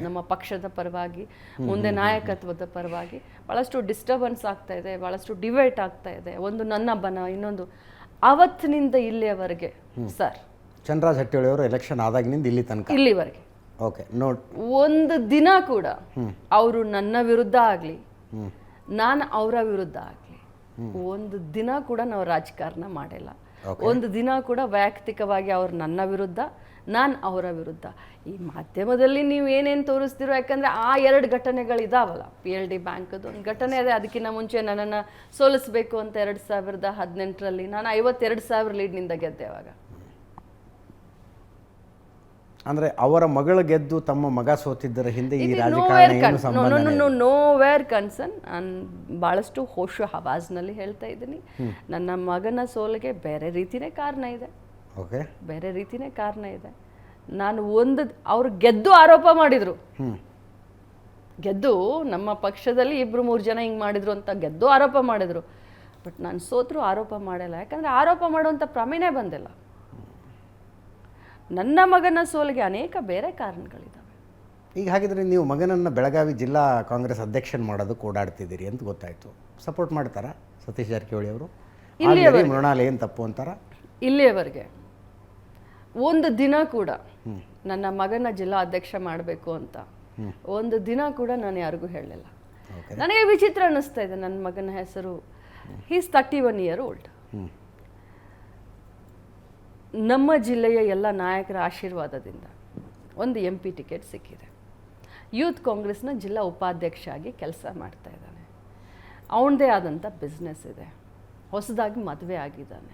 ನಮ್ಮ ಪಕ್ಷದ ಪರವಾಗಿ, ಮುಂದೆ ನಾಯಕತ್ವದ ಪರವಾಗಿ ಭಾಳಷ್ಟು ಡಿಸ್ಟರ್ಬೆನ್ಸ್ ಆಗ್ತಾ ಇದೆ, ಭಾಳಷ್ಟು ಡಿಬೇಟ್ ಆಗ್ತಾ ಇದೆ. ಒಂದು ನನ್ನ ಬನ, ಇನ್ನೊಂದು ಅವತ್ತಿನಿಂದ ಇಲ್ಲಿಯವರೆಗೆ ಸರ್, ಚಂದ್ರರಾಜ್ ಹಟ್ಟಿಹೊಳಿ ಅವರು ಎಲೆಕ್ಷನ್ ಆದಾಗಿನಿಂದ ಇಲ್ಲಿವರೆಗೆ ಓಕೆ ನೋಡಿ, ಒಂದು ದಿನ ಕೂಡ ಅವರು ನನ್ನ ವಿರುದ್ಧ ಆಗಲಿ, ನಾನು ಅವರ ವಿರುದ್ಧ ಆಗಲಿ, ಒಂದು ದಿನ ಕೂಡ ನಾವು ರಾಜಕಾರಣ ಮಾಡಿಲ್ಲ. ಒಂದು ದಿನ ಕೂಡ ವೈಯಕ್ತಿಕವಾಗಿ ಅವ್ರು ನನ್ನ ವಿರುದ್ಧ, ನಾನು ಅವರ ವಿರುದ್ಧ. ಈ ಮಾಧ್ಯಮದಲ್ಲಿ ನೀವು ಏನೇನು ತೋರಿಸ್ತಿರೋ, ಯಾಕಂದರೆ ಆ 2 ಘಟನೆಗಳಿದಾವಲ್ಲ, PLD ಬ್ಯಾಂಕದು ಒಂದು ಘಟನೆ ಇದೆ. ಅದಕ್ಕಿಂತ ಮುಂಚೆ ನನ್ನನ್ನು ಸೋಲಿಸಬೇಕು ಅಂತ 2018ರಲ್ಲಿ ನಾನು 52,000 ಲೀಡ್ನಿಂದ ಗೆದ್ದೆ. ಅವಾಗ ಅಂದರೆ ಅವರ ಮಗಳ ಗೆದ್ದು ತಮ್ಮ ಮಗ ಸೋತಿದ್ದರ ಹಿಂದೆ ಈ ರಾಜಕಾರಣ ಏನು ಸಂಬಂಧ? Nowhere concern. ನಾನು ಭಾಳಷ್ಟು ಹೋಶು ಹವಾಜ್ನಲ್ಲಿ ಹೇಳ್ತಾ ಇದ್ದೀನಿ, ನನ್ನ ಮಗನ ಸೋಲಿಗೆ ಬೇರೆ ರೀತಿಯೇ ಕಾರಣ ಇದೆ. ಓಕೆ, ಬೇರೆ ರೀತಿಯೇ ಕಾರಣ ಇದೆ. ನಾನು ಅವ್ರು ಗೆದ್ದು ಆರೋಪ ಮಾಡಿದರು, ಗೆದ್ದು ನಮ್ಮ ಪಕ್ಷದಲ್ಲಿ 2-3 ಜನ ಹಿಂಗೆ ಮಾಡಿದ್ರು ಅಂತ ಗೆದ್ದು ಆರೋಪ ಮಾಡಿದರು. ಬಟ್ ನಾನು ಸೋತರು ಆರೋಪ ಮಾಡಿಲ್ಲ, ಯಾಕಂದರೆ ಆರೋಪ ಮಾಡುವಂಥ ಪ್ರಮೇಯನೇ ಬಂದಿಲ್ಲ. ನನ್ನ ಮಗನ ಸೋಲಿಗೆ ಅನೇಕ ಬೇರೆ ಕಾರಣಗಳಿದ್ದಾವೆ. ಈಗ ಹಾಗಿದ್ರೆ ನೀವು ಮಗನನ್ನು ಬೆಳಗಾವಿ ಜಿಲ್ಲಾ ಕಾಂಗ್ರೆಸ್ ಅಧ್ಯಕ್ಷನ್ ಮಾಡೋದಕ್ಕೆ ಓಡಾಡ್ತಿದ್ದೀರಿ ಅಂತ ಗೊತ್ತಾಯಿತು. ಸಪೋರ್ಟ್ ಮಾಡ್ತಾರಾ ಸತೀಶ್ ಜಾರಕಿಹೊಳಿ ಅವರು? ಮೃಣಾಲ್ ಏನು ತಪ್ಪು ಅಂತಾರ? ಇಲ್ಲಿಯವರೆಗೆ ಒಂದು ದಿನ ಕೂಡ ನನ್ನ ಮಗನ ಜಿಲ್ಲಾ ಅಧ್ಯಕ್ಷ ಮಾಡಬೇಕು ಅಂತ ಒಂದು ದಿನ ಕೂಡ ನಾನು ಯಾರಿಗೂ ಹೇಳಲಿಲ್ಲ. ನನಗೆ ವಿಚಿತ್ರ ಅನ್ನಿಸ್ತಾ ಇದೆ. ನನ್ನ ಮಗನ ಹೆಸರು, ಹೀಸ್ 31 years old. ನಮ್ಮ ಜಿಲ್ಲೆಯ ಎಲ್ಲ ನಾಯಕರ ಆಶೀರ್ವಾದದಿಂದ ಒಂದು MP ಟಿಕೆಟ್ ಸಿಕ್ಕಿದೆ. ಯೂತ್ ಕಾಂಗ್ರೆಸ್ನ ಜಿಲ್ಲಾ ಉಪಾಧ್ಯಕ್ಷ ಆಗಿ ಕೆಲಸ ಮಾಡ್ತಾ ಇದ್ದಾನೆ. ಅವನದೇ ಆದಂಥ ಬಿಸ್ನೆಸ್ ಇದೆ, ಹೊಸದಾಗಿ ಮದುವೆ ಆಗಿದ್ದಾನೆ.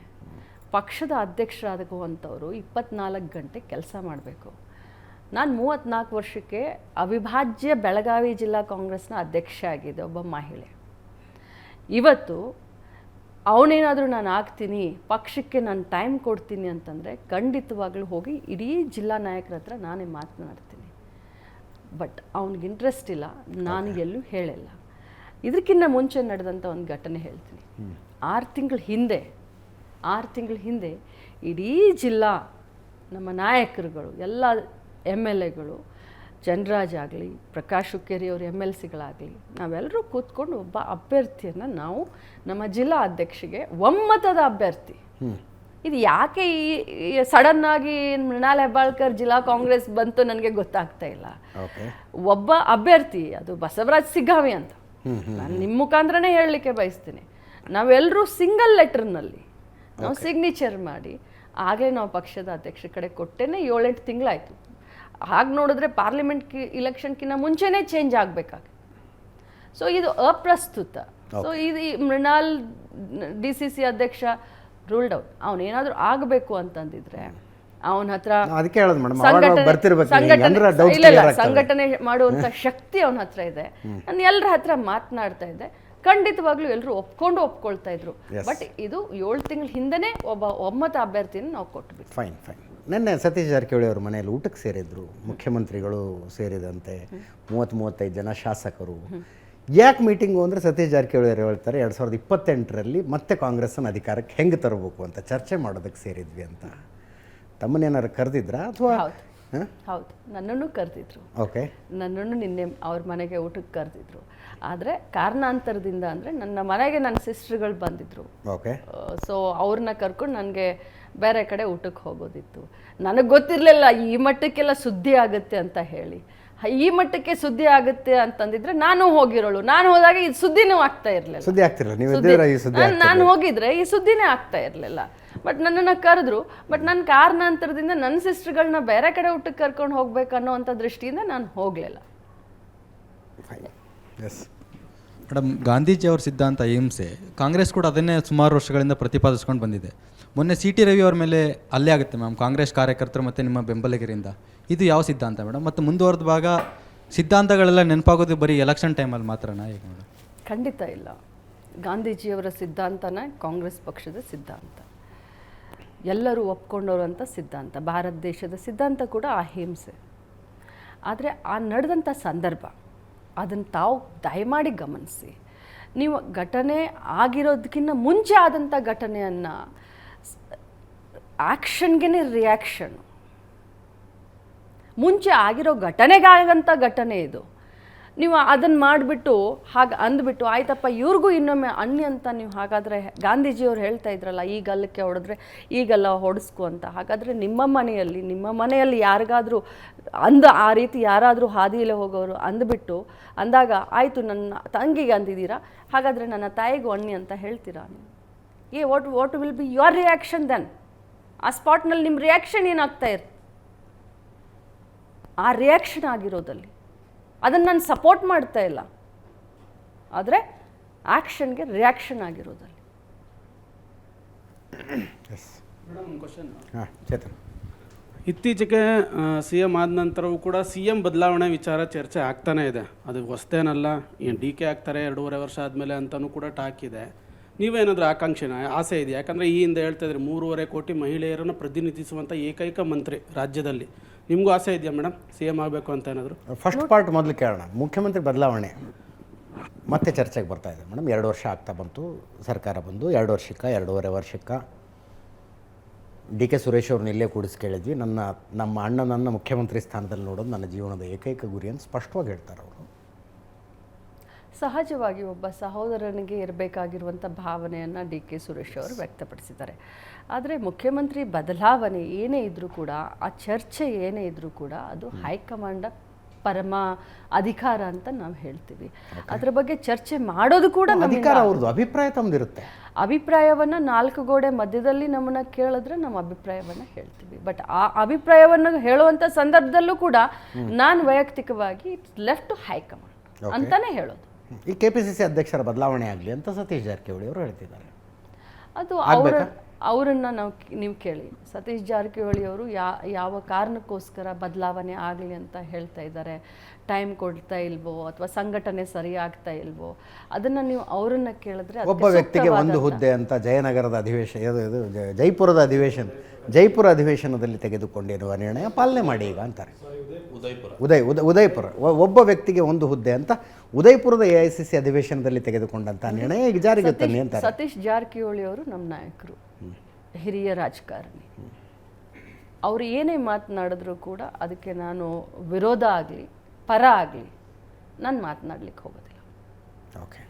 ಪಕ್ಷದ ಅಧ್ಯಕ್ಷರಾಗುವಂಥವರು 24 ಗಂಟೆ ಕೆಲಸ ಮಾಡಬೇಕು. ನಾನು 34 ವರ್ಷಕ್ಕೆ ಅವಿಭಾಜ್ಯ ಬೆಳಗಾವಿ ಜಿಲ್ಲಾ ಕಾಂಗ್ರೆಸ್ನ ಅಧ್ಯಕ್ಷ ಆಗಿದೆ, ಒಬ್ಬ ಮಹಿಳೆ. ಇವತ್ತು ಅವನೇನಾದರೂ ನಾನು ಆಗ್ತೀನಿ, ಪಕ್ಷಕ್ಕೆ ನಾನು ಟೈಮ್ ಕೊಡ್ತೀನಿ ಅಂತಂದರೆ ಖಂಡಿತವಾಗ್ಲೂ ಹೋಗಿ ಇಡೀ ಜಿಲ್ಲಾ ನಾಯಕರ ಹತ್ರ ನಾನೇ ಮಾತನಾಡ್ತೀನಿ. ಬಟ್ ಅವ್ನಿಗೆ ಇಂಟ್ರೆಸ್ಟ್ ಇಲ್ಲ, ನಾನು ಎಲ್ಲೂ ಹೇಳಿಲ್ಲ. ಇದಕ್ಕಿಂತ ಮುಂಚೆ ನಡೆದಂಥ ಒಂದು ಘಟನೆ ಹೇಳ್ತೀನಿ. 6 ತಿಂಗಳ ಹಿಂದೆ ಇಡೀ ಜಿಲ್ಲಾ ನಮ್ಮ ನಾಯಕರುಗಳು ಎಲ್ಲ MLAಗಳು, ಜನರಾಜ್ ಆಗಲಿ, ಪ್ರಕಾಶ್ ಹುಕ್ಕೇರಿ ಅವರು MLCಗಳಾಗಲಿ, ನಾವೆಲ್ಲರೂ ಕೂತ್ಕೊಂಡು ಒಬ್ಬ ಅಭ್ಯರ್ಥಿಯನ್ನು ನಾವು ನಮ್ಮ ಜಿಲ್ಲಾ ಅಧ್ಯಕ್ಷಿಗೆ ಒಮ್ಮತದ ಅಭ್ಯರ್ಥಿ, ಇದು ಯಾಕೆ ಈ ಸಡನ್ನಾಗಿ ಮೃಣಾಲ್ ಹೆಬ್ಬಾಳ್ಕರ್ ಜಿಲ್ಲಾ ಕಾಂಗ್ರೆಸ್ ಬಂತು ನನಗೆ ಗೊತ್ತಾಗ್ತಾ ಇಲ್ಲ. ಒಬ್ಬ ಅಭ್ಯರ್ಥಿ, ಅದು ಬಸವರಾಜ್ ಸಿಗ್ಗಾವಿ ಅಂತ, ನಾನು ನಿಮ್ಮ ಮುಖಾಂತರನೇ ಹೇಳಲಿಕ್ಕೆ ಬಯಸ್ತೀನಿ. ನಾವೆಲ್ಲರೂ ಸಿಂಗಲ್ ಲೆಟರ್ನಲ್ಲಿ ನಾವು ಸಿಗ್ನೇಚರ್ ಮಾಡಿ ಆಗಲೇ ನಾವು ಪಕ್ಷದ ಅಧ್ಯಕ್ಷರ ಕಡೆ ಕೊಟ್ಟೇನೆ 7-8 ತಿಂಗಳಾಯಿತು. ಹಾಗೆ ನೋಡಿದ್ರೆ ಪಾರ್ಲಿಮೆಂಟ್ ಇಲೆಕ್ಷನ್ಕಿಂತ ಮುಂಚೆನೇ ಚೇಂಜ್ ಆಗಬೇಕಾಗಿ. ಸೊ ಇದು ಅಪ್ರಸ್ತುತ. ಸೊ ಇದು ಮೃಣಾಲ್ DCC ಅಧ್ಯಕ್ಷ ರೂಲ್ಡ್ ಔಟ್. ಅವನೇನಾದರೂ ಆಗಬೇಕು ಅಂತಂದಿದ್ರೆ ಅವನ ಹತ್ರ ಸಂಘಟನೆ ಮಾಡುವಂಥ ಶಕ್ತಿ ಅವನ ಹತ್ರ ಇದೆ. ನಾನು ಎಲ್ಲರ ಹತ್ರ ಮಾತನಾಡ್ತಾ ಇದ್ದೆ, ಖಂಡಿತವಾಗ್ಲೂ ಎಲ್ಲರೂ ಒಪ್ಕೊಳ್ತಾ ಇದ್ರು. ಬಟ್ ಇದು 7 ತಿಂಗಳ ಹಿಂದೆನೇ ಒಬ್ಬ ಒಮ್ಮತ ಅಭ್ಯರ್ಥಿಯನ್ನು ನಾವು ಕೊಟ್ಬಿಟ್ಟು. ಫೈನ್. ನಿನ್ನೆ ಸತೀಶ್ ಜಾರಕಿಹೊಳಿ ಅವ್ರ ಮನೆಯಲ್ಲಿ ಊಟಕ್ಕೆ ಸೇರಿದ್ರು, ಮುಖ್ಯಮಂತ್ರಿಗಳು ಸೇರಿದಂತೆ 30-35 ಜನ ಶಾಸಕರು. ಯಾಕೆ ಮೀಟಿಂಗು ಅಂದರೆ ಸತೀಶ್ ಜಾರಕಿಹೊಳಿ ಅವರು ಹೇಳ್ತಾರೆ 2028ರಲ್ಲಿ ಮತ್ತೆ ಕಾಂಗ್ರೆಸ್ಸನ್ನು ಅಧಿಕಾರಕ್ಕೆ ಹೆಂಗೆ ತರಬೇಕು ಅಂತ ಚರ್ಚೆ ಮಾಡೋದಕ್ಕೆ ಸೇರಿದ್ವಿ ಅಂತ. ತಮ್ಮನ್ನೇನಾರು ಕರೆದಿದ್ರಾ ಅಥವಾ? ಹೌದು, ನನ್ನನ್ನು ಕರೆದಿದ್ರು. ಓಕೆ, ನನ್ನನ್ನು ನಿನ್ನೆ ಅವ್ರ ಮನೆಗೆ ಊಟಕ್ಕೆ ಕರೆದಿದ್ರು. ಆದರೆ ಕಾರಣಾಂತರದಿಂದ ಅಂದರೆ ನನ್ನ ಮನೆಗೆ ನನ್ನ ಸಿಸ್ಟರ್ಗಳು ಬಂದಿದ್ರು. ಓಕೆ. ಸೊ ಅವ್ರನ್ನ ಕರ್ಕೊಂಡು ನನಗೆ ಬೇರೆ ಕಡೆ ಊಟಕ್ಕೆ ಹೋಗೋದಿತ್ತು. ನನಗೆ ಗೊತ್ತಿರಲಿಲ್ಲ ಈ ಮಟ್ಟಕ್ಕೆಲ್ಲ ಸುದ್ದಿ ಆಗುತ್ತೆ ಅಂತ ಹೇಳಿ. ಈ ಮಟ್ಟಕ್ಕೆ ಸುದ್ದಿ ಆಗುತ್ತೆ ಅಂತಂದಿದ್ರೆ ನಾನು ಹೋಗಿರೋಳು. ನಾನು ಹೋದಾಗ ಈ ಸುದ್ದಿನೂ ಆಗ್ತಾ ಇರಲಿಲ್ಲ. ಸುದ್ದಿ ಆಗ್ತಿರಲಿಲ್ಲ. ನಾನು ಹೋಗಿದ್ರೆ ಈ ಸುದ್ದಿನೇ ಆಗ್ತಾ ಇರಲಿಲ್ಲ. ಬಟ್ ನನ್ನನ್ನು ಕರೆದ್ರು. ಬಟ್ ನನ್ನ ಕಾರಣಾಂತರದಿಂದ ನನ್ನ ಸಿಸ್ಟರ್ಗಳನ್ನ ಬೇರೆ ಕಡೆ ಊಟಕ್ಕೆ ಕರ್ಕೊಂಡು ಹೋಗ್ಬೇಕನ್ನೋ ಅಂಥ ದೃಷ್ಟಿಯಿಂದ ನಾನು ಹೋಗಲಿಲ್ಲ. ಮೇಡಮ್, ಗಾಂಧೀಜಿ ಅವ್ರ ಸಿದ್ಧಾಂತ ಅಹಿಂಸೆ, ಕಾಂಗ್ರೆಸ್ ಕೂಡ ಅದನ್ನೇ ಸುಮಾರು ವರ್ಷಗಳಿಂದ ಪ್ರತಿಪಾದಿಸ್ಕೊಂಡು ಬಂದಿದೆ. ಮೊನ್ನೆ CT ರವಿ ಅವ್ರ ಮೇಲೆ ಹಲ್ಲೆ ಆಗುತ್ತೆ ಮ್ಯಾಮ್, ಕಾಂಗ್ರೆಸ್ ಕಾರ್ಯಕರ್ತರು ಮತ್ತು ನಿಮ್ಮ ಬೆಂಬಲಿಗರಿಂದ. ಇದು ಯಾವ ಸಿದ್ಧಾಂತ ಮೇಡಮ್? ಮತ್ತು ಮುಂದುವರೆದ ಭಾಗ ಸಿದ್ಧಾಂತಗಳೆಲ್ಲ ನೆನಪಾಗೋದು ಬರೀ ಎಲೆಕ್ಷನ್ ಟೈಮಲ್ಲಿ ಮಾತ್ರನಾ ಈಗ ಮೇಡಮ್? ಖಂಡಿತ ಇಲ್ಲ. ಗಾಂಧೀಜಿಯವರ ಸಿದ್ಧಾಂತನೇ ಕಾಂಗ್ರೆಸ್ ಪಕ್ಷದ ಸಿದ್ಧಾಂತ, ಎಲ್ಲರೂ ಒಪ್ಕೊಂಡವರಂಥ ಸಿದ್ಧಾಂತ. ಭಾರತ ದೇಶದ ಸಿದ್ಧಾಂತ ಕೂಡ ಅಹಿಂಸೆ. ಆದರೆ ಆ ನಡೆದಂಥ ಸಂದರ್ಭ ಅದನ್ನು ತಾವು ದಯಮಾಡಿ ಗಮನಿಸಿ. ನೀವು ಘಟನೆ ಆಗಿರೋದಕ್ಕಿಂತ ಮುಂಚೆ ಆದಂಥ ಘಟನೆಯನ್ನು ಆ್ಯಕ್ಷನ್ಗೆ ರಿಯಾಕ್ಷನ್, ಮುಂಚೆ ಆಗಿರೋ ಘಟನೆಗಾಗಂಥ ಘಟನೆ ಇದು. ನೀವು ಅದನ್ನು ಮಾಡಿಬಿಟ್ಟು ಹಾಗೆ ಅಂದ್ಬಿಟ್ಟು ಆಯ್ತಪ್ಪ ಇವ್ರಿಗೂ ಇನ್ನೊಮ್ಮೆ ಅನ್ನಿ ಅಂತ ನೀವು ಹಾಗಾದರೆ ಗಾಂಧೀಜಿಯವ್ರು ಹೇಳ್ತಾ ಇದ್ರಲ್ಲ ಈ ಗಲ್ಲಕ್ಕೆ ಹೊಡೆದ್ರೆ ಈಗೆಲ್ಲ ಹೊಡೆಸ್ಕು ಅಂತ. ಹಾಗಾದರೆ ನಿಮ್ಮ ಮನೆಯಲ್ಲಿ ಯಾರಿಗಾದರೂ ಆ ರೀತಿ ಯಾರಾದರೂ ಹಾದಿಯಲ್ಲೇ ಹೋಗೋರು ಅಂದಾಗ ಆಯಿತು ನನ್ನ ತಂಗಿಗೆ ಅಂದಿದ್ದೀರಾ, ಹಾಗಾದರೆ ನನ್ನ ತಾಯಿಗೂ ಅನ್ನಿ ಅಂತ ಹೇಳ್ತೀರಾ ನೀವು? What will be your reaction then? ಆ ಸ್ಪಾಟ್ನಲ್ಲಿ ನಿಮ್ಮ ರಿಯಾಕ್ಷನ್ ಏನಾಗ್ತಾ ಇರುತ್ತೆ? ಆ ರಿಯಾಕ್ಷನ್ ಆಗಿರೋದಲ್ಲಿ ಅದನ್ನು ನಾನು ಸಪೋರ್ಟ್ ಮಾಡ್ತಾ ಇಲ್ಲ, ಆದರೆ ಆ್ಯಕ್ಷನ್ಗೆ ರಿಯಾಕ್ಷನ್ ಆಗಿರೋದಲ್ಲಿ. ಇತ್ತೀಚೆಗೆ CM ಆದ ನಂತರವೂ ಕೂಡ CM ಬದಲಾವಣೆ ವಿಚಾರ ಚರ್ಚೆ ಆಗ್ತಾನೇ ಇದೆ. ಅದು ಹೊಸತೇನಲ್ಲ. ಏನು DK ಆಗ್ತಾರೆ 2.5 ವರ್ಷ ಆದಮೇಲೆ ಅಂತಲೂ ಕೂಡ ಟಾಕ್ ಇದೆ. ನೀವೇನಾದರೂ ಆಸೆ ಇದೆಯಾ? ಯಾಕಂದರೆ ಈ ಹಿಂದೆ ಹೇಳ್ತಾ ಇದ್ರಿ 3.5 ಕೋಟಿ ಮಹಿಳೆಯರನ್ನು ಪ್ರತಿನಿಧಿಸುವಂಥ ಏಕೈಕ ಮಂತ್ರಿ ರಾಜ್ಯದಲ್ಲಿ. ನಿಮಗೂ ಆಸೆ ಇದೆಯಾ ಮೇಡಮ್ CM ಆಗಬೇಕು ಅಂತ ಏನಾದರೂ? ಫಸ್ಟ್ ಪಾರ್ಟ್ ಮೊದಲು ಕೇಳೋಣ. ಮುಖ್ಯಮಂತ್ರಿ ಬದಲಾವಣೆ ಮತ್ತೆ ಚರ್ಚೆಗೆ ಬರ್ತಾ ಇದೆ ಮೇಡಮ್. 2 ವರ್ಷ ಆಗ್ತಾ ಬಂತು ಸರ್ಕಾರ ಬಂದು. 2 ವರ್ಷಕ್ಕೆ 2.5 ವರ್ಷಕ್ಕೆ DK ಸುರೇಶ್ ಅವ್ರನ್ನ ಇಲ್ಲೇ ಕೂಡಿಸಿ ಕೇಳಿದ್ವಿ. ನಮ್ಮ ಅಣ್ಣನನ್ನು ಮುಖ್ಯಮಂತ್ರಿ ಸ್ಥಾನದಲ್ಲಿ ನೋಡೋದು ನನ್ನ ಜೀವನದ ಏಕೈಕ ಗುರಿ ಅಂತ ಸ್ಪಷ್ಟವಾಗಿ ಹೇಳ್ತಾರೆ ಅವರು. ಸಹಜವಾಗಿ ಒಬ್ಬ ಸಹೋದರನಿಗೆ ಇರಬೇಕಾಗಿರುವಂಥ ಭಾವನೆಯನ್ನು DK ಸುರೇಶ್ ಅವರು ವ್ಯಕ್ತಪಡಿಸಿದ್ದಾರೆ. ಆದರೆ ಮುಖ್ಯಮಂತ್ರಿ ಬದಲಾವಣೆ ಏನೇ ಇದ್ದರೂ ಕೂಡ, ಆ ಚರ್ಚೆ ಏನೇ ಇದ್ದರೂ ಕೂಡ ಅದು ಹೈಕಮಾಂಡ ಪರಮ ಅಧಿಕಾರ ಅಂತ ನಾವು ಹೇಳ್ತೀವಿ. ಅದರ ಬಗ್ಗೆ ಚರ್ಚೆ ಮಾಡೋದು ಕೂಡ ಅಧಿಕಾರ ಅವ್ರದ್ದು, ಅಭಿಪ್ರಾಯ ತಮ್ಮದಿರುತ್ತೆ. ಅಭಿಪ್ರಾಯವನ್ನು 4 ಗೋಡೆ ಮಧ್ಯದಲ್ಲಿ ನಮ್ಮನ್ನು ಕೇಳಿದ್ರೆ ನಮ್ಮ ಅಭಿಪ್ರಾಯವನ್ನು ಹೇಳ್ತೀವಿ. ಬಟ್ ಆ ಅಭಿಪ್ರಾಯವನ್ನು ಹೇಳುವಂಥ ಸಂದರ್ಭದಲ್ಲೂ ಕೂಡ ನಾನು ವೈಯಕ್ತಿಕವಾಗಿ ಇಟ್ಸ್ ಲೆಫ್ಟ್ ಟು ಹೈಕಮಾಂಡ್ ಅಂತಾನೆ ಹೇಳೋದು. ಈ KPCC ಅಧ್ಯಕ್ಷರ ಬದಲಾವಣೆ ಆಗಲಿ ಅಂತ ಸತೀಶ್ ಜಾರಕಿಹೊಳಿ ಅವರು ಹೇಳ್ತಿದ್ದಾರೆ. ಅದು ಅವರನ್ನು ನೀವು ಕೇಳಿ. ಸತೀಶ್ ಜಾರಕಿಹೊಳಿ ಅವರು ಯಾವ ಕಾರಣಕ್ಕೋಸ್ಕರ ಬದಲಾವಣೆ ಆಗಲಿ ಅಂತ ಹೇಳ್ತಾ ಇದ್ದಾರೆ? ಟೈಮ್ ಕೊಡ್ತಾ ಇಲ್ವೋ ಅಥವಾ ಸಂಘಟನೆ ಸರಿ ಆಗ್ತಾ ಇಲ್ವೋ? ಅದನ್ನು ನೀವು ಅವರನ್ನು ಕೇಳಿದ್ರೆ ಒಬ್ಬ ವ್ಯಕ್ತಿಗೆ ಒಂದು ಹುದ್ದೆ ಅಂತ ಜಯನಗರದ ಜೈಪುರದ ಜೈಪುರ ಅಧಿವೇಶನದಲ್ಲಿ ತೆಗೆದುಕೊಂಡಿರುವ ನಿರ್ಣಯ ಪಾಲನೆ ಮಾಡಿ ಈಗ ಅಂತಾರೆ. ಉದಯಪುರ ಒಬ್ಬ ವ್ಯಕ್ತಿಗೆ ಒಂದು ಹುದ್ದೆ ಅಂತ ಉದಯಪುರದ AICC ಅಧಿವೇಶನದಲ್ಲಿ ತೆಗೆದುಕೊಂಡಂಥ ನಿರ್ಣಯ ಈಗ ಜಾರಿಗೆ ತನ್ನಿ ಅಂತಾರೆ. ಸತೀಶ್ ಜಾರಕಿಹೊಳಿ ಅವರು ನಮ್ಮ ನಾಯಕರು, ಹಿರಿಯ ರಾಜಕಾರಣಿ. ಅವರು ಏನೇ ಮಾತನಾಡಿದ್ರು ಕೂಡ ಅದಕ್ಕೆ ನಾನು ವಿರೋಧ ಆಗಲಿ ಪರ ಆಗಲಿ ನಾನು ಮಾತನಾಡ್ಲಿಕ್ಕೆ ಹೋಗೋದಿಲ್ಲ. ಓಕೆ.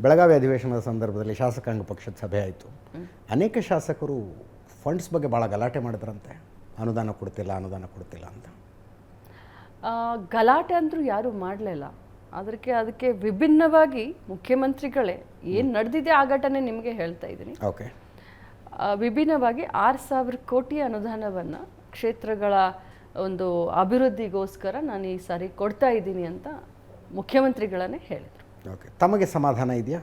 ಬೆಳಗಾವಿ ಅಧಿವೇಶನದ ಸಂದರ್ಭದಲ್ಲಿ ಶಾಸಕಾಂಗ ಪಕ್ಷದ ಸಭೆ ಆಯಿತು. ಅನೇಕ ಶಾಸಕರು ಫಂಡ್ಸ್ ಬಗ್ಗೆ ಭಾಳ ಗಲಾಟೆ ಮಾಡಿದ್ರಂತೆ, ಅನುದಾನ ಕೊಡ್ತಿಲ್ಲ ಅಂತ. ಗಲಾಟೆ ಅಂದರೂ ಯಾರೂ ಮಾಡಲಿಲ್ಲ. ಅದಕ್ಕೆ ವಿಭಿನ್ನವಾಗಿ ಮುಖ್ಯಮಂತ್ರಿಗಳೇ ಏನು ನಡೆದಿದೆ ಆ ಘಟನೆ ನಿಮಗೆ ಹೇಳ್ತಾ ಇದ್ದೀನಿ. ಓಕೆ. ವಿಭಿನ್ನವಾಗಿ 6,000 ಕೋಟಿ ಅನುದಾನವನ್ನು ಕ್ಷೇತ್ರಗಳ ಒಂದು ಅಭಿವೃದ್ಧಿಗೋಸ್ಕರ ನಾನು ಈ ಸಾರಿ ಕೊಡ್ತಾ ಇದ್ದೀನಿ ಅಂತ ಮುಖ್ಯಮಂತ್ರಿಗಳನ್ನೇ ಹೇಳಿದರು. ಓಕೆ. ತಮಗೆ ಸಮಾಧಾನ ಇದೆಯಾ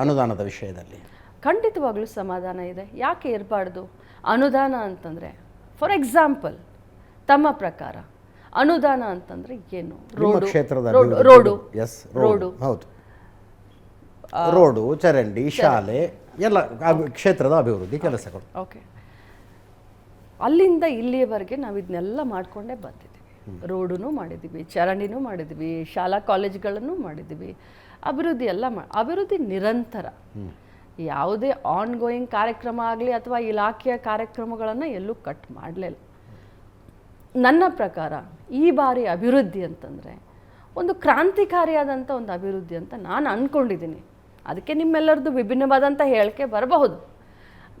ಅನುದಾನದ ವಿಷಯದಲ್ಲಿ? ಖಂಡಿತವಾಗ್ಲೂ ಸಮಾಧಾನ ಇದೆ. ಯಾಕೆ ಇರಬಾರ್ದು? ಅನುದಾನ ಅಂತಂದರೆ ಫಾರ್ ಎಕ್ಸಾಂಪಲ್ ತಮ್ಮ ಪ್ರಕಾರ ಅನುದಾನ ಅಂತಂದರೆ ಏನು? ರೋಡು, ಚರಂಡಿ, ಶಾಲೆ, ಎಲ್ಲ ಕ್ಷೇತ್ರದ ಅಭಿವೃದ್ಧಿ ಕೆಲಸಗಳು. ಓಕೆ. ಅಲ್ಲಿಂದ ಇಲ್ಲಿಯವರೆಗೆ ನಾವು ಇದನ್ನೆಲ್ಲ ಮಾಡಿಕೊಂಡೇ ಬಂದಿದ್ದೀವಿ. ರೋಡೂ ಮಾಡಿದ್ದೀವಿ, ಚರಂಡಿನೂ ಮಾಡಿದ್ದೀವಿ, ಶಾಲಾ ಕಾಲೇಜುಗಳನ್ನು ಮಾಡಿದ್ದೀವಿ. ಅಭಿವೃದ್ಧಿ ಎಲ್ಲ ಅಭಿವೃದ್ಧಿ ನಿರಂತರ. ಯಾವುದೇ ಆನ್ ಗೋಯಿಂಗ್ ಕಾರ್ಯಕ್ರಮ ಆಗಲಿ ಅಥವಾ ಇಲಾಖೆಯ ಕಾರ್ಯಕ್ರಮಗಳನ್ನು ಎಲ್ಲೂ ಕಟ್ ಮಾಡಲಿಲ್ಲ. ನನ್ನ ಪ್ರಕಾರ ಈ ಬಾರಿ ಅಭಿವೃದ್ಧಿ ಅಂತಂದರೆ ಒಂದು ಕ್ರಾಂತಿಕಾರಿಯಾದಂಥ ಒಂದು ಅಭಿವೃದ್ಧಿ ಅಂತ ನಾನು ಅಂದ್ಕೊಂಡಿದ್ದೀನಿ. ಅದಕ್ಕೆ ನಿಮ್ಮೆಲ್ಲರದ್ದು ವಿಭಿನ್ನವಾದಂಥ ಹೇಳಿಕೆ ಬರಬಹುದು.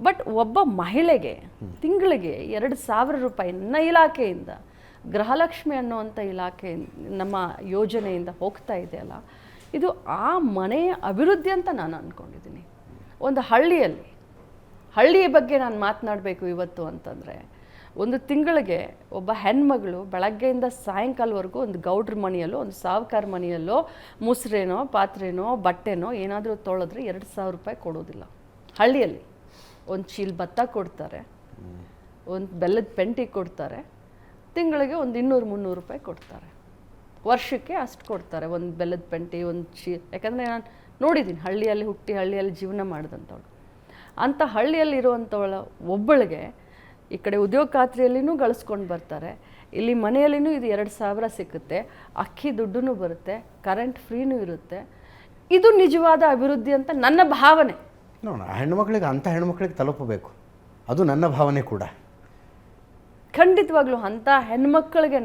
ಬಟ್ ಒಬ್ಬ ಮಹಿಳೆಗೆ ತಿಂಗಳಿಗೆ 2,000 ರೂಪಾಯಿ ನನ್ನ ಇಲಾಖೆಯಿಂದ, ಗೃಹಲಕ್ಷ್ಮಿ ಅನ್ನುವಂಥ ಇಲಾಖೆ ನಮ್ಮ ಯೋಜನೆಯಿಂದ ಹೋಗ್ತಾ ಇದೆಯಲ್ಲ, ಇದು ಆ ಮನೆಯ ಅಭಿವೃದ್ಧಿ ಅಂತ ನಾನು ಅಂದ್ಕೊಂಡಿದ್ದೀನಿ. ಒಂದು ಹಳ್ಳಿಯ ಬಗ್ಗೆ ನಾನು ಮಾತನಾಡಬೇಕು ಇವತ್ತು ಅಂತಂದರೆ, ಒಂದು ತಿಂಗಳಿಗೆ ಒಬ್ಬ ಹೆಣ್ಮಗಳು ಬೆಳಗ್ಗೆಯಿಂದ ಸಾಯಂಕಾಲವರೆಗೂ ಒಂದು ಗೌಡ್ರ ಮನೆಯಲ್ಲೋ ಒಂದು ಸಾವುಕಾರ ಮನೆಯಲ್ಲೋ ಮುಸ್ರೇನೋ ಪಾತ್ರೆನೋ ಬಟ್ಟೆನೋ ಏನಾದರೂ ತೊಳೆದ್ರೆ 2,000 ರೂಪಾಯಿ ಕೊಡೋದಿಲ್ಲ. ಹಳ್ಳಿಯಲ್ಲಿ ಒಂದು ಚೀಲ ಭತ್ತ ಕೊಡ್ತಾರೆ, ಒಂದು ಬೆಲ್ಲದ ಪೆಂಟಿ ಕೊಡ್ತಾರೆ, ತಿಂಗಳಿಗೆ ಒಂದು 200-300 ರೂಪಾಯಿ ಕೊಡ್ತಾರೆ, ವರ್ಷಕ್ಕೆ ಅಷ್ಟು ಕೊಡ್ತಾರೆ. ಒಂದು ಬೆಲ್ಲದ ಪೆಂಟಿ, ಒಂದು ಯಾಕಂದರೆ ನಾನು ನೋಡಿದ್ದೀನಿ, ಹಳ್ಳಿಯಲ್ಲಿ ಹುಟ್ಟಿ ಹಳ್ಳಿಯಲ್ಲಿ ಜೀವನ ಮಾಡಿದಂಥವಳು. ಅಂಥ ಹಳ್ಳಿಯಲ್ಲಿರುವಂಥವಳ ಒಬ್ಬಳಿಗೆ ಈ ಕಡೆ ಉದ್ಯೋಗ ಖಾತ್ರಿಯಲ್ಲಿನೂ ಗಳಿಸ್ಕೊಂಡು ಬರ್ತಾರೆ, ಇಲ್ಲಿ ಮನೆಯಲ್ಲಿನೂ ಇದು 2,000 ಸಿಕ್ಕುತ್ತೆ, ಅಕ್ಕಿ ದುಡ್ಡು ಬರುತ್ತೆ, ಕರೆಂಟ್ ಫ್ರೀನೂ ಇರುತ್ತೆ. ಇದು ನಿಜವಾದ ಅಭಿವೃದ್ಧಿ ಅಂತ ನನ್ನ ಭಾವನೆ. ನೋಡೋಣ, ಅಂಥ ಹೆಣ್ಮಕ್ಳಿಗೆ ತಲುಪಬೇಕು, ಅದು ನನ್ನ ಭಾವನೆ ಕೂಡ. ಖಂಡಿತವಾಗ್ಲೂ ಅಂಥ ಹೆಣ್ಮಕ್ಳಿಗೆ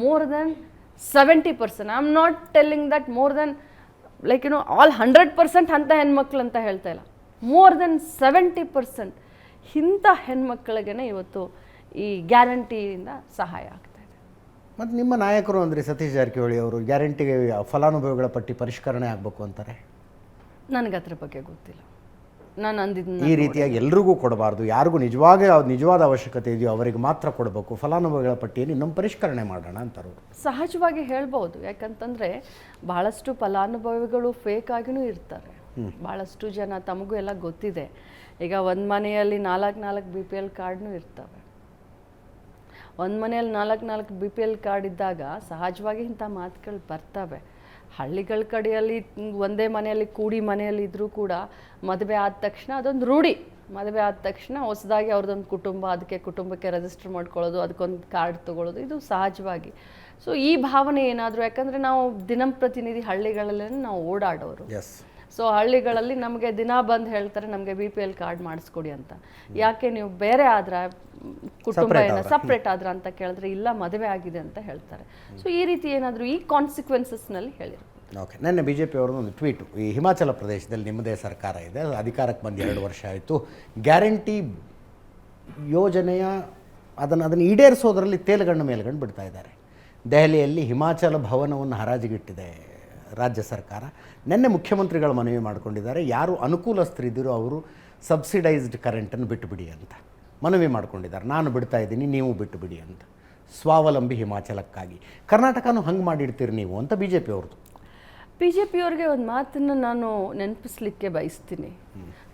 more than 70%, I am not telling that more than like all 100% ಅಂಥ ಹೆಣ್ಮಕ್ಳು ಅಂತ ಹೇಳ್ತಾ ಇಲ್ಲ, ಮೋರ್ ದೆನ್ 70% ಇಂಥ ಹೆಣ್ಮಕ್ಳಿಗೆ ಇವತ್ತು ಈ ಗ್ಯಾರಂಟಿಯಿಂದ ಸಹಾಯ ಆಗ್ತಾ ಇದೆ. ಮತ್ತು ನಿಮ್ಮ ನಾಯಕರು ಅಂದರೆ ಸತೀಶ್ ಜಾರಕಿಹೊಳಿ ಅವರು ಗ್ಯಾರಂಟಿಗೆ ಫಲಾನುಭವಿಗಳ ಪಟ್ಟಿ ಪರಿಷ್ಕರಣೆ ಆಗಬೇಕು ಅಂತಾರೆ. ನನಗೆ ಅದ್ರ ಬಗ್ಗೆ ಗೊತ್ತಿಲ್ಲ. ನಾನು ಅಂದಿದ್ದು ಈ ರೀತಿಯಾಗಿ ಎಲ್ರಿಗೂ ಕೊಡಬಾರ್ದು, ಯಾರಿಗೂ ನಿಜವಾದ ಅವಶ್ಯಕತೆ ಇದೆಯೋ ಅವರಿಗೆ ಮಾತ್ರ ಕೊಡಬೇಕು, ಫಲಾನುಭವಿಗಳ ಪಟ್ಟಿಯನ್ನು ಇನ್ನೊಂದು ಪರಿಷ್ಕರಣೆ ಮಾಡೋಣ ಅಂತಾರೆ. ಸಹಜವಾಗಿ ಹೇಳ್ಬೋದು. ಯಾಕಂತಂದರೆ ಭಾಳಷ್ಟು ಫಲಾನುಭವಿಗಳು ಫೇಕ್ ಆಗಿನೂ ಇರ್ತಾರೆ. ಭಾಳಷ್ಟು ಜನ, ತಮಗೂ ಎಲ್ಲ ಗೊತ್ತಿದೆ. ಈಗ ಒಂದು ಮನೆಯಲ್ಲಿ 4 BPL ಕಾರ್ಡ್ನೂ ಇರ್ತವೆ. ಒಂದು ಮನೆಯಲ್ಲಿ 4 BPL ಕಾರ್ಡ್ ಇದ್ದಾಗ ಸಹಜವಾಗಿ ಇಂಥ ಮಾತುಗಳು ಬರ್ತವೆ. ಹಳ್ಳಿಗಳ ಕಡೆಯಲ್ಲಿ ಒಂದೇ ಮನೆಯಲ್ಲಿ ಕೂಡಿ ಮನೆಯಲ್ಲಿ ಇದ್ದರೂ ಕೂಡ ಮದುವೆ ಆದ ತಕ್ಷಣ ಅದೊಂದು ರೂಢಿ. ಮದುವೆ ಆದ ತಕ್ಷಣ ಹೊಸದಾಗಿ ಅವ್ರದ್ದೊಂದು ಕುಟುಂಬ, ಅದಕ್ಕೆ ಕುಟುಂಬಕ್ಕೆ ರಿಜಿಸ್ಟರ್ ಮಾಡ್ಕೊಳ್ಳೋದು, ಅದಕ್ಕೊಂದು ಕಾರ್ಡ್ ತೊಗೊಳ್ಳೋದು, ಇದು ಸಹಜವಾಗಿ. ಸೊ ಈ ಭಾವನೆ ಏನಾದರೂ, ಯಾಕಂದರೆ ನಾವು ದಿನಂಪ್ರತಿನಿಧಿ ಹಳ್ಳಿಗಳಲ್ಲೇ ನಾವು ಓಡಾಡೋರು. ಸೊ ಹಳ್ಳಿಗಳಲ್ಲಿ ನಮಗೆ ದಿನ ಬಂದು ಹೇಳ್ತಾರೆ ನಮಗೆ BPL ಕಾರ್ಡ್ ಮಾಡಿಸ್ಕೊಡಿ ಅಂತ. ಯಾಕೆ ನೀವು ಬೇರೆ ಆದ್ರ ಕುಟುಂಬ ಏನೋ ಸಪ್ರೇಟ್ ಆದ್ರ ಅಂತ ಕೇಳಿದ್ರೆ ಇಲ್ಲ ಮದುವೆ ಆಗಿದೆ ಅಂತ ಹೇಳ್ತಾರೆ. ಸೊ ಈ ರೀತಿ ಏನಾದರೂ ಈ ಕಾನ್ಸಿಕ್ವೆನ್ಸಸ್ನಲ್ಲಿ ಹೇಳಿರು. ಓಕೆ. ನೆನ್ನೆ BJP ಅವ್ರದ್ದು ಒಂದು ಟ್ವೀಟು, ಈ ಹಿಮಾಚಲ ಪ್ರದೇಶದಲ್ಲಿ ನಿಮ್ಮದೇ ಸರ್ಕಾರ ಇದೆ, ಅಧಿಕಾರಕ್ಕೆ ಬಂದು 2 ವರ್ಷ ಆಯಿತು, ಗ್ಯಾರಂಟಿ ಯೋಜನೆಯ ಅದನ್ನು ಈಡೇರಿಸೋದರಲ್ಲಿ ತೇಲುಗಣ್ಣು ಮೇಲ್ಗಣ್ಣು ಬಿಡ್ತಾ ಇದ್ದಾರೆ. ದೆಹಲಿಯಲ್ಲಿ ಹಿಮಾಚಲ ಭವನವನ್ನು ಹರಾಜಿಗಿಟ್ಟಿದೆ ರಾಜ್ಯ ಸರ್ಕಾರ. ನಿನ್ನೆ ಮುಖ್ಯಮಂತ್ರಿಗಳು ಮನವಿ ಮಾಡಿಕೊಂಡಿದ್ದಾರೆ, ಯಾರು ಅನುಕೂಲಸ್ಥರಿದ್ದೀರೋ ಅವರು ಸಬ್ಸಿಡೈಸ್ಡ್ ಕರೆಂಟನ್ನು ಬಿಟ್ಟುಬಿಡಿ ಅಂತ ಮನವಿ ಮಾಡ್ಕೊಂಡಿದ್ದಾರೆ. ನಾನು ಬಿಡ್ತಾ ಇದ್ದೀನಿ, ನೀವು ಬಿಟ್ಟುಬಿಡಿ ಅಂತ, ಸ್ವಾವಲಂಬಿ ಹಿಮಾಚಲಕ್ಕಾಗಿ. ಕರ್ನಾಟಕನೂ ಹಂಗೆ ಮಾಡಿಡ್ತೀರಿ ನೀವು ಅಂತ BJP ಅವ್ರದ್ದು. BJP ಅವ್ರಿಗೆ ಒಂದು ಮಾತನ್ನು ನಾನು ನೆನಪಿಸ್ಲಿಕ್ಕೆ ಬಯಸ್ತೀನಿ.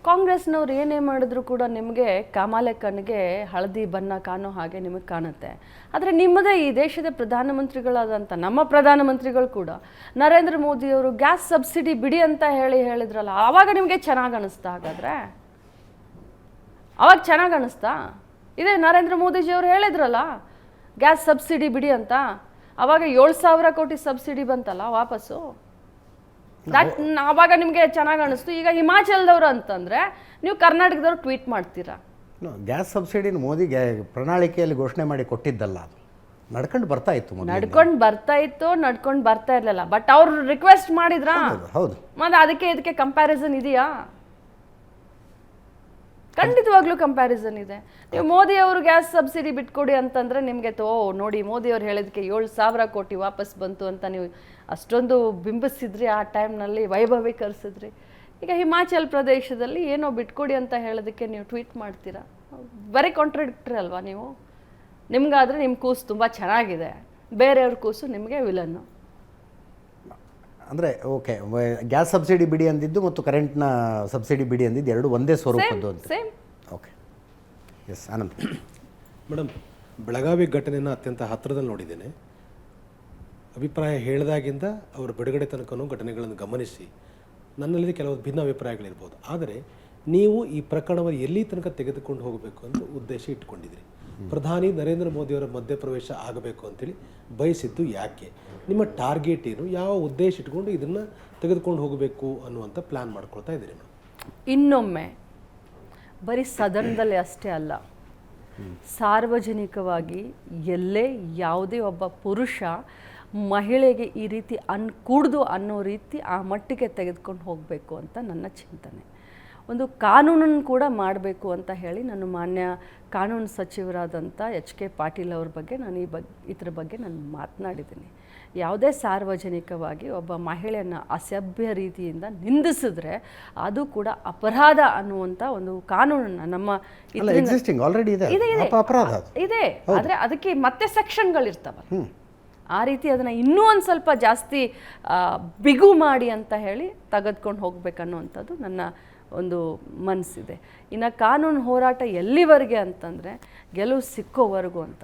ಕಾಂಗ್ರೆಸ್ನವ್ರು ಏನೇ ಮಾಡಿದ್ರು ಕೂಡ ನಿಮಗೆ ಕಾಮಾಲೆ ಕಣ್ಣಿಗೆ ಹಳದಿ ಬಣ್ಣ ಕಾಣೋ ಹಾಗೆ ನಿಮಗೆ ಕಾಣುತ್ತೆ. ಆದರೆ ನಿಮ್ಮದೇ ಈ ದೇಶದ ಪ್ರಧಾನಮಂತ್ರಿಗಳಾದಂಥ ನಮ್ಮ ಪ್ರಧಾನಮಂತ್ರಿಗಳು ಕೂಡ ನರೇಂದ್ರ ಮೋದಿಯವರು ಗ್ಯಾಸ್ ಸಬ್ಸಿಡಿ ಬಿಡಿ ಅಂತ ಹೇಳಿದ್ರಲ್ಲ, ಆವಾಗ ನಿಮಗೆ ಚೆನ್ನಾಗಿ ಅನಿಸ್ತಾ? ಹಾಗಾದರೆ ಅವಾಗ ಚೆನ್ನಾಗಿ ಅನಿಸ್ತಾ? ಇದೇ ನರೇಂದ್ರ ಮೋದಿಜಿಯವರು ಹೇಳಿದ್ರಲ್ಲ ಗ್ಯಾಸ್ ಸಬ್ಸಿಡಿ ಬಿಡಿ ಅಂತ, ಅವಾಗ 7,000 ಕೋಟಿ ಸಬ್ಸಿಡಿ ಬಂತಲ್ಲ ವಾಪಸ್ಸು. ಆವಾಗ ನಿಮಗೆ ಚೆನ್ನಾಗಿ ಅನಿಸ್ತು. ಈಗ ಹಿಮಾಚಲದವ್ರು ಅಂತಂದರೆ ನೀವು ಕರ್ನಾಟಕದವ್ರು ಟ್ವೀಟ್ ಮಾಡ್ತೀರಾ. ಗ್ಯಾಸ್ ಸಬ್ಸಿಡಿನ ಮೋದಿ ಪ್ರಣಾಳಿಕೆಯಲ್ಲಿ ಘೋಷಣೆ ಮಾಡಿ ಕೊಟ್ಟಿದ್ದಲ್ಲ, ಅದು ನಡ್ಕೊಂಡು ಬರ್ತಾ ಇತ್ತು. ನಡ್ಕೊಂಡು ಬರ್ತಾ ಇರಲಿಲ್ಲ. ಬಟ್ ಅವ್ರು ರಿಕ್ವೆಸ್ಟ್ ಮಾಡಿದ್ರಾ? ಹೌದು. ಮತ್ತೆ ಅದಕ್ಕೆ ಇದಕ್ಕೆ ಕಂಪ್ಯಾರಿಸನ್ ಇದೆಯಾ? ಖಂಡಿತವಾಗ್ಲೂ ಕಂಪ್ಯಾರಿಸನ್ ಇದೆ. ನೀವು ಮೋದಿ ಅವರು ಗ್ಯಾಸ್ ಸಬ್ಸಿಡಿ ಬಿಟ್ಕೊಡಿ ಅಂತಂದ್ರೆ ನಿಮಗೆ ನೋಡಿ ಮೋದಿ ಅವ್ರು ಹೇಳಿದಕ್ಕೆ 7,000 ಕೋಟಿ ವಾಪಸ್ ಬಂತು ಅಂತ ನೀವು ಅಷ್ಟೊಂದು ಬಿಂಬಿಸಿದ್ರಿ, ಆ ಟೈಮ್ನಲ್ಲಿ ವೈಭವೀಕರಿಸಿದ್ರಿ. ಈಗ ಹಿಮಾಚಲ್ ಪ್ರದೇಶದಲ್ಲಿ ಏನೋ ಬಿಟ್ಕೊಡಿ ಅಂತ ಹೇಳೋದಕ್ಕೆ ನೀವು ಟ್ವೀಟ್ ಮಾಡ್ತೀರಾ? ವೆರಿ ಕಾಂಟ್ರಡಿಕ್ಟರಿ ಅಲ್ವಾ ನೀವು? ನಿಮ್ಗಾದರೆ ನಿಮ್ಮ ಕೂಸು ತುಂಬ ಚೆನ್ನಾಗಿದೆ, ಬೇರೆಯವ್ರ ಕೂಸು ನಿಮಗೆ ವಿಲನ್ನು. ಅಂದರೆ ಓಕೆ, ಗ್ಯಾಸ್ ಸಬ್ಸಿಡಿ ಬಿಡಿ ಅಂದಿದ್ದು ಮತ್ತು ಕರೆಂಟ್ನ ಸಬ್ಸಿಡಿ ಬಿಡಿ ಅಂದಿದ್ದು ಎರಡು ಒಂದೇ ಸ್ವರೂಪದ್ದು ಅಂತ. Same. Okay, yes Anand. Madam, Belagavi ಘಟನೆಯನ್ನು ಅತ್ಯಂತ ಹತ್ತಿರದಲ್ಲಿ ನೋಡಿದ್ದೇನೆ. ಅಭಿಪ್ರಾಯ ಹೇಳಿದಾಗಿಂದ ಅವರ ಬಿಡುಗಡೆ ತನಕನೂ ಘಟನೆಗಳನ್ನು ಗಮನಿಸಿ ನನ್ನಲ್ಲಿ ಕೆಲವು ಭಿನ್ನ ಅಭಿಪ್ರಾಯಗಳಿರ್ಬೋದು. ಆದರೆ ನೀವು ಈ ಪ್ರಕರಣವನ್ನು ಎಲ್ಲಿ ತನಕ ತೆಗೆದುಕೊಂಡು ಹೋಗಬೇಕು ಅಂತ ಉದ್ದೇಶ ಇಟ್ಕೊಂಡಿದ್ರಿ. ಪ್ರಧಾನಿ ನರೇಂದ್ರ ಮೋದಿಯವರ ಮಧ್ಯಪ್ರವೇಶ ಆಗಬೇಕು ಅಂತೇಳಿ ಬಯಸಿದ್ದು ಯಾಕೆ? ನಿಮ್ಮ ಟಾರ್ಗೆಟ್ ಏನು? ಯಾವ ಉದ್ದೇಶ ಇಟ್ಕೊಂಡು ಇದನ್ನು ತೆಗೆದುಕೊಂಡು ಹೋಗಬೇಕು ಅನ್ನುವಂಥ ಪ್ಲ್ಯಾನ್ ಮಾಡ್ಕೊಳ್ತಾ ಇದ್ದೀರಿ ಮೇಡಮ್? ಇನ್ನೊಮ್ಮೆ ಬರೀ ಸದನದಲ್ಲಿ ಅಷ್ಟೇ ಅಲ್ಲ, ಸಾರ್ವಜನಿಕವಾಗಿ ಎಲ್ಲೇ ಯಾವುದೇ ಒಬ್ಬ ಪುರುಷ ಮಹಿಳೆಗೆ ಈ ರೀತಿ ಕೂಡ್ದು ಅನ್ನೋ ರೀತಿ ಆ ಮಟ್ಟಿಗೆ ತೆಗೆದುಕೊಂಡು ಹೋಗಬೇಕು ಅಂತ ನನ್ನ ಚಿಂತನೆ. ಒಂದು ಕಾನೂನನ್ನು ಕೂಡ ಮಾಡಬೇಕು ಅಂತ ಹೇಳಿ ನಾನು ಮಾನ್ಯ ಕಾನೂನು ಸಚಿವರಾದಂಥ HK ಪಾಟೀಲ್ ಅವ್ರ ಬಗ್ಗೆ ನಾನು ಇದ್ರ ಬಗ್ಗೆ ನಾನು ಮಾತನಾಡಿದ್ದೀನಿ. ಯಾವುದೇ ಸಾರ್ವಜನಿಕವಾಗಿ ಒಬ್ಬ ಮಹಿಳೆಯನ್ನು ಅಸಭ್ಯ ರೀತಿಯಿಂದ ನಿಂದಿಸಿದ್ರೆ ಅದು ಕೂಡ ಅಪರಾಧ ಅನ್ನುವಂಥ ಒಂದು ಕಾನೂನನ್ನು ನಮ್ಮ ಇದೆ. ಆದರೆ ಅದಕ್ಕೆ ಮತ್ತೆ ಸೆಕ್ಷನ್ಗಳಿರ್ತವೆ. ಆ ರೀತಿ ಅದನ್ನು ಇನ್ನೂ ಒಂದು ಸ್ವಲ್ಪ ಜಾಸ್ತಿ ಬಿಗು ಮಾಡಿ ಅಂತ ಹೇಳಿ ತೆಗೆದುಕೊಂಡು ಹೋಗ್ಬೇಕನ್ನುವಂಥದ್ದು ನನ್ನ ಒಂದು ಮನಸ್ಸಿದೆ. ಇನ್ನು ಕಾನೂನು ಹೋರಾಟ ಎಲ್ಲಿವರೆಗೆ ಅಂತಂದರೆ ಗೆಲುವು ಸಿಕ್ಕೋವರೆಗೂ ಅಂತ.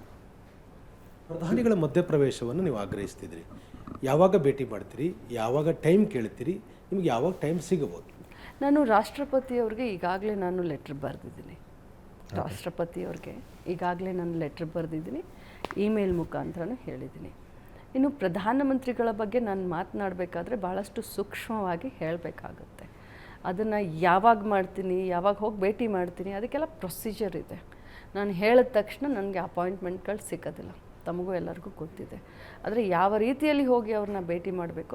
ಪ್ರಧಾನಿಗಳ ಮಧ್ಯಪ್ರವೇಶವನ್ನು ನೀವು ಆಗ್ರಹಿಸ್ತಿದ್ರಿ. ಯಾವಾಗ ಭೇಟಿ ಮಾಡ್ತೀರಿ? ಯಾವಾಗ ಟೈಮ್ ಕೇಳ್ತೀರಿ? ನಿಮ್ಗೆ ಯಾವಾಗ ಟೈಮ್ ಸಿಗಬಹುದು? ನಾನು ರಾಷ್ಟ್ರಪತಿಯವ್ರಿಗೆ ಈಗಾಗಲೇ ನಾನು ಲೆಟ್ರ್ ಬರೆದಿದ್ದೀನಿ. ಇಮೇಲ್ ಮುಖಾಂತರನೂ ಹೇಳಿದ್ದೀನಿ. ಇನ್ನು ಪ್ರಧಾನಮಂತ್ರಿಗಳ ಬಗ್ಗೆ ನಾನು ಮಾತನಾಡಬೇಕಾದ್ರೆ ಭಾಳಷ್ಟು ಸೂಕ್ಷ್ಮವಾಗಿ ಹೇಳಬೇಕಾಗುತ್ತೆ. ಅದನ್ನು ಯಾವಾಗ ಮಾಡ್ತೀನಿ, ಯಾವಾಗ ಹೋಗಿ ಭೇಟಿ ಮಾಡ್ತೀನಿ, ಅದಕ್ಕೆಲ್ಲ ಪ್ರೊಸೀಜರ್ ಇದೆ. ನಾನು ಹೇಳಿದ ತಕ್ಷಣ ನನಗೆ ಅಪಾಯಿಂಟ್ಮೆಂಟ್ಗಳು ಸಿಗೋದಿಲ್ಲ, ತಮಗೂ ಎಲ್ಲರಿಗೂ ಗೊತ್ತಿದೆ. ಆದರೆ ಯಾವ ರೀತಿಯಲ್ಲಿ ಹೋಗಿ ಅವ್ರನ್ನ ಭೇಟಿ ಮಾಡಬೇಕು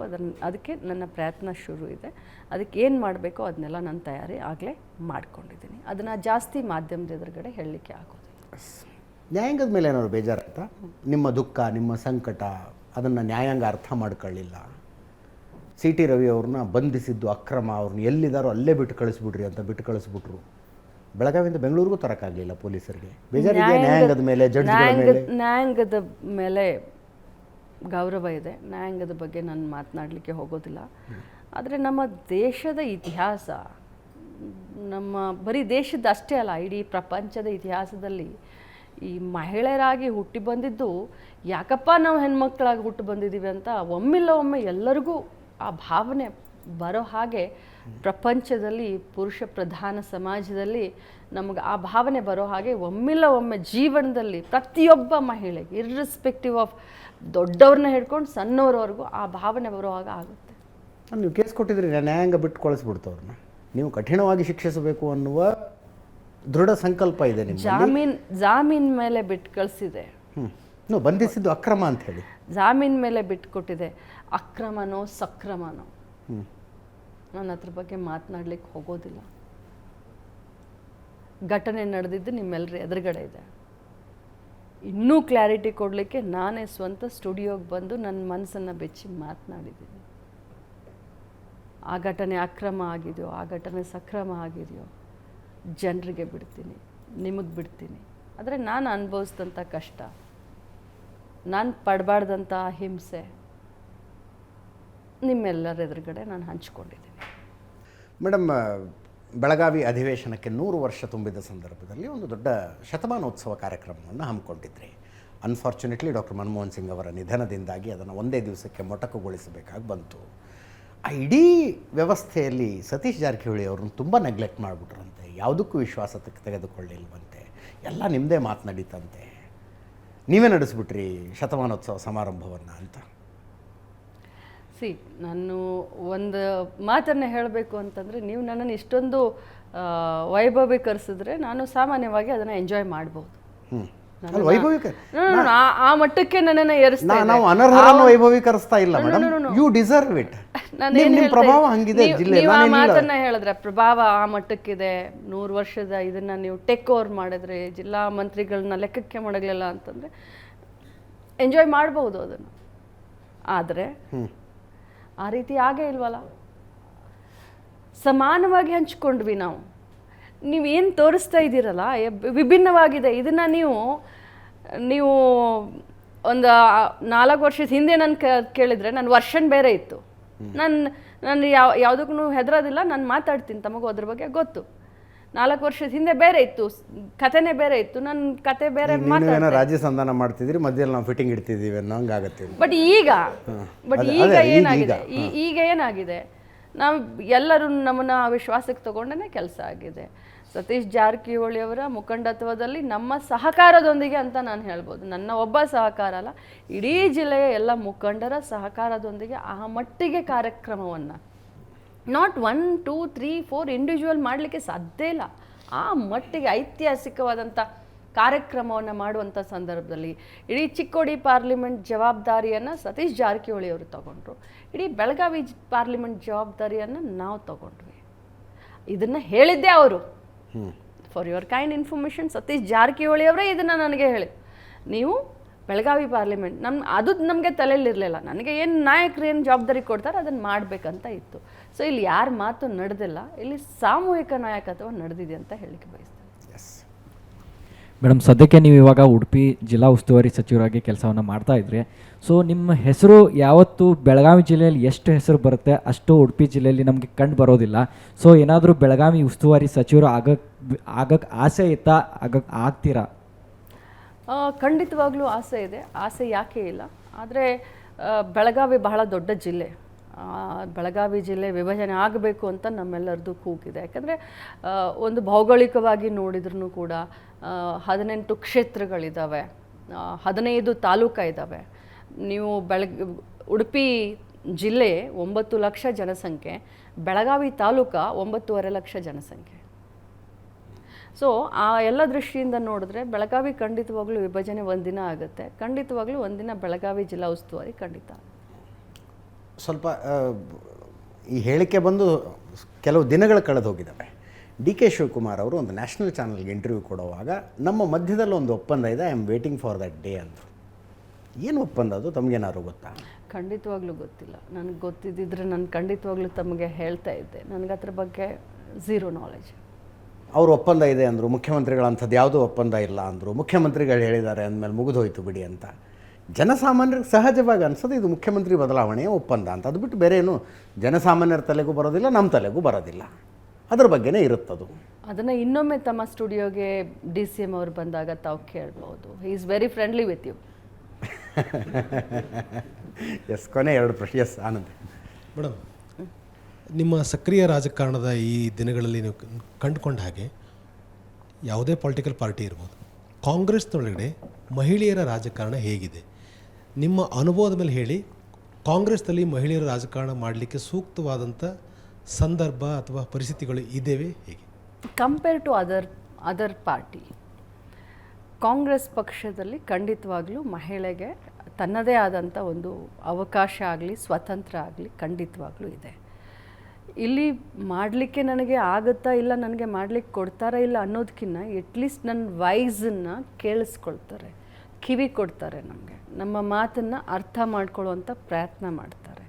ಅದಕ್ಕೆ ನನ್ನ ಪ್ರಯತ್ನ ಶುರು ಇದೆ. ಅದಕ್ಕೆ ಏನು ಮಾಡಬೇಕೋ ಅದನ್ನೆಲ್ಲ ನಾನು ತಯಾರಿ ಆಗಲೇ ಮಾಡ್ಕೊಂಡಿದ್ದೀನಿ. ಅದನ್ನು ಜಾಸ್ತಿ ಮಾಧ್ಯಮದ ಎದುರುಗಡೆ ಹೇಳಲಿಕ್ಕೆ ಆಗೋದಿಲ್ಲ. ನ್ಯಾಯಾಂಗದ ಮೇಲೆ ಏನಾದ್ರು ಬೇಜಾರಾಯ್ತಾ? ನಿಮ್ಮ ದುಃಖ, ನಿಮ್ಮ ಸಂಕಟ, ಅದನ್ನು ನ್ಯಾಯಾಂಗ ಅರ್ಥ ಮಾಡ್ಕೊಳ್ಳಿಲ್ಲ, CT ರವಿ ಅವ್ರನ್ನ ಬಂಧಿಸಿದ್ದು ಅಕ್ರಮ, ಅವ್ರನ್ನ ಎಲ್ಲಿದ್ದಾರೋ ಅಲ್ಲೇ ಬಿಟ್ಟು ಕಳಿಸ್ಬಿಡ್ರಿ ಅಂತ ಬಿಟ್ಟು ಕಳಿಸ್ಬಿಟ್ರು, ಬೆಳಗಾವಿಯಿಂದ ಬೆಂಗಳೂರಿಗೂ ತರೋಕ್ಕಾಗಲಿಲ್ಲ ಪೊಲೀಸರಿಗೆ. ಬೇಜಾರಿದೆ ನ್ಯಾಯಾಂಗದ ಮೇಲೆ, ನ್ಯಾಯಾಂಗದ ಮೇಲೆ ಗೌರವ ಇದೆ. ನ್ಯಾಯಾಂಗದ ಬಗ್ಗೆ ನಾನು ಮಾತನಾಡಲಿಕ್ಕೆ ಹೋಗೋದಿಲ್ಲ. ಆದರೆ ನಮ್ಮ ದೇಶದ ಇತಿಹಾಸ, ನಮ್ಮ ಬರೀ ದೇಶದ ಅಷ್ಟೇ ಅಲ್ಲ, ಇಡೀ ಪ್ರಪಂಚದ ಇತಿಹಾಸದಲ್ಲಿ ಈ ಮಹಿಳೆಯರಾಗಿ ಹುಟ್ಟಿ ಬಂದಿದ್ದು ಯಾಕಪ್ಪ ನಾವು ಹೆಣ್ಮಕ್ಳಾಗಿ ಹುಟ್ಟು ಬಂದಿದ್ದೀವಿ ಅಂತ ಒಮ್ಮಿಲ್ಲ ಒಮ್ಮೆ ಎಲ್ಲರಿಗೂ ಆ ಭಾವನೆ ಬರೋ ಹಾಗೆ ಪ್ರಪಂಚದಲ್ಲಿ ಪುರುಷ ಪ್ರಧಾನ ಸಮಾಜದಲ್ಲಿ ನಮಗೆ ಆ ಭಾವನೆ ಬರೋ ಹಾಗೆ ಒಮ್ಮಿಲ್ಲ ಒಮ್ಮೆ ಜೀವನದಲ್ಲಿ ಪ್ರತಿಯೊಬ್ಬ ಮಹಿಳೆಗೆ ಇರ್ರೆಸ್ಪೆಕ್ಟಿವ್ ಆಫ್ ದೊಡ್ಡವ್ರನ್ನ ಹಿಡ್ಕೊಂಡು ಸಣ್ಣವ್ರವರೆಗೂ ಆ ಭಾವನೆ ಬರೋ ಹಾಗೆ ಆಗುತ್ತೆ. ನೀವು ಕೇಸ್ ಕೊಟ್ಟಿದ್ರಿ, ನ್ಯಾಯಾಂಗ ಬಿಟ್ಟು ಕಳಿಸ್ಬಿಡ್ತು ಅವ್ರನ್ನ, ನೀವು ಕಠಿಣವಾಗಿ ಶಿಕ್ಷಿಸಬೇಕು ಅನ್ನುವ ದೃಢ ಸಂಕಲ್ಪ ಇದೆ ನಿಮಗೆ. ಜಾಮೀನ್ ಮೇಲೆ ಬಿಟ್ಟು ಕಳಿಸಿದೆ. ಬಂಧಿಸಿದ್ದು ಅಕ್ರಮ ಅಂತ ಹೇಳಿ ಜಾಮೀನ್ ಮೇಲೆ ಬಿಟ್ಟು ಕೊಟ್ಟಿದೆ. ಅಕ್ರಮನೋ ಸಕ್ರಮನೋ ನಾನು ಅದ್ರ ಬಗ್ಗೆ ಮಾತನಾಡ್ಲಿಕ್ಕೆ ಹೋಗೋದಿಲ್ಲ. ಘಟನೆ ನಡೆದಿದ್ದು ನಿಮ್ಮೆಲ್ಲರ ಎದುರುಗಡೆ ಇದೆ. ಇನ್ನೂ ಕ್ಲಾರಿಟಿ ಕೊಡಲಿಕ್ಕೆ ನಾನೇ ಸ್ವಂತ ಸ್ಟುಡಿಯೋಗೆ ಬಂದು ನನ್ನ ಮನಸ್ಸನ್ನು ಬೆಚ್ಚಿ ಮಾತನಾಡಿದ್ದೀನಿ. ಆ ಘಟನೆ ಅಕ್ರಮ ಆಗಿದೆಯೋ, ಆ ಘಟನೆ ಸಕ್ರಮ ಆಗಿದೆಯೋ ಜನರಿಗೆ ಬಿಡ್ತೀನಿ, ನಿಮಗೆ ಬಿಡ್ತೀನಿ. ಆದರೆ ನಾನು ಅನುಭವಿಸಿದಂಥ ಕಷ್ಟ, ನಾನು ಪಡಬಾರ್ದಂಥ ಹಿಂಸೆ ನಿಮ್ಮೆಲ್ಲರ ಎದುರುಗಡೆ ನಾನು ಹಂಚ್ಕೊಂಡಿದ್ದೀನಿ. ಮೇಡಮ್, ಬೆಳಗಾವಿ ಅಧಿವೇಶನಕ್ಕೆ 100 ವರ್ಷ ತುಂಬಿದ ಸಂದರ್ಭದಲ್ಲಿ ಒಂದು ದೊಡ್ಡ ಶತಮಾನೋತ್ಸವ ಕಾರ್ಯಕ್ರಮವನ್ನು ಹಮ್ಮಿಕೊಂಡಿದ್ರಿ. ಅನ್ಫಾರ್ಚುನೇಟ್ಲಿ ಡಾಕ್ಟರ್ ಮನಮೋಹನ್ ಸಿಂಗ್ ಅವರ ನಿಧನದಿಂದಾಗಿ ಅದನ್ನು ಒಂದೇ ದಿವಸಕ್ಕೆ ಮೊಟಕುಗೊಳಿಸಬೇಕಾಗಿ ಬಂತು. ಆ ಇಡೀ ವ್ಯವಸ್ಥೆಯಲ್ಲಿ ಸತೀಶ್ ಜಾರಕಿಹೊಳಿ ಅವ್ರನ್ನ ತುಂಬ ನೆಗ್ಲೆಕ್ಟ್ ಮಾಡಿಬಿಟ್ರಂತೆ, ಯಾವುದಕ್ಕೂ ವಿಶ್ವಾಸಕ್ಕೆ ತೆಗೆದುಕೊಳ್ಳಿಲ್ವಂತೆ, ಎಲ್ಲ ನಿಮ್ಮದೇ ಮಾತು ನಡೀತಂತೆ, ನೀವೇ ನಡೆಸ್ಬಿಟ್ರಿ ಶತಮಾನೋತ್ಸವ ಸಮಾರಂಭವನ್ನು ಅಂತ. ನಾನು ಒಂದು ಮಾತನ್ನು ಹೇಳಬೇಕು ಅಂತಂದರೆ, ನೀವು ನನ್ನನ್ನು ಇಷ್ಟೊಂದು ವೈಭವೀಕರಿಸಿದ್ರೆ ನಾನು ಸಾಮಾನ್ಯವಾಗಿ ಅದನ್ನು ಎಂಜಾಯ್ ಮಾಡ್ಬೋದು. ಆ ಮಟ್ಟಕ್ಕೆ ನನ್ನನ್ನು ಏರಿಸ್ತಾ ನಾವು ಅನರ್ಹರನ್ನು ವೈಭವೀಕರಿಸ್ತಾ ಇಲ್ಲ ಮೇಡಮ್, ಯು ಡಿಸರ್ವ್ ಇಟ್. ನಿಮ್ಮ ಪ್ರಭಾವ ಹಂಗಿದೆ ಜಿಲ್ಲೆ. ನೀವು ಆ ಮಾತನ್ನ ಹೇಳಿದ್ರೆ ಪ್ರಭಾವ ಆ ಮಟ್ಟಕ್ಕಿದೆ, 100 ವರ್ಷದ ಇದನ್ನ ನೀವು ಟೇಕ್ ಓವರ್ ಮಾಡಿದ್ರೆ, ಜಿಲ್ಲಾ ಮಂತ್ರಿಗಳನ್ನ ಲೆಕ್ಕಕ್ಕೆ ಮಾಡಲಿಲ್ಲ ಅಂತಂದ್ರೆ ಎಂಜಾಯ್ ಮಾಡ್ಬೋದು ಅದನ್ನು. ಆದರೆ ಆ ರೀತಿ ಆಗೇ ಇಲ್ವಲ್ಲ. ಸಮಾನವಾಗಿ ಹಂಚ್ಕೊಂಡ್ವಿ ನಾವು. ನೀವೇನು ತೋರಿಸ್ತಾ ಇದ್ದೀರಲ್ಲ ವಿಭಿನ್ನವಾಗಿದೆ. ಇದನ್ನು ನೀವು ಒಂದು 4 ವರ್ಷದ ಹಿಂದೆ ನಾನು ಕೇಳಿದರೆ ನನ್ನ ವರ್ಷನ್ ಬೇರೆ ಇತ್ತು. ನಾನು ಯಾವುದಕ್ಕೂ ಹೆದರೋದಿಲ್ಲ, ನಾನು ಮಾತಾಡ್ತೀನಿ, ತಮಗೂ ಅದ್ರ ಬಗ್ಗೆ ಗೊತ್ತು. 4 ವರ್ಷದ ಹಿಂದೆ ಬೇರೆ ಇತ್ತು, ಕಥೆನೇ ಬೇರೆ ಇತ್ತು, ನನ್ನ ಕತೆ ಬೇರೆ ಏನೋ ರಾಜ್ಯ ಸಂಧಾನ ಮಾಡ್ತಿದ್ರಿ, ಮಧ್ಯದಲ್ಲಿ ನಾವು ಫಿಟ್ಟಿಂಗ್ ಇಡ್ತಿದ್ದೀವಿ ಅನ್ನೋ ಹಂಗಾಗತ್ತೆ. ಬಟ್ ಈಗ ಏನಾಗಿದೆ, ನಾವು ಎಲ್ಲರೂ ನಮ್ಮನ್ನ ವಿಶ್ವಾಸಕ್ಕೆ ತಗೊಂಡೇ ಕೆಲಸ ಆಗಿದೆ. ಸತೀಶ್ ಜಾರಕಿಹೊಳಿ ಅವರ ಮುಖಂಡತ್ವದಲ್ಲಿ ನಮ್ಮ ಸಹಕಾರದೊಂದಿಗೆ ಅಂತ ನಾನು ಹೇಳ್ಬೋದು, ನನ್ನ ಒಬ್ಬ ಸಹಕಾರ ಅಲ್ಲ, ಇಡೀ ಜಿಲ್ಲೆಯ ಎಲ್ಲ ಮುಖಂಡರ ಸಹಕಾರದೊಂದಿಗೆ ಆ ಮಟ್ಟಿಗೆ ಕಾರ್ಯಕ್ರಮವನ್ನು ನಾಟ್ 1, 2, 3, 4 ಇಂಡಿವಿಜುವಲ್ ಮಾಡಲಿಕ್ಕೆ ಸಾಧ್ಯ ಇಲ್ಲ. ಆ ಮಟ್ಟಿಗೆ ಐತಿಹಾಸಿಕವಾದಂಥ ಕಾರ್ಯಕ್ರಮವನ್ನು ಮಾಡುವಂಥ ಸಂದರ್ಭದಲ್ಲಿ ಇಡೀ ಚಿಕ್ಕೋಡಿ ಪಾರ್ಲಿಮೆಂಟ್ ಜವಾಬ್ದಾರಿಯನ್ನು ಸತೀಶ್ ಜಾರಕಿಹೊಳಿ ಅವರು ತಗೊಂಡ್ರು, ಇಡೀ ಬೆಳಗಾವಿ ಪಾರ್ಲಿಮೆಂಟ್ ಜವಾಬ್ದಾರಿಯನ್ನು ನಾವು ತಗೊಂಡ್ವಿ. ಇದನ್ನು ಹೇಳಿದ್ದೆ ಅವರು. For your kind information, Satish Jarkiholi ಅವರೇ ಇದನ್ನು ನನಗೆ ಹೇಳಿ, ನೀವು ಬೆಳಗಾವಿ ಪಾರ್ಲಿಮೆಂಟ್ ಅದು ನಮಗೆ ತಲೆಯಲ್ಲಿರಲಿಲ್ಲ. ನನಗೆ ಏನು ನಾಯಕರು ಏನು ಜವಾಬ್ದಾರಿ ಕೊಡ್ತಾರೆ ಅದನ್ನು ಮಾಡಬೇಕಂತ ಇತ್ತು. ಸೊ ಇಲ್ಲಿ ಯಾರ ಮಾತು ನಡೆದಿಲ್ಲ, ಇಲ್ಲಿ ಸಾಮೂಹಿಕ ನಾಯಕತ್ವ ನಡೆದಿದೆ ಅಂತ ಹೇಳಿಕೆ ಬಯಸ್ತೇನೆ. ಮೇಡಮ್, ಸದ್ಯಕ್ಕೆ ನೀವು ಇವಾಗ ಉಡುಪಿ ಜಿಲ್ಲಾ ಉಸ್ತುವಾರಿ ಸಚಿವರಾಗಿ ಕೆಲಸವನ್ನು ಮಾಡ್ತಾ ಇದ್ರಿ. ಸೊ ನಿಮ್ಮ ಹೆಸರು ಯಾವತ್ತು ಬೆಳಗಾವಿ ಜಿಲ್ಲೆಯಲ್ಲಿ ಎಷ್ಟು ಹೆಸರು ಬರುತ್ತೆ ಅಷ್ಟು ಉಡುಪಿ ಜಿಲ್ಲೆಯಲ್ಲಿ ನಮಗೆ ಕಂಡು ಬರೋದಿಲ್ಲ. ಸೊ ಏನಾದರೂ ಬೆಳಗಾವಿ ಉಸ್ತುವಾರಿ ಸಚಿವರು ಆಗಕ್ಕೆ ಆಸೆ ಇತ್ತಾ, ಆಗ್ತೀರಾ? ಖಂಡಿತವಾಗ್ಲೂ ಆಸೆ ಇದೆ. ಆಸೆ ಯಾಕೆ ಇಲ್ಲ, ಆದರೆ ಬೆಳಗಾವಿ ಬಹಳ ದೊಡ್ಡ ಜಿಲ್ಲೆ. ಬೆಳಗಾವಿ ಜಿಲ್ಲೆ ವಿಭಜನೆ ಆಗಬೇಕು ಅಂತ ನಮ್ಮೆಲ್ಲರದ್ದು ಕೂಗಿದೆ. ಯಾಕಂದರೆ ಒಂದು ಭೌಗೋಳಿಕವಾಗಿ ನೋಡಿದ್ರೂ ಕೂಡ 18 ಕ್ಷೇತ್ರಗಳಿದ್ದಾವೆ, 15 ತಾಲೂಕು ಇದ್ದಾವೆ. ನೀವು ಉಡುಪಿ ಜಿಲ್ಲೆ 9 ಲಕ್ಷ ಜನಸಂಖ್ಯೆ, ಬೆಳಗಾವಿ ತಾಲೂಕು 9.5 ಲಕ್ಷ ಜನಸಂಖ್ಯೆ. ಸೊ ಆ ಎಲ್ಲ ದೃಷ್ಟಿಯಿಂದ ನೋಡಿದ್ರೆ ಬೆಳಗಾವಿ ಖಂಡಿತವಾಗ್ಲೂ ವಿಭಜನೆ ಒಂದಿನ ಆಗುತ್ತೆ. ಖಂಡಿತವಾಗ್ಲೂ ಒಂದಿನ ಬೆಳಗಾವಿ ಜಿಲ್ಲಾ ಉಸ್ತುವಾರಿ ಖಂಡಿತ. ಸ್ವಲ್ಪ ಈ ಹೇಳಿಕೆ ಬಂದು ಕೆಲವು ದಿನಗಳು ಕಳೆದು ಹೋಗಿದ್ದಾವೆ. DK ಶಿವಕುಮಾರ್ ಅವರು ಒಂದು ನ್ಯಾಷನಲ್ ಚಾನಲ್ಗೆ ಇಂಟರ್ವ್ಯೂ ಕೊಡುವಾಗ ನಮ್ಮ ಮಧ್ಯದಲ್ಲಿ ಒಂದು ಒಪ್ಪಂದ ಇದೆ, I am waiting for that day ಅಂದರು. ಏನು ಒಪ್ಪಂದ ಅದು, ತಮಗೇನಾದ್ರು ಗೊತ್ತಾ? ಖಂಡಿತವಾಗ್ಲೂ ಗೊತ್ತಿಲ್ಲ. ನನಗೆ ಗೊತ್ತಿದ್ದಿದ್ರೆ ನಾನು ಖಂಡಿತವಾಗ್ಲೂ ತಮಗೆ ಹೇಳ್ತಾ ಇದ್ದೆ. ನನಗೆ ಅದ್ರ ಬಗ್ಗೆ ಝೀರೋ ನಾಲೆಜ್. ಅವರು ಒಪ್ಪಂದ ಇದೆ ಅಂದರು, ಮುಖ್ಯಮಂತ್ರಿಗಳಂಥದ್ದು ಯಾವುದೂ ಒಪ್ಪಂದ ಇಲ್ಲ ಅಂದರು. ಮುಖ್ಯಮಂತ್ರಿಗಳು ಹೇಳಿದ್ದಾರೆ ಅಂದಮೇಲೆ ಮುಗಿದೋಯ್ತು ಬಿಡಿ ಅಂತ. ಜನಸಾಮಾನ್ಯರಿಗೆ ಸಹಜವಾಗಿ ಅನ್ಸೋದು ಇದು ಮುಖ್ಯಮಂತ್ರಿ ಬದಲಾವಣೆಯ ಒಪ್ಪಂದ ಅಂತ. ಅದು ಬಿಟ್ಟು ಬೇರೆ ಏನು ಜನಸಾಮಾನ್ಯರ ತಲೆಗೂ ಬರೋದಿಲ್ಲ, ನಮ್ಮ ತಲೆಗೂ ಬರೋದಿಲ್ಲ. ಅದ್ರ ಬಗ್ಗೆನೇ ಇರುತ್ತದು. ಅದನ್ನು ಇನ್ನೊಮ್ಮೆ ತಮ್ಮ ಸ್ಟುಡಿಯೋಗೆ DCM ಅವರು ಬಂದಾಗ ತಾವು ಕೇಳ್ಬೋದು. He is very friendly with you. Yes, ಕೊನೆ 2 ಪ್ರಶ್ನೆ. ಎಸ್ ಆನಂದ್ ಮೇಡಮ್, ನಿಮ್ಮ ಸಕ್ರಿಯ ರಾಜಕಾರಣದ ಈ ದಿನಗಳಲ್ಲಿ ನೀವು ಕಂಡುಕೊಂಡ ಹಾಗೆ ಯಾವುದೇ ಪೊಲಿಟಿಕಲ್ ಪಾರ್ಟಿ ಇರ್ಬೋದು, ಕಾಂಗ್ರೆಸ್ನೊಳಗಡೆ ಮಹಿಳೆಯರ ರಾಜಕಾರಣ ಹೇಗಿದೆ? ನಿಮ್ಮ ಅನುಭವದ ಮೇಲೆ ಹೇಳಿ, ಕಾಂಗ್ರೆಸ್ನಲ್ಲಿ ಮಹಿಳೆಯರ ರಾಜಕಾರಣ ಮಾಡಲಿಕ್ಕೆ ಸೂಕ್ತವಾದಂಥ ಸಂದರ್ಭ ಅಥವಾ ಪರಿಸ್ಥಿತಿಗಳು ಇದ್ದೇವೆ ಹೇಗೆ? Compare to other party, Congress ಪಕ್ಷದಲ್ಲಿ ಖಂಡಿತವಾಗ್ಲೂ ಮಹಿಳೆಗೆ ತನ್ನದೇ ಆದಂಥ ಒಂದು ಅವಕಾಶ ಆಗಲಿ, ಸ್ವತಂತ್ರ ಆಗಲಿ ಖಂಡಿತವಾಗ್ಲೂ ಇದೆ. ಇಲ್ಲಿ ಮಾಡಲಿಕ್ಕೆ ನನಗೆ ಆಗುತ್ತಾ ಇಲ್ಲ, ನನಗೆ ಮಾಡಲಿಕ್ಕೆ ಕೊಡ್ತಾರಾ ಇಲ್ಲ ಅನ್ನೋದಕ್ಕಿಂತ ಎಟ್ಲೀಸ್ಟ್ ನನ್ನ ವಾಯ್ಸನ್ನು ಕೇಳಿಸ್ಕೊಳ್ತಾರೆ, ಕಿವಿ ಕೊಡ್ತಾರೆ, ನಮ್ಮ ಮಾತನ್ನು ಅರ್ಥ ಮಾಡ್ಕೊಳ್ಳುವಂಥ ಪ್ರಯತ್ನ ಮಾಡ್ತಾರೆ.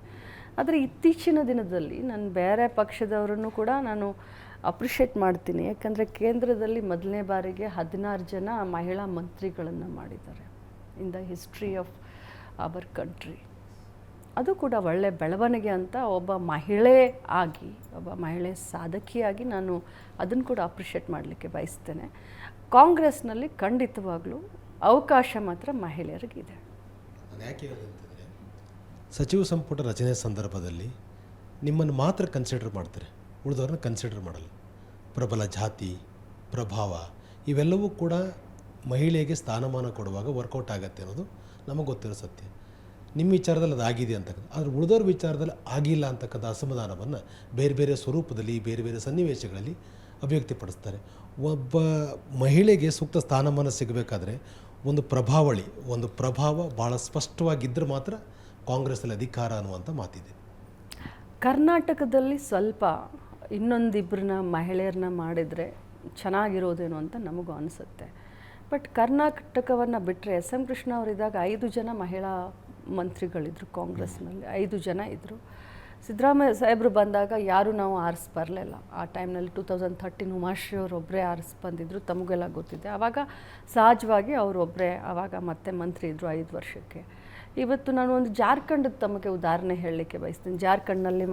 ಆದರೆ ಇತ್ತೀಚಿನ ದಿನದಲ್ಲಿ ನಾನು ಬೇರೆ ಪಕ್ಷದವರನ್ನು ಕೂಡ ನಾನು ಅಪ್ರಿಷಿಯೇಟ್ ಮಾಡ್ತೀನಿ. ಯಾಕಂದರೆ ಕೇಂದ್ರದಲ್ಲಿ ಮೊದಲನೇ ಬಾರಿಗೆ 16 ಜನ ಮಹಿಳಾ ಮಂತ್ರಿಗಳನ್ನು ಮಾಡಿದ್ದಾರೆ in the history of our country. ಅದು ಕೂಡ ಒಳ್ಳೆಯ ಬೆಳವಣಿಗೆ ಅಂತ ಒಬ್ಬ ಮಹಿಳೆ ಆಗಿ, ಒಬ್ಬ ಮಹಿಳೆ ಸಾಧಕಿಯಾಗಿ ನಾನು ಅದನ್ನು ಕೂಡ ಅಪ್ರಿಷಿಯೇಟ್ ಮಾಡಲಿಕ್ಕೆ ಬಯಸ್ತೇನೆ. ಕಾಂಗ್ರೆಸ್ನಲ್ಲಿ ಖಂಡಿತವಾಗ್ಲೂ ಅವಕಾಶ ಮಾತ್ರ ಮಹಿಳೆಯರಿಗಿದೆ. ಅದು ಯಾಕೆ ಅಂತಂದರೆ, ಸಚಿವ ಸಂಪುಟ ರಚನೆ ಸಂದರ್ಭದಲ್ಲಿ ನಿಮ್ಮನ್ನು ಮಾತ್ರ ಕನ್ಸಿಡರ್ ಮಾಡ್ತಾರೆ, ಉಳಿದವ್ರನ್ನ ಕನ್ಸಿಡರ್ ಮಾಡಲ್ಲ. ಪ್ರಬಲ ಜಾತಿ, ಪ್ರಭಾವ ಇವೆಲ್ಲವೂ ಕೂಡ ಮಹಿಳೆಗೆ ಸ್ಥಾನಮಾನ ಕೊಡುವಾಗ ವರ್ಕೌಟ್ ಆಗುತ್ತೆ ಅನ್ನೋದು ನಮಗೆ ಗೊತ್ತಿರೋ ಸತ್ಯ. ನಿಮ್ಮ ವಿಚಾರದಲ್ಲಿ ಅದು ಆಗಿದೆ ಅಂತಕ್ಕಂಥ, ಆದರೆ ಉಳಿದವ್ರ ವಿಚಾರದಲ್ಲಿ ಆಗಿಲ್ಲ ಅಂತಕ್ಕಂಥ ಅಸಮಾಧಾನವನ್ನು ಬೇರೆ ಬೇರೆ ಸ್ವರೂಪದಲ್ಲಿ ಬೇರೆ ಬೇರೆ ಸನ್ನಿವೇಶಗಳಲ್ಲಿ ಅಭಿವ್ಯಕ್ತಿಪಡಿಸ್ತಾರೆ. ಒಬ್ಬ ಮಹಿಳೆಗೆ ಸೂಕ್ತ ಸ್ಥಾನಮಾನ ಸಿಗಬೇಕಾದ್ರೆ ಒಂದು ಪ್ರಭಾವಳಿ, ಒಂದು ಪ್ರಭಾವ ಭಾಳ ಸ್ಪಷ್ಟವಾಗಿದ್ದರೆ ಮಾತ್ರ ಕಾಂಗ್ರೆಸ್ಸಲ್ಲಿ ಅಧಿಕಾರ ಅನ್ನುವಂಥ ಮಾತಿದೆ. ಕರ್ನಾಟಕದಲ್ಲಿ ಸ್ವಲ್ಪ ಇನ್ನೊಂದಿಬ್ಬರನ್ನ ಮಹಿಳೆಯರನ್ನ ಮಾಡಿದರೆ ಚೆನ್ನಾಗಿರೋದೇನೋ ಅಂತ ನಮಗೂ ಅನಿಸುತ್ತೆ. ಬಟ್ ಕರ್ನಾಟಕವನ್ನು ಬಿಟ್ಟರೆ ಎಸ್ ಎಂ ಕೃಷ್ಣ ಅವರಿದ್ದಾಗ 5 ಜನ ಮಹಿಳಾ ಮಂತ್ರಿಗಳಿದ್ರು ಕಾಂಗ್ರೆಸ್ನಲ್ಲಿ, 5 ಜನ ಇದ್ದರು. ಸಿದ್ದರಾಮಯ್ಯ ಸಾಹೇಬರು ಬಂದಾಗ ಯಾರೂ ನಾವು ಆರಿಸಿ ಬರಲಿಲ್ಲ. ಆ ಟೈಮ್ನಲ್ಲಿ 2013 ಉಮಾಶ್ರೀ ಅವರೊಬ್ಬರೇ ಆರಿಸಿ ಬಂದಿದ್ದರು, ತಮಗೆಲ್ಲ ಗೊತ್ತಿದೆ. ಆವಾಗ ಸಹಜವಾಗಿ ಅವರೊಬ್ಬರೇ ಆವಾಗ ಮತ್ತೆ ಮಂತ್ರಿ ಇದ್ದರು 5 ವರ್ಷಕ್ಕೆ. ಇವತ್ತು ನಾನು ಒಂದು ಜಾರ್ಖಂಡದ ತಮಗೆ ಉದಾಹರಣೆ ಹೇಳಲಿಕ್ಕೆ ಬಯಸ್ತೀನಿ. ಜಾರ್ಖಂಡ್ನಲ್ಲಿ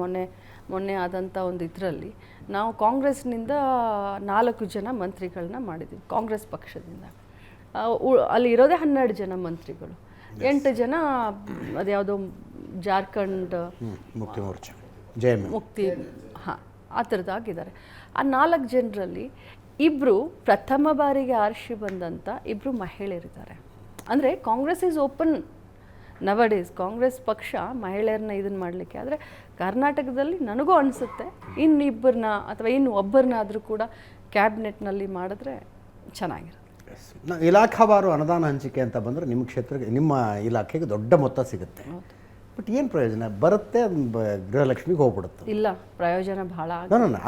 ಮೊನ್ನೆ ಆದಂಥ ಒಂದು ಇದರಲ್ಲಿ ನಾವು ಕಾಂಗ್ರೆಸ್ನಿಂದ 4 ಜನ ಮಂತ್ರಿಗಳನ್ನ ಮಾಡಿದ್ದೀವಿ, ಕಾಂಗ್ರೆಸ್ ಪಕ್ಷದಿಂದ. ಅಲ್ಲಿ ಇರೋದೇ 12 ಜನ ಮಂತ್ರಿಗಳು, 8 ಜನ ಅದ್ಯಾವುದೋ ಜಾರ್ಖಂಡ್ ಮುಕ್ತಿ ಮೋರ್ಚಾ ಮುಕ್ತಿ ಆ ಥರದ್ದಾಗಿದ್ದಾರೆ. ಆ 4 ಜನರಲ್ಲಿ 2 ಪ್ರಥಮ ಬಾರಿಗೆ ಆರಿಸಿ ಬಂದಂಥ 2 ಮಹಿಳೆಯರಿದ್ದಾರೆ. ಅಂದರೆ Congress is open nowadays. Congress ಪಕ್ಷ ಮಹಿಳೆಯರನ್ನ ಇದನ್ನು ಮಾಡಲಿಕ್ಕೆ. ಆದರೆ ಕರ್ನಾಟಕದಲ್ಲಿ ನನಗೂ ಅನಿಸುತ್ತೆ ಇನ್ನಿಬ್ಬರನ್ನ ಅಥವಾ ಇನ್ನು ಒಬ್ಬರನ್ನಾದರೂ ಕೂಡ ಕ್ಯಾಬಿನೆಟ್ನಲ್ಲಿ ಮಾಡಿದ್ರೆ ಚೆನ್ನಾಗಿರುತ್ತೆ. ಇಲಾಖಾವಾರು ಅನುದಾನ ಹಂಚಿಕೆ ಅಂತ ಬಂದರೆ ನಿಮ್ಮ ಕ್ಷೇತ್ರಕ್ಕೆ, ನಿಮ್ಮ ಇಲಾಖೆಗೆ ದೊಡ್ಡ ಮೊತ್ತ ಸಿಗುತ್ತೆ. ಬಟ್ ಏನು ಪ್ರಯೋಜನ ಬರುತ್ತೆ? ಗೃಹಲಕ್ಷ್ಮಿಗೆ ಹೋಗ್ಬಿಡುತ್ತೆ. ಇಲ್ಲ, ಪ್ರಯೋಜನ ಬಹಳ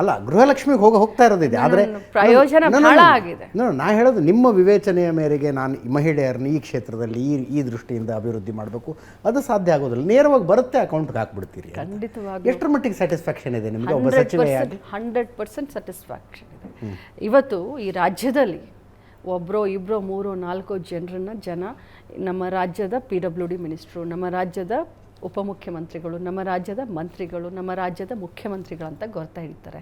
ಅಲ್ಲ, ಗೃಹಲಕ್ಷ್ಮಿಗೆ ಹೋಗ್ತಾ ಇರೋದಿದೆ. ಆದರೆ ಪ್ರಯೋಜನ ಬಹಳ ಆಗಿದೆ. ನಾ ಹೇಳೋದು ನಿಮ್ಮ ವಿವೇಚನೆಯ ಮೇರೆಗೆ ನಾನು ಮಹಿಳೆಯರನ್ನ ಈ ಕ್ಷೇತ್ರದಲ್ಲಿ ಈ ದೃಷ್ಟಿಯಿಂದ ಅಭಿವೃದ್ಧಿ ಮಾಡಬೇಕು, ಅದು ಸಾಧ್ಯ ಆಗೋದಿಲ್ಲ. ನೇರವಾಗಿ ಬರುತ್ತೆ, ಅಕೌಂಟ್ಗೆ ಹಾಕ್ಬಿಡ್ತೀರಿ. ಖಂಡಿತವಾಗಿ ಎಷ್ಟರ ಮಟ್ಟಿಗೆ ಸ್ಯಾಟಿಸ್ಫ್ಯಾಕ್ಷನ್ ಇದೆ ನಿಮಗೆ ಒಬ್ಬ ಸಚಿವೆಯಾಗಿ? 100% ಸ್ಯಾಟಿಸ್ಫ್ಯಾಕ್ಷನ್ ಇದೆ. ಇವತ್ತು ಈ ರಾಜ್ಯದಲ್ಲಿ ಒಬ್ಬರೋ ಇಬ್ಬರೋ 3-4 ಜನರನ್ನ ನಮ್ಮ ರಾಜ್ಯದ PWD ಮಿನಿಸ್ಟ್ರು, ನಮ್ಮ ರಾಜ್ಯದ ಉಪಮುಖ್ಯಮಂತ್ರಿಗಳು, ನಮ್ಮ ರಾಜ್ಯದ ಮಂತ್ರಿಗಳು, ನಮ್ಮ ರಾಜ್ಯದ ಮುಖ್ಯಮಂತ್ರಿಗಳಂತ ಗೊತ್ತಾ ಹಿಡಿತಾರೆ.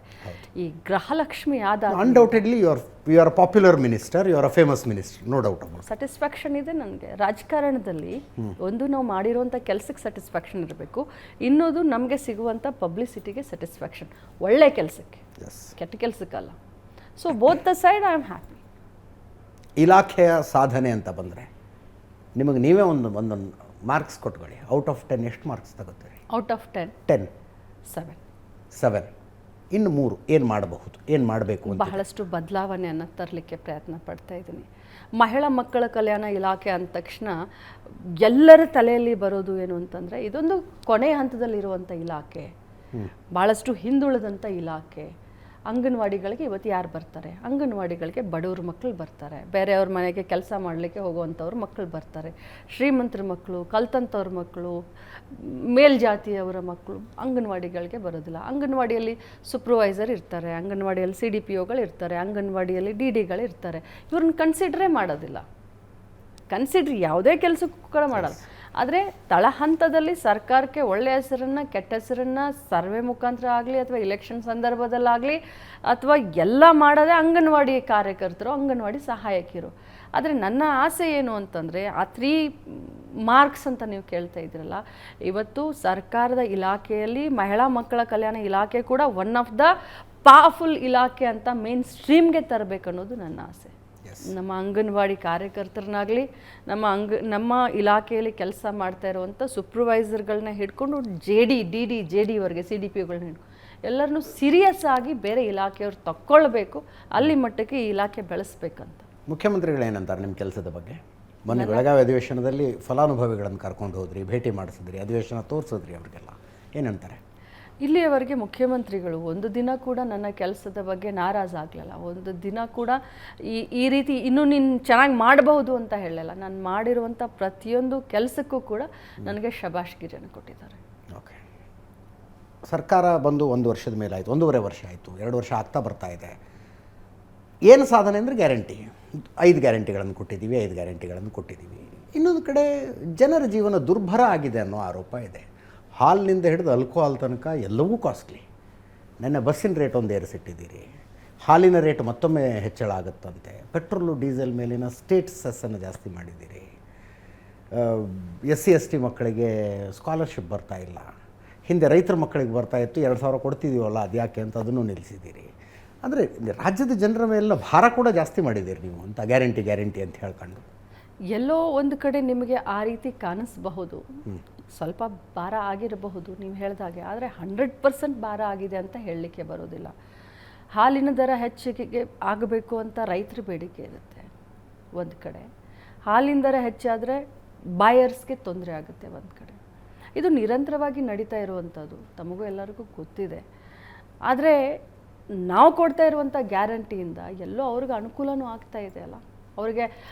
ಈ ಗೃಹಲಕ್ಷ್ಮಿ ಆದಾಗ undoubtedly you are popular minister, you are a famous minister, no doubt about. Satisfaction ಇದೆ ನನಗೆ. ರಾಜಕಾರಣದಲ್ಲಿ ಒಂದು ನಾವು ಮಾಡಿರುವಂಥ ಕೆಲಸಕ್ಕೆ ಸ್ಯಾಟಿಸ್ಫ್ಯಾಕ್ಷನ್ ಇರಬೇಕು, ಇನ್ನೊಂದು ನಮಗೆ ಸಿಗುವಂಥ ಪಬ್ಲಿಸಿಟಿಗೆ ಸ್ಯಾಟಿಸ್ಫ್ಯಾಕ್ಷನ್. ಒಳ್ಳೆ ಕೆಲಸಕ್ಕೆ, ಕೆಟ್ಟ ಕೆಲಸಕ್ಕಲ್ಲ. So both the side I am happy. ಇಲಾಖೆಯ ಸಾಧನೆ ಅಂತ ಬಂದರೆ ನಿಮಗೆ ನೀವೇ ಒಂದೊಂದು ಮಾರ್ಕ್ಸ್ ಕೊಟ್ಕೊಳ್ಳಿ. ಔಟ್ ಆಫ್ 10 ಎಷ್ಟು ಮಾರ್ಕ್ಸ್ ತಗೋತೀರಿ? Out of 10 7. ಇನ್ನು 3 ಏನು ಮಾಡಬಹುದು, ಏನು ಮಾಡಬೇಕು ಅಂತ? ಬಹಳಷ್ಟು ಬದಲಾವಣೆಯನ್ನು ತರಲಿಕ್ಕೆ ಪ್ರಯತ್ನ ಪಡ್ತಾ ಇದ್ದೀನಿ. ಮಹಿಳಾ ಮಕ್ಕಳ ಕಲ್ಯಾಣ ಇಲಾಖೆ ಅಂದ ತಕ್ಷಣ ಎಲ್ಲರ ತಲೆಯಲ್ಲಿ ಬರೋದು ಏನು ಅಂತಂದರೆ, ಇದೊಂದು ಕೊನೆಯ ಹಂತದಲ್ಲಿರುವಂಥ ಇಲಾಖೆ, ಭಾಳಷ್ಟು ಹಿಂದುಳಿದಂಥ ಇಲಾಖೆ. ಅಂಗನವಾಡಿಗಳಿಗೆ ಇವತ್ತು ಯಾರು ಬರ್ತಾರೆ? ಅಂಗನವಾಡಿಗಳಿಗೆ ಬಡವ್ರ ಮಕ್ಕಳು ಬರ್ತಾರೆ, ಬೇರೆಯವ್ರ ಮನೆಗೆ ಕೆಲಸ ಮಾಡಲಿಕ್ಕೆ ಹೋಗುವಂಥವ್ರ ಮಕ್ಕಳು ಬರ್ತಾರೆ, ಶ್ರೀಮಂತರ ಮಕ್ಕಳು, ಕಲ್ತಂಥವ್ರ ಮಕ್ಕಳು, ಮೇಲ್ಜಾತಿಯವರ ಮಕ್ಕಳು ಅಂಗನವಾಡಿಗಳಿಗೆ ಬರೋದಿಲ್ಲ. ಅಂಗನವಾಡಿಯಲ್ಲಿ ಸೂಪರ್ವೈಸರ್ ಇರ್ತಾರೆ, ಅಂಗನವಾಡಿಯಲ್ಲಿ CDPOಗಳು ಇರ್ತಾರೆ, ಅಂಗನವಾಡಿಯಲ್ಲಿ DDಗಳು ಇರ್ತಾರೆ. ಇವ್ರನ್ನ ಕನ್ಸಿಡ್ರೇ ಮಾಡೋದಿಲ್ಲ. ಯಾವುದೇ ಕೆಲಸಕ್ಕೂ ಕೂಡ ಮಾಡಲ್ಲ. ಆದರೆ ತಳಹಂತದಲ್ಲಿ ಸರ್ಕಾರಕ್ಕೆ ಒಳ್ಳೆಯ ಹೆಸರನ್ನು, ಕೆಟ್ಟ ಹೆಸರನ್ನು ಸರ್ವೆ ಮುಖಾಂತರ ಆಗಲಿ ಅಥವಾ ಇಲೆಕ್ಷನ್ ಸಂದರ್ಭದಲ್ಲಾಗಲಿ ಅಥವಾ ಎಲ್ಲ ಮಾಡೋದೇ ಅಂಗನವಾಡಿ ಕಾರ್ಯಕರ್ತರು, ಅಂಗನವಾಡಿ ಸಹಾಯಕಿಯರು. ಆದರೆ ನನ್ನ ಆಸೆ ಏನು ಅಂತಂದರೆ, ಆ 3 ಮಾರ್ಕ್ಸ್ ಅಂತ ನೀವು ಕೇಳ್ತಾ ಇದ್ದೀರಲ್ಲ, ಇವತ್ತು ಸರ್ಕಾರದ ಇಲಾಖೆಯಲ್ಲಿ ಮಹಿಳಾ ಮಕ್ಕಳ ಕಲ್ಯಾಣ ಇಲಾಖೆ ಕೂಡ ಒನ್ ಆಫ್ ದ ಪವರ್ಫುಲ್ ಇಲಾಖೆ ಅಂತ ಮೇನ್ ಸ್ಟ್ರೀಮ್ಗೆ ತರಬೇಕು ಅನ್ನೋದು ನನ್ನ ಆಸೆ. ನಮ್ಮ ಅಂಗನವಾಡಿ ಕಾರ್ಯಕರ್ತರನ್ನಾಗಲಿ, ನಮ್ಮ ಇಲಾಖೆಯಲ್ಲಿ ಕೆಲಸ ಮಾಡ್ತಾ ಇರುವಂಥ ಸೂಪರ್ವೈಸರ್ಗಳನ್ನ ಹಿಡ್ಕೊಂಡು JD-ವರೆಗೆ CDPOಗಳನ್ನ ಹಿಡ್ಕೊಂಡು ಎಲ್ಲರನ್ನೂ ಸೀರಿಯಸ್ ಆಗಿ ಬೇರೆ ಇಲಾಖೆಯವ್ರು ತಕ್ಕೊಳ್ಬೇಕು. ಅಲ್ಲಿ ಮಟ್ಟಕ್ಕೆ ಈ ಇಲಾಖೆ ಬೆಳೆಸ್ಬೇಕಂತ. ಮುಖ್ಯಮಂತ್ರಿಗಳು ಏನಂತಾರೆ ನಿಮ್ಮ ಕೆಲಸದ ಬಗ್ಗೆ? ಮೊನ್ನೆ ಬೆಳಗಾವಿ ಅಧಿವೇಶನದಲ್ಲಿ ಫಲಾನುಭವಿಗಳನ್ನು ಕರ್ಕೊಂಡು ಹೋದ್ರಿ, ಭೇಟಿ ಮಾಡಿಸಿದ್ರಿ, ಅಧಿವೇಶನ ತೋರಿಸಿದ್ರಿ, ಅವ್ರಿಗೆಲ್ಲ ಏನಂತಾರೆ? ಇಲ್ಲಿಯವರೆಗೆ ಮುಖ್ಯಮಂತ್ರಿಗಳು ಒಂದು ದಿನ ಕೂಡ ನನ್ನ ಕೆಲಸದ ಬಗ್ಗೆ ನಾರಾಜಾಗಲಿಲ್ಲ. ಒಂದು ದಿನ ಕೂಡ ಈ ರೀತಿ ಇನ್ನೂ ನೀನು ಚೆನ್ನಾಗಿ ಮಾಡಬಹುದು ಅಂತ ಹೇಳಲಿಲ್ಲ. ನಾನು ಮಾಡಿರುವಂಥ ಪ್ರತಿಯೊಂದು ಕೆಲಸಕ್ಕೂ ಕೂಡ ನನಗೆ ಶಬಾಷ್ಗಿರಿಯನ್ನು ಕೊಟ್ಟಿದ್ದಾರೆ. ಓಕೆ, ಸರ್ಕಾರ ಬಂದು 1 ವರ್ಷದ ಮೇಲೆ ಆಯಿತು, 1.5 ವರ್ಷ ಆಯಿತು, 2 ವರ್ಷ ಆಗ್ತಾ ಬರ್ತಾ ಇದೆ. ಏನು ಸಾಧನೆ ಅಂದರೆ ಗ್ಯಾರಂಟಿ, 5 ಗ್ಯಾರಂಟಿಗಳನ್ನು ಕೊಟ್ಟಿದ್ದೀವಿ, 5 ಗ್ಯಾರಂಟಿಗಳನ್ನು ಕೊಟ್ಟಿದ್ದೀವಿ. ಇನ್ನೊಂದು ಕಡೆ ಜನರ ಜೀವನ ದುರ್ಭರ ಆಗಿದೆ ಅನ್ನೋ ಆರೋಪ ಇದೆ. ಹಾಲಿನಿಂದ ಹಿಡಿದು ಆಲ್ಕೋಹಾಲ್ ತನಕ ಎಲ್ಲವೂ ಕಾಸ್ಟ್ಲಿ. ನೆನ್ನೆ ಬಸ್ಸಿನ ರೇಟ್ ಒಂದು ಏರಿಸಿಟ್ಟಿದ್ದೀರಿ, ಹಾಲಿನ ರೇಟ್ ಮತ್ತೊಮ್ಮೆ ಹೆಚ್ಚಳ ಆಗುತ್ತಂತೆ, ಪೆಟ್ರೋಲು ಡೀಸೆಲ್ ಮೇಲಿನ ಸ್ಟೇಟ್ ಸೆಸ್ಸನ್ನು ಜಾಸ್ತಿ ಮಾಡಿದ್ದೀರಿ, SC ST ಮಕ್ಕಳಿಗೆ ಸ್ಕಾಲರ್ಶಿಪ್ ಬರ್ತಾ ಇಲ್ಲ. ಹಿಂದೆ ರೈತರ ಮಕ್ಕಳಿಗೆ ಬರ್ತಾ ಇತ್ತು, 2,000 ಕೊಡ್ತಿದ್ದೀವಲ್ಲ ಅದು ಯಾಕೆ ಅಂತ ಅದನ್ನು ನಿಲ್ಲಿಸಿದ್ದೀರಿ. ಅಂದರೆ ರಾಜ್ಯದ ಜನರ ಮೇಲಿನ ಭಾರ ಕೂಡ ಜಾಸ್ತಿ ಮಾಡಿದ್ದೀರಿ ನೀವು ಅಂತ ಗ್ಯಾರಂಟಿ ಅಂತ ಹೇಳ್ಕೊಂಡು. ಎಲ್ಲೋ ಒಂದು ಕಡೆ ನಿಮಗೆ ಆ ರೀತಿ ಕಾಣಿಸಬಹುದು, ಸ್ವಲ್ಪ ಭಾರ ಆಗಿರಬಹುದು ನೀವು ಹೇಳಿದಾಗೆ, ಆದರೆ 100% ಭಾರ ಆಗಿದೆ ಅಂತ ಹೇಳಲಿಕ್ಕೆ ಬರೋದಿಲ್ಲ. ಹಾಲಿನ ದರ ಹೆಚ್ಚಿಗೆ ಆಗಬೇಕು ಅಂತ ರೈತರ ಬೇಡಿಕೆ ಇರುತ್ತೆ ಒಂದು ಕಡೆ, ಹಾಲಿನ ದರ ಹೆಚ್ಚಾದರೆ ಬಾಯರ್ಸ್ಗೆ ತೊಂದರೆ ಆಗುತ್ತೆ ಒಂದು ಕಡೆ. ಇದು ನಿರಂತರವಾಗಿ ನಡೀತಾ ಇರುವಂಥದ್ದು, ತಮಗೂ ಎಲ್ಲರಿಗೂ ಗೊತ್ತಿದೆ. ಆದರೆ ನಾವು ಕೊಡ್ತಾ ಇರುವಂಥ ಗ್ಯಾರಂಟಿಯಿಂದ ಎಲ್ಲೋ ಅವ್ರಿಗೆ ಅನುಕೂಲನೂ ಆಗ್ತಾ ಇದೆ ಅಲ್ಲ, ಅವ್ರಿಗೆ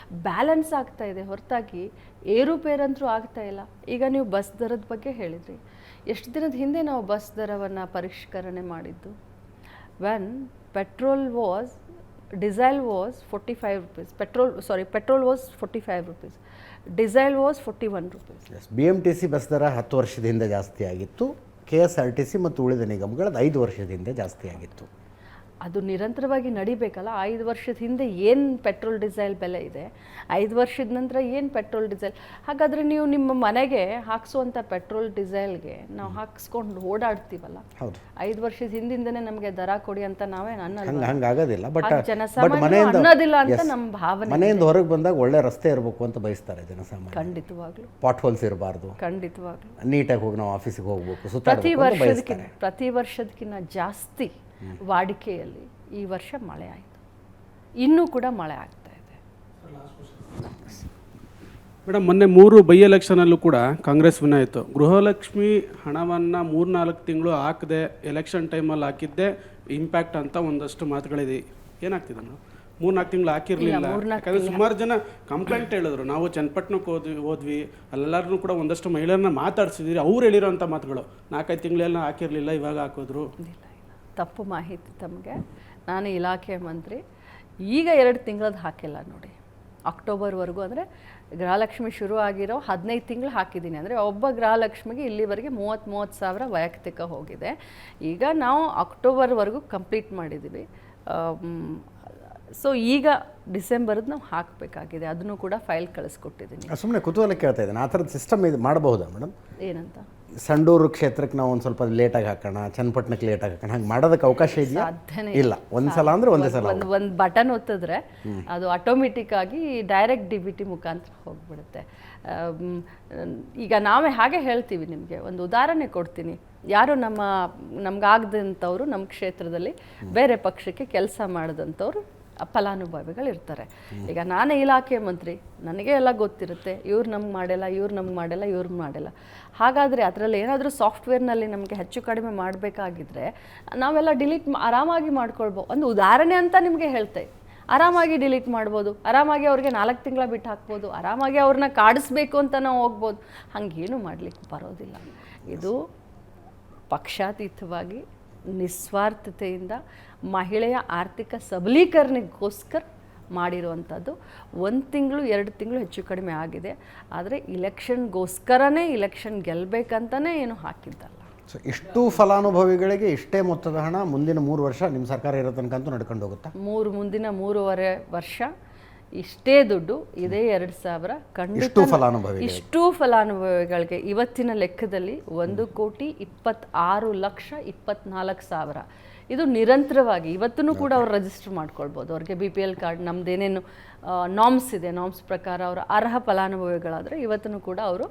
ಬ್ಯಾಲೆನ್ಸ್ ಆಗ್ತಾ ಇದೆ ಹೊರತಾಗಿ ಏರುಪೇರಂತರೂ ಆಗ್ತಾ ಇಲ್ಲ. ಈಗ ನೀವು ಬಸ್ ದರದ ಬಗ್ಗೆ ಹೇಳಿದ್ರಿ, ಎಷ್ಟು ದಿನದ ಹಿಂದೆ ನಾವು ಬಸ್ ದರವನ್ನು ಪರಿಷ್ಕರಣೆ ಮಾಡಿದ್ದು? When diesel was 45 rupees, petrol was 45 rupees, diesel was 41 rupees. BMTC bus ದರ 10 ವರ್ಷದ ಹಿಂದೆ ಜಾಸ್ತಿ ಆಗಿತ್ತು, KSRTC ಮತ್ತು ಉಳಿದ ನಿಗಮಗಳದ್ದು 5 ವರ್ಷದ ಹಿಂದೆ ಜಾಸ್ತಿ ಆಗಿತ್ತು. ಅದು ನಿರಂತರವಾಗಿ ನಡಿಬೇಕಲ್ಲ. 5 ವರ್ಷದ ಹಿಂದೆ ಏನು ಪೆಟ್ರೋಲ್ ಡೀಸೆಲ್ ಬೆಲೆ ಇದೆ, 5 ವರ್ಷದ ನಂತರ ಏನು ಪೆಟ್ರೋಲ್ ಡೀಸೆಲ್. ಹಾಗಾದರೆ ನೀವು ನಿಮ್ಮ ಮನೆಗೆ ಹಾಕ್ಸುವಂಥ ಪೆಟ್ರೋಲ್ ಡೀಸೆಲ್ಗೆ ನಾವು ಹಾಕ್ಸ್ಕೊಂಡು ಓಡಾಡ್ತೀವಲ್ಲ, 5 ವರ್ಷದ ಹಿಂದಿಂದನೇ ನಮಗೆ ದರ ಕೊಡಿ ಅಂತ ನಾವೇನು ಹಂಗಾಗೋದಿಲ್ಲ. ಬಟ್ ಅನ್ನೋದಿಲ್ಲ ಅಂತ ನಮ್ಮ ಭಾವನೆ. ಮನೆಯಿಂದ ಹೊರಗೆ ಬಂದಾಗ ಒಳ್ಳೆ ರಸ್ತೆ ಇರಬೇಕು ಅಂತ ಬಯಸ್ತಾರೆ ಜನಸಾಮಾನ್ಯ. ಖಂಡಿತವಾಗ್ಲೂ ಪಾಟ್ ಹೋಲ್ಸ್ ಇರಬಾರ್ದು, ಖಂಡಿತವಾಗ್ಲೂ ನೀಟಾಗಿ ಹೋಗಿ ನಾವು ಆಫೀಸಿಗೆ ಹೋಗ್ಬೇಕು. ಪ್ರತಿ ವರ್ಷದಕ್ಕಿಂತ ಜಾಸ್ತಿ ವಾಡಿಕೆಯಲ್ಲಿ ಈ ವರ್ಷ ಮಳೆ ಆಯಿತು, ಇನ್ನೂ ಕೂಡ ಮಳೆ ಆಗ್ತಾ ಇದೆ. ಮೇಡಮ್, ಮೊನ್ನೆ 3 ಬೈ ಎಲೆಕ್ಷನಲ್ಲೂ ಕೂಡ ಕಾಂಗ್ರೆಸ್ ವಿನ್ ಆಯಿತು. ಗೃಹಲಕ್ಷ್ಮಿ ಹಣವನ್ನು 3-4 ತಿಂಗಳು ಹಾಕದೆ ಎಲೆಕ್ಷನ್ ಟೈಮಲ್ಲಿ ಹಾಕಿದ್ದೆ ಇಂಪ್ಯಾಕ್ಟ್ ಅಂತ ಒಂದಷ್ಟು ಮಾತುಗಳಿದೆ. ಏನಾಗ್ತಿದೆ ನಾವು 3-4 ತಿಂಗಳು ಹಾಕಿರಲಿಲ್ಲ, ಯಾಕಂದರೆ ಸುಮಾರು ಜನ ಕಂಪ್ಲೇಂಟ್ ಹೇಳಿದ್ರು. ನಾವು ಚನ್ನಪಟ್ಟಣಕ್ಕೆ ಹೋದ್ವಿ, ಎಲ್ಲರನ್ನೂ ಕೂಡ ಒಂದಷ್ಟು ಮಹಿಳೆಯರನ್ನ ಮಾತಾಡ್ಸಿದ್ರಿ, ಅವ್ರು ಹೇಳಿರೋಂಥ ಮಾತುಗಳು 4-5 ತಿಂಗಳೆಲ್ಲ ಹಾಕಿರಲಿಲ್ಲ, ಇವಾಗ ಹಾಕಿದ್ರು. ತಪ್ಪು ಮಾಹಿತಿ ತಮಗೆ. ನಾನು ಇಲಾಖೆ ಮಂತ್ರಿ, ಈಗ 2 ತಿಂಗಳದ್ದು ಹಾಕಿಲ್ಲ ನೋಡಿ, ಅಕ್ಟೋಬರ್ವರೆಗೂ. ಅಂದರೆ ಗೃಹಲಕ್ಷ್ಮಿ ಶುರು ಆಗಿರೋ 15 ತಿಂಗಳು ಹಾಕಿದ್ದೀನಿ. ಅಂದರೆ ಒಬ್ಬ ಗೃಹಲಕ್ಷ್ಮಿಗೆ ಇಲ್ಲಿವರೆಗೆ 30 ಸಾವಿರ ವೈಯಕ್ತಿಕ ಹೋಗಿದೆ. ಈಗ ನಾವು ಅಕ್ಟೋಬರ್ವರೆಗೂ ಕಂಪ್ಲೀಟ್ ಮಾಡಿದ್ದೀವಿ. ಸೊ ಈಗ ಡಿಸೆಂಬರ್ದು ನಾವು ಹಾಕಬೇಕಾಗಿದೆ, ಅದನ್ನು ಕೂಡ ಫೈಲ್ ಕಳಿಸ್ಕೊಟ್ಟಿದ್ದೀನಿ. ಸುಮ್ಮನೆ ಕುತೂಹಲ ಕೇಳ್ತಾ ಇದ್ದೀನಿ, ಆ ಥರದ ಸಿಸ್ಟಮ್ ಇದು ಮಾಡಬಹುದಾ ಮೇಡಮ್? ಏನಂತ? ಸಂಡೂರು ಕ್ಷೇತ್ರಕ್ಕೆ ನಾವು ಒಂದು ಸ್ವಲ್ಪ ಲೇಟಾಗಿ ಹಾಕೋಣ, ಚನ್ನಪಟ್ಟಣಕ್ಕೆ ಲೇಟಾಗಿ ಹಾಕೋಣ, ಹಂಗೆ ಮಾಡೋದಕ್ಕೆ ಅವಕಾಶ ಇದೆಯಾ? ಇಲ್ಲ, ಒಂದ್ಸಲ ಅಂದರೆ ಒಂದೇ ಸಲ ಒಂದು ಬಟನ್ ಒತ್ತಿದ್ರೆ ಅದು ಆಟೋಮೆಟಿಕ್ ಆಗಿ ಡೈರೆಕ್ಟ್ DBT ಮುಖಾಂತರ ಹೋಗ್ಬಿಡುತ್ತೆ. ಈಗ ನಾವೇ ಹಾಗೆ ಹೇಳ್ತೀವಿ. ನಿಮಗೆ ಒಂದು ಉದಾಹರಣೆ ಕೊಡ್ತೀನಿ. ಯಾರು ನಮ್ಗಾಗದಂಥವ್ರು ನಮ್ಮ ಕ್ಷೇತ್ರದಲ್ಲಿ ಬೇರೆ ಪಕ್ಷಕ್ಕೆ ಕೆಲಸ ಮಾಡಿದಂಥವ್ರು ಫಲಾನುಭವಿಗಳಿರ್ತಾರೆ. ಈಗ ನಾನೇ ಇಲಾಖೆ ಮಂತ್ರಿ, ನನಗೆ ಎಲ್ಲ ಗೊತ್ತಿರುತ್ತೆ, ಇವ್ರು ನಮ್ಗೆ ಮಾಡಿಲ್ಲ, ಇವ್ರು ಮಾಡಿಲ್ಲ. ಹಾಗಾದರೆ ಅದರಲ್ಲಿ ಏನಾದರೂ ಸಾಫ್ಟ್ವೇರ್ನಲ್ಲಿ ನಮಗೆ ಹೆಚ್ಚು ಕಡಿಮೆ ಮಾಡಬೇಕಾಗಿದ್ರೆ ನಾವೆಲ್ಲ ಡಿಲೀಟ್ ಆರಾಮಾಗಿ ಮಾಡ್ಕೊಳ್ಬೋದು. ಒಂದು ಉದಾಹರಣೆ ಅಂತ ನಿಮಗೆ ಹೇಳ್ತೇವೆ. ಆರಾಮಾಗಿ ಡಿಲೀಟ್ ಮಾಡ್ಬೋದು, ಆರಾಮಾಗಿ ಅವ್ರಿಗೆ 4 ತಿಂಗಳ ಬಿಟ್ಟು ಹಾಕ್ಬೋದು, ಆರಾಮಾಗಿ ಅವ್ರನ್ನ ಕಾಡಿಸ್ಬೇಕು ಅಂತ ನಾವು ಹೋಗ್ಬೋದು. ಹಾಗೇನು ಮಾಡಲಿಕ್ಕೆ ಬರೋದಿಲ್ಲ. ಇದು ಪಕ್ಷಾತೀತವಾಗಿ ನಿಸ್ವಾರ್ಥತೆಯಿಂದ ಮಹಿಳೆಯ ಆರ್ಥಿಕ ಸಬಲೀಕರಣಕ್ಕೋಸ್ಕರ ಮಾಡಿರುವಂಥದ್ದು. 1 ತಿಂಗಳು 2 ತಿಂಗಳು ಹೆಚ್ಚು ಕಡಿಮೆ ಆಗಿದೆ. ಆದರೆ ಇಲೆಕ್ಷನ್ಗೋಸ್ಕರನೇ, ಇಲೆಕ್ಷನ್ ಗೆಲ್ಲಬೇಕಂತಲೇ ಏನು ಹಾಕಿದ್ದಲ್ಲ. ಸೊ ಇಷ್ಟು ಫಲಾನುಭವಿಗಳಿಗೆ ಇಷ್ಟೇ ಮೊತ್ತದ ಹಣ ಮುಂದಿನ 3 ವರ್ಷ ನಿಮ್ಮ ಸರ್ಕಾರ ಇರೋ ತನಕಂತೂ ನಡ್ಕೊಂಡು ಹೋಗುತ್ತಾ? ಮುಂದಿನ 3.5 ವರ್ಷ ಇಷ್ಟೇ ದುಡ್ಡು, ಇದೇ 2,000 ಖಂಡಿತ. ಇಷ್ಟು ಫಲಾನುಭವಿಗಳಿಗೆ ಇವತ್ತಿನ ಲೆಕ್ಕದಲ್ಲಿ 1,26,24,000. ಇದು ನಿರಂತರವಾಗಿ ಇವತ್ತೂ ಕೂಡ ಅವ್ರು ರಿಜಿಸ್ಟರ್ ಮಾಡ್ಕೊಳ್ಬೋದು. ಅವ್ರಿಗೆ BPL ಕಾರ್ಡ್, ನಮ್ದೇನೇನು ನಾಮ್ಸ್ ಇದೆ, ನಾಮ್ಸ್ ಪ್ರಕಾರ ಅವರು ಅರ್ಹ ಫಲಾನುಭವಿಗಳಾದರೆ ಇವತ್ತೂ ಕೂಡ ಅವರು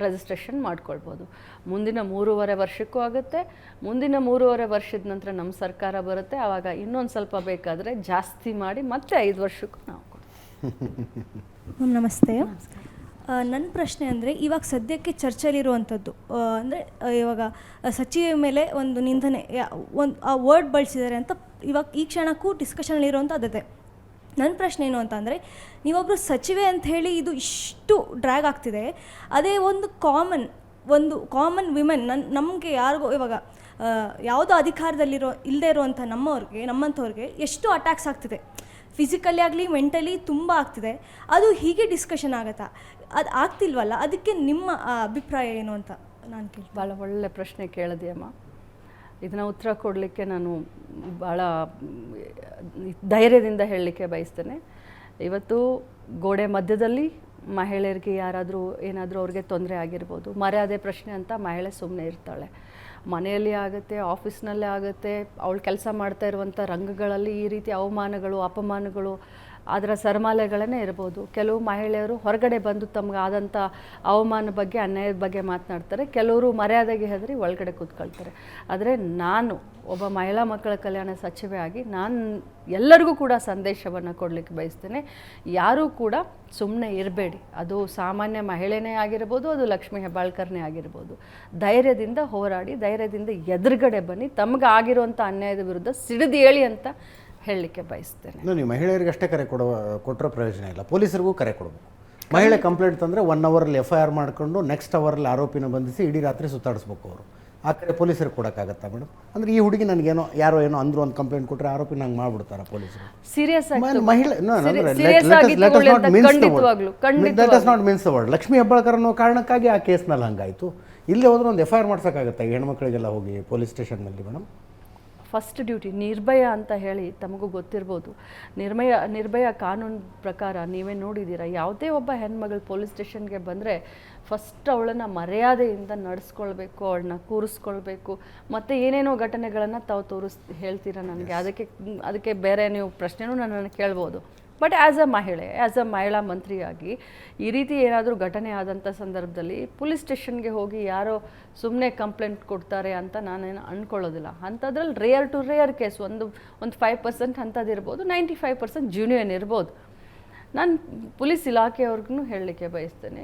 ರಿಜಿಸ್ಟ್ರೇಷನ್ ಮಾಡ್ಕೊಳ್ಬೋದು. ಮುಂದಿನ 3.5 ವರ್ಷಕ್ಕೂ ಆಗುತ್ತೆ. ಮುಂದಿನ 3.5 ವರ್ಷದ ನಂತರ ನಮ್ಮ ಸರ್ಕಾರ ಬರುತ್ತೆ, ಆವಾಗ ಇನ್ನೊಂದು ಸ್ವಲ್ಪ ಬೇಕಾದರೆ ಜಾಸ್ತಿ ಮಾಡಿ ಮತ್ತೆ 5 ವರ್ಷಕ್ಕೂ ನಾವು ಕೊಡ್ತೀವಿ. ನಮಸ್ತೆ. ನನ್ನ ಪ್ರಶ್ನೆ ಅಂದರೆ, ಇವಾಗ ಸದ್ಯಕ್ಕೆ ಚರ್ಚೆಯಲ್ಲಿರುವಂಥದ್ದು ಅಂದರೆ ಇವಾಗ ಸಚಿವೆ ಮೇಲೆ ಒಂದು ನಿಂದನೆ, ಒಂದು ಆ ವರ್ಡ್ ಬಳಸಿದ್ದಾರೆ ಅಂತ ಇವಾಗ ಈ ಕ್ಷಣಕ್ಕೂ ಡಿಸ್ಕಷನಲ್ಲಿರುವಂಥ ಅದೇ. ನನ್ನ ಪ್ರಶ್ನೆ ಏನು ಅಂತ ಅಂದರೆ, ನೀವೊಬ್ಬರು ಸಚಿವೆ ಅಂತ ಹೇಳಿ ಇದು ಇಷ್ಟು ಡ್ರ್ಯಾಗ್ ಆಗ್ತಿದೆ, ಅದೇ ಒಂದು ಕಾಮನ್ ವಿಮೆನ್ ನಮಗೆ ಯಾರಿಗೋ ಇವಾಗ ಯಾವುದೋ ಇಲ್ಲದೆ ಇರುವಂಥ ನಮ್ಮಂಥವ್ರಿಗೆ ಎಷ್ಟು ಅಟ್ಯಾಕ್ಸ್ ಆಗ್ತಿದೆ, ಫಿಸಿಕಲಿ ಆಗಲಿ ಮೆಂಟಲಿ ತುಂಬ ಆಗ್ತಿದೆ. ಅದು ಹೀಗೆ ಡಿಸ್ಕಷನ್ ಆಗುತ್ತಾ? ಅದು ಆಗ್ತಿಲ್ವಲ್ಲ, ಅದಕ್ಕೆ ನಿಮ್ಮ ಅಭಿಪ್ರಾಯ ಏನು ಅಂತ ನಾನು ಭಾಳ ಒಳ್ಳೆ ಪ್ರಶ್ನೆ ಕೇಳಿದೆಯಮ್ಮ. ಇದನ್ನು ಉತ್ತರ ಕೊಡಲಿಕ್ಕೆ ನಾನು ಭಾಳ ಧೈರ್ಯದಿಂದ ಹೇಳಲಿಕ್ಕೆ ಬಯಸ್ತೇನೆ. ಇವತ್ತು ಗೋಡೆ ಮಧ್ಯದಲ್ಲಿ ಮಹಿಳೆಯರಿಗೆ ಯಾರಾದರೂ ಏನಾದರೂ ಅವ್ರಿಗೆ ತೊಂದರೆ ಆಗಿರ್ಬೋದು, ಮರ್ಯಾದೆ ಪ್ರಶ್ನೆ ಅಂತ ಮಹಿಳೆ ಸುಮ್ಮನೆ ಇರ್ತಾಳೆ. ಮನೆಯಲ್ಲಿ ಆಗುತ್ತೆ, ಆಫೀಸ್ನಲ್ಲೇ ಆಗುತ್ತೆ, ಅವಳು ಕೆಲಸ ಮಾಡ್ತಾ ಇರುವಂಥ ರಂಗಗಳಲ್ಲಿ ಈ ರೀತಿ ಅವಮಾನಗಳು, ಅಪಮಾನಗಳು, ಅದರ ಸರಮಾಲೆಗಳೇ ಇರ್ಬೋದು. ಕೆಲವು ಮಹಿಳೆಯರು ಹೊರಗಡೆ ಬಂದು ತಮಗಾದಂಥ ಅವಮಾನ ಬಗ್ಗೆ, ಅನ್ಯಾಯದ ಬಗ್ಗೆ ಮಾತನಾಡ್ತಾರೆ. ಕೆಲವರು ಮರ್ಯಾದೆಗೆ ಹೆದರಿ ಒಳಗಡೆ ಕೂತ್ಕೊಳ್ತಾರೆ. ಆದರೆ ನಾನು ಒಬ್ಬ ಮಹಿಳಾ ಮಕ್ಕಳ ಕಲ್ಯಾಣ ಸಚಿವೆ ಆಗಿ ನಾನು ಎಲ್ಲರಿಗೂ ಕೂಡ ಸಂದೇಶವನ್ನು ಕೊಡಲಿಕ್ಕೆ ಬಯಸ್ತೇನೆ. ಯಾರೂ ಕೂಡ ಸುಮ್ಮನೆ ಇರಬೇಡಿ. ಅದು ಸಾಮಾನ್ಯ ಮಹಿಳೆನೇ ಆಗಿರ್ಬೋದು, ಅದು ಲಕ್ಷ್ಮೀ ಹೆಬ್ಬಾಳ್ಕರ್ನೇ ಆಗಿರ್ಬೋದು. ಧೈರ್ಯದಿಂದ ಹೋರಾಡಿ, ಧೈರ್ಯದಿಂದ ಎದುರುಗಡೆ ಬನ್ನಿ, ತಮಗೆ ಆಗಿರುವಂಥ ಅನ್ಯಾಯದ ವಿರುದ್ಧ ಸಿಡಿದು ಹೇಳಿ ಅಂತ ಹೇಳಲಿಕ್ಕೆ ಬಯಸ್ತೇನೆ. ನೀವು ಮಹಿಳೆಯರಿಗೆ ಅಷ್ಟೇ ಕರೆ ಕೊಟ್ಟರೆ ಪ್ರಯೋಜನ ಇಲ್ಲ, ಪೊಲೀಸರಿಗೂ ಕರೆ ಕೊಡಬೇಕು. ಮಹಿಳೆ ಕಂಪ್ಲೇಂಟ್ ತಂದರೆ 1 ಅವರಲ್ಲಿ FIR ಮಾಡಿಕೊಂಡು ನೆಕ್ಸ್ಟ್ ಅವರಲ್ಲಿ ಆರೋಪಿನ ಬಂಧಿಸಿ ಇಡೀ ರಾತ್ರಿ ಸುತ್ತಾಡಿಸ್ಬೇಕು ಅವರು. ಆ ಕಡೆ ಪೊಲೀಸರಿಗೆ ಕೊಡೋಕ್ಕಾಗತ್ತಾ ಮೇಡಮ್? ಅಂದರೆ ಈ ಹುಡುಗಿ ನನಗೇನೋ ಯಾರೋ ಏನೋ ಅಂದರು ಒಂದು ಕಂಪ್ಲೇಂಟ್ ಕೊಟ್ಟರೆ ಆರೋಪಿ ನಂಗೆ ಮಾಡಿಬಿಡ್ತಾರೆ ಪೊಲೀಸರು. ಸೀರಿಯಸ್ ಮಹಿಳೆ means the word. Lakshmi Hebbalkar ಅನ್ನೋ ಕಾರಣಕ್ಕಾಗಿ ಆ ಕೇಸ್ನಲ್ಲಿ ಹಂಗಾಯಿತು. ಇಲ್ಲೇ ಹೋದ್ರೆ ಒಂದು FIR ಮಾಡ್ಸೋಕ್ಕಾಗತ್ತೆ ಈ ಹೆಣ್ಮಕ್ಳಿಗೆಲ್ಲ ಹೋಗಿ ಪೊಲೀಸ್ ಸ್ಟೇಷನ್ನಲ್ಲಿ ಮೇಡಮ್? ಫಸ್ಟ್ ಡ್ಯೂಟಿ ನಿರ್ಭಯ ಅಂತ ಹೇಳಿ ತಮಗೂ ಗೊತ್ತಿರ್ಬೋದು. ನಿರ್ಭಯ ಕಾನೂನು ಪ್ರಕಾರ ನೀವೇ ನೋಡಿದ್ದೀರಾ, ಯಾವುದೇ ಒಬ್ಬ ಹೆಣ್ಮಗಳು ಪೊಲೀಸ್ ಸ್ಟೇಷನ್ಗೆ ಬಂದರೆ ಫಸ್ಟ್ ಅವಳನ್ನು ಮರ್ಯಾದೆಯಿಂದ ನಡೆಸ್ಕೊಳ್ಬೇಕು, ಅವಳನ್ನ ಕೂರಿಸ್ಕೊಳ್ಬೇಕು. ಮತ್ತು ಏನೇನೋ ಘಟನೆಗಳನ್ನು ತಾವು ಹೇಳ್ತೀರಾ ನನಗೆ, ಅದಕ್ಕೆ ಬೇರೆ ನೀವು ಪ್ರಶ್ನೆನೂ ನನ್ನನ್ನು ಕೇಳ್ಬೋದು. ಬಟ್ ಆ್ಯಸ್ ಅ ಮಹಿಳಾ ಮಂತ್ರಿಯಾಗಿ ಈ ರೀತಿ ಏನಾದರೂ ಘಟನೆ ಆದಂಥ ಸಂದರ್ಭದಲ್ಲಿ ಪೊಲೀಸ್ ಸ್ಟೇಷನ್ಗೆ ಹೋಗಿ ಯಾರೋ ಸುಮ್ಮನೆ ಕಂಪ್ಲೇಂಟ್ ಕೊಡ್ತಾರೆ ಅಂತ ನಾನೇನು ಅಂದ್ಕೊಳ್ಳೋದಿಲ್ಲ. ಅಂಥದ್ರಲ್ಲಿ ರೇರ್ ಟು ರೇರ್ ಕೇಸ್ ಒಂದು 5% ಅಂಥದ್ದಿರ್ಬೋದು, 95% ಜೂನಿಯನ್ ಇರ್ಬೋದು. ನಾನು ಪೊಲೀಸ್ ಇಲಾಖೆಯವ್ರಿಗೂ ಹೇಳಲಿಕ್ಕೆ ಬಯಸ್ತೇನೆ,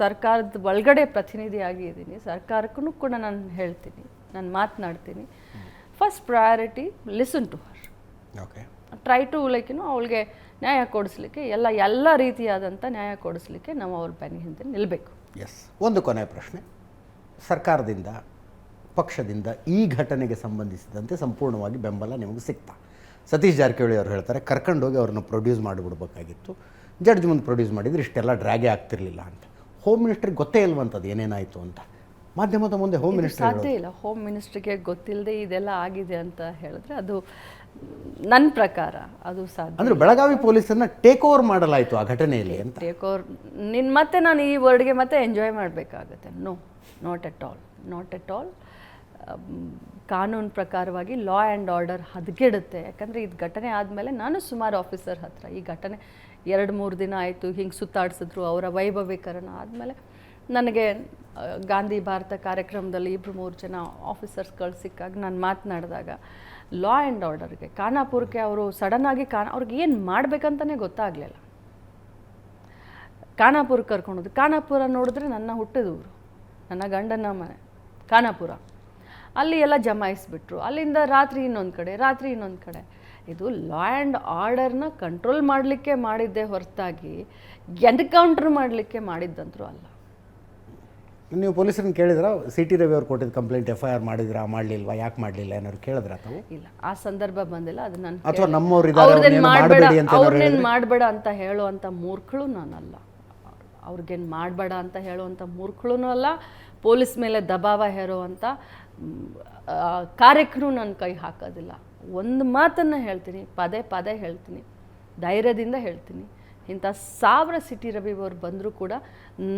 ಸರ್ಕಾರದ ಒಳಗಡೆ ಪ್ರತಿನಿಧಿಯಾಗಿ ಇದ್ದೀನಿ, ಸರ್ಕಾರಕ್ಕೂ ಕೂಡ ನಾನು ಹೇಳ್ತೀನಿ, ನಾನು ಮಾತನಾಡ್ತೀನಿ. First priority listen to her, okay, try to ಅವಳಿಗೆ ನ್ಯಾಯ ಕೊಡಿಸ್ಲಿಕ್ಕೆ ಎಲ್ಲ ರೀತಿಯಾದಂಥ ನ್ಯಾಯ ಕೊಡಿಸ್ಲಿಕ್ಕೆ ನಾವು ಅವ್ರ ಬೆನ್ನ ಹಿಂದೆ ನಿಲ್ಲಬೇಕು. ಎಸ್. ಒಂದು ಕೊನೆಯ ಪ್ರಶ್ನೆ, ಸರ್ಕಾರದಿಂದ, ಪಕ್ಷದಿಂದ ಈ ಘಟನೆಗೆ ಸಂಬಂಧಿಸಿದಂತೆ ಸಂಪೂರ್ಣವಾಗಿ ಬೆಂಬಲ ನಿಮಗೆ ಸಿಗ್ತಾ? ಸತೀಶ್ ಜಾರಕಿಹೊಳಿ ಅವರು ಹೇಳ್ತಾರೆ ಕರ್ಕೊಂಡೋಗಿ ಅವ್ರನ್ನ ಪ್ರೊಡ್ಯೂಸ್ ಮಾಡಿಬಿಡ್ಬೇಕಾಗಿತ್ತು, ಜಡ್ಜ್ ಮುಂದೆ ಪ್ರೊಡ್ಯೂಸ್ ಮಾಡಿದರೆ ಇಷ್ಟೆಲ್ಲ ಡ್ರ್ಯಾಗೇ ಆಗ್ತಿರ್ಲಿಲ್ಲ ಅಂತ. ಹೋಮ್ ಮಿನಿಸ್ಟ್ರಿಗೆ ಗೊತ್ತೇ ಇಲ್ವಂಥದ್ದು ಏನೇನಾಯಿತು ಅಂತ. ಮಾಧ್ಯಮದ ಮುಂದೆ ಹೋಮ್ ಮಿನಿಸ್ಟರ್ ಸಾಧ್ಯ ಇಲ್ಲ. ಹೋಮ್ ಮಿನಿಸ್ಟ್ರಿಗೆ ಗೊತ್ತಿಲ್ಲದೆ ಇದೆಲ್ಲ ಆಗಿದೆ ಅಂತ ಹೇಳಿದ್ರೆ ಅದು ನನ್ನ ಪ್ರಕಾರ ಅದು ಸಾಧ್ಯ. ಅಂದರೆ ಬೆಳಗಾವಿ ಪೊಲೀಸನ್ನು ಟೇಕ್ ಓವರ್ ಮಾಡಲಾಯಿತು ಆ ಘಟನೆಯಲ್ಲಿ ಅಂತ. ಟೇಕ್ ಓವರ್ ಮತ್ತೆ ನಾನು ಈ ವರ್ಡ್ಗೆ ಮತ್ತೆ ಎಂಜಾಯ್ ಮಾಡಬೇಕಾಗತ್ತೆ. Not at all. ಕಾನೂನು ಪ್ರಕಾರವಾಗಿ ಲಾ ಆ್ಯಂಡ್ ಆರ್ಡರ್ ಹದಗೆಡುತ್ತೆ. ಯಾಕಂದರೆ ಇದು ಘಟನೆ ಆದಮೇಲೆ ನಾನು ಸುಮಾರು ಆಫೀಸರ್ ಹತ್ರ ಈ ಘಟನೆ 2-3 ದಿನ ಆಯಿತು, ಹಿಂಗೆ ಸುತ್ತಾಡಿಸಿದ್ರು, ಅವರ ವೈಭವೀಕರಣ ಆದಮೇಲೆ ನನಗೆ ಗಾಂಧಿ ಭಾರತ ಕಾರ್ಯಕ್ರಮದಲ್ಲಿ 2-3 ಜನ ಆಫೀಸರ್ಸ್ಗಳು ಸಿಕ್ಕಾಗ ನಾನು ಮಾತನಾಡಿದಾಗ ಲಾ ಆ್ಯಂಡ್ ಆರ್ಡರ್ಗೆ ಖಾನಾಪುರಕ್ಕೆ ಅವರು ಸಡನ್ನಾಗಿ ಅವ್ರಿಗೆ ಏನು ಮಾಡಬೇಕಂತಲೇ ಗೊತ್ತಾಗಲಿಲ್ಲ. ಖಾನಾಪುರಕ್ಕೆ ಕರ್ಕೊಂಡೋದು. ಖಾನಾಪುರ ನೋಡಿದ್ರೆ ನನ್ನ ಹುಟ್ಟಿದೂರು, ನನ್ನ ಗಂಡನ ಮನೆ ಖಾನಾಪುರ. ಅಲ್ಲಿ ಎಲ್ಲ ಜಮಾಯಿಸ್ಬಿಟ್ರು. ಅಲ್ಲಿಂದ ರಾತ್ರಿ ಇನ್ನೊಂದು ಕಡೆ. ಇದು ಲಾ ಆ್ಯಂಡ್ ಆರ್ಡರ್ನ ಕಂಟ್ರೋಲ್ ಮಾಡಲಿಕ್ಕೆ ಮಾಡಿದ್ದೇ ಹೊರತಾಗಿ ಎನ್ಕೌಂಟರ್ ಮಾಡಲಿಕ್ಕೆ ಮಾಡಿದ್ದಂತರೂ ಅಲ್ಲ. ನೀವು ಪೊಲೀಸರನ್ನ ಕೇಳಿದ್ರ CT ರವಿ ಅವ್ರು ಕೊಟ್ಟಿದ್ದ ಕಂಪ್ಲೇಂಟ್ FIR ಮಾಡಿದ್ರಾ, ಮಾಡಲಿಲ್ವಾ, ಯಾಕೆ ಮಾಡಲಿಲ್ಲ ಏನಾದ್ರು ಕೇಳಿದ್ರ ತಾವು? ಇಲ್ಲ, ಆ ಸಂದರ್ಭ ಬಂದಿಲ್ಲ. ಅದು ನಾನು ಅಥವಾ ನಮ್ಮವ್ರು ಇದ್ದಾರೆ ಅವ್ರನ್ನೇನು ಮಾಡಬೇಡ ಅಂತ ಹೇಳುವಂಥ ಮೂರ್ಖಳು ನಾನಲ್ಲ. ಅವ್ರಿಗೇನು ಮಾಡಬೇಡ ಅಂತ ಹೇಳುವಂಥ ಮೂರ್ಖಳು ಅಲ್ಲ. ಪೊಲೀಸ್ ಮೇಲೆ ದಬಾವ ಹೇರುವಂಥ ಕಾರ್ಯಕ್ಕೂ ನನ್ನ ಕೈ ಹಾಕೋದಿಲ್ಲ. ಒಂದು ಮಾತನ್ನು ಹೇಳ್ತೀನಿ, ಪದೇ ಹೇಳ್ತೀನಿ, ಧೈರ್ಯದಿಂದ ಹೇಳ್ತೀನಿ. ಇಂಥ 1000 CT ರವಿ ಅವರು ಬಂದರೂ ಕೂಡ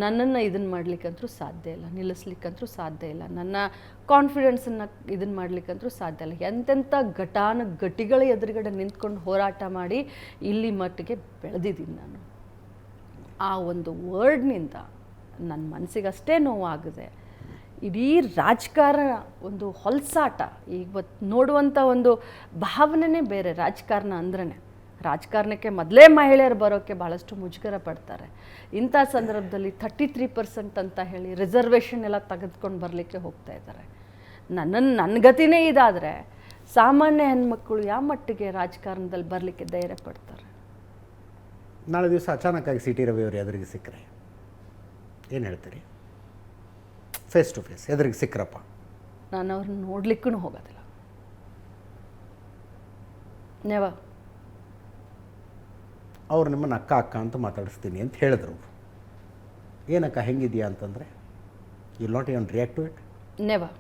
ನನ್ನನ್ನು ಇದನ್ನು ಮಾಡಲಿಕ್ಕಂತೂ ಸಾಧ್ಯ ಇಲ್ಲ, ನಿಲ್ಲಿಸ್ಲಿಕ್ಕಂತೂ ಸಾಧ್ಯ ಇಲ್ಲ. ನನ್ನ ಕಾನ್ಫಿಡೆನ್ಸನ್ನು ಇದನ್ನು ಮಾಡಲಿಕ್ಕಂತೂ ಸಾಧ್ಯ ಇಲ್ಲ. ಎಂತೆಂಥ ಘಟಿಗಳ ಎದುರುಗಡೆ ನಿಂತ್ಕೊಂಡು ಹೋರಾಟ ಮಾಡಿ ಇಲ್ಲಿ ಮಟ್ಟಿಗೆ ಬೆಳೆದಿದ್ದೀನಿ ನಾನು. ಆ ಒಂದು ವರ್ಡ್ನಿಂದ ನನ್ನ ಮನಸ್ಸಿಗಷ್ಟೇ ನೋವಾಗಿದೆ. ಇಡೀ ರಾಜಕಾರಣ ಒಂದು ಹೊಲಸಾಟ. ಇವತ್ತು ನೋಡುವಂಥ ಒಂದು ಭಾವನೆನೇ ಬೇರೆ. ರಾಜಕಾರಣ ಅಂದ್ರೇ, ರಾಜಕಾರಣಕ್ಕೆ ಮೊದಲೇ ಮಹಿಳೆಯರು ಬರೋಕ್ಕೆ ಭಾಳಷ್ಟು ಮುಜುಗರ ಪಡ್ತಾರೆ. ಇಂಥ ಸಂದರ್ಭದಲ್ಲಿ 33% ಅಂತ ಹೇಳಿ ರಿಸರ್ವೇಷನ್ ಎಲ್ಲ ತೆಗೆದುಕೊಂಡು ಬರಲಿಕ್ಕೆ ಹೋಗ್ತಾ ಇದ್ದಾರೆ. ನನ್ನ ಗತಿನೇ ಇದಾದರೆ ಸಾಮಾನ್ಯ ಹೆಣ್ಮಕ್ಕಳು ಯಾವ ಮಟ್ಟಿಗೆ ರಾಜಕಾರಣದಲ್ಲಿ ಬರಲಿಕ್ಕೆ ಧೈರ್ಯ ಪಡ್ತಾರೆ? ನಾಳೆ ದಿವಸ ಅಚಾನಕ್ಕಾಗಿ CT ರವಿ ಅವರು ಎದುರಿಗೆ ಸಿಕ್ಕರೆ ಏನು ಹೇಳ್ತೀರಿ? ಫೇಸ್ ಟು ಫೇಸ್ ಎದುರಿಗೆ ಸಿಕ್ಕರಪ್ಪ, ನಾನು ಅವ್ರನ್ನ ನೋಡ್ಲಿಕ್ಕೂ ಹೋಗೋದಿಲ್ಲ. ನೆವರ್. ಅವ್ರು ನಿಮ್ಮನ್ನು ಅಕ್ಕ ಅಂತ ಮಾತಾಡಿಸ್ತೀನಿ ಅಂತ ಹೇಳಿದ್ರು. ಏನಕ್ಕ ಹೆಂಗಿದೆಯಾ ಅಂತಂದರೆ you not even react to it? Never.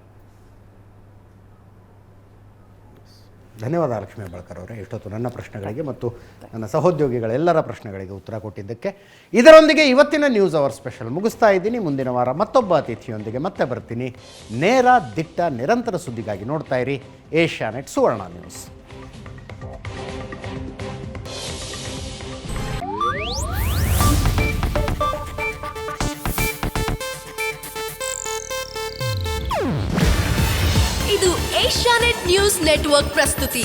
ಧನ್ಯವಾದ ಲಕ್ಷ್ಮೀ ಹೆಬ್ಬಾಳ್ಕರ್ ಅವರೇ, ಇಷ್ಟೊತ್ತು ನನ್ನ ಪ್ರಶ್ನೆಗಳಿಗೆ ಮತ್ತು ನನ್ನ ಸಹೋದ್ಯೋಗಿಗಳೆಲ್ಲರ ಪ್ರಶ್ನೆಗಳಿಗೆ ಉತ್ತರ ಕೊಟ್ಟಿದ್ದಕ್ಕೆ. ಇದರೊಂದಿಗೆ ಇವತ್ತಿನ ನ್ಯೂಸ್ ಅವರ್ ಸ್ಪೆಷಲ್ ಮುಗಿಸ್ತಾ ಇದ್ದೀನಿ. ಮುಂದಿನ ವಾರ ಮತ್ತೊಬ್ಬ ಅತಿಥಿಯೊಂದಿಗೆ ಮತ್ತೆ ಬರ್ತೀನಿ. ನೇರ, ದಿಟ್ಟ, ನಿರಂತರ ಸುದ್ದಿಗಾಗಿ ನೋಡ್ತಾ ಇರಿ ಏಷ್ಯಾನೆಟ್ ಸುವರ್ಣ ನ್ಯೂಸ್. ಇದು ಏಷ್ಯಾನೆಟ್ ನ್ಯೂಸ್ ನೆಟ್ವರ್ಕ್ ಪ್ರಸ್ತುತಿ.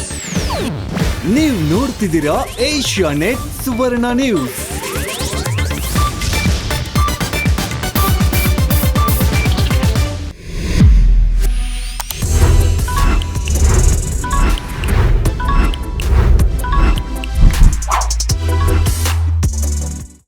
ನೀವು ನೋಡ್ತಿದ್ದೀರಾ ಏಷ್ಯಾನೆಟ್ ಸುವರ್ಣ ನ್ಯೂಸ್.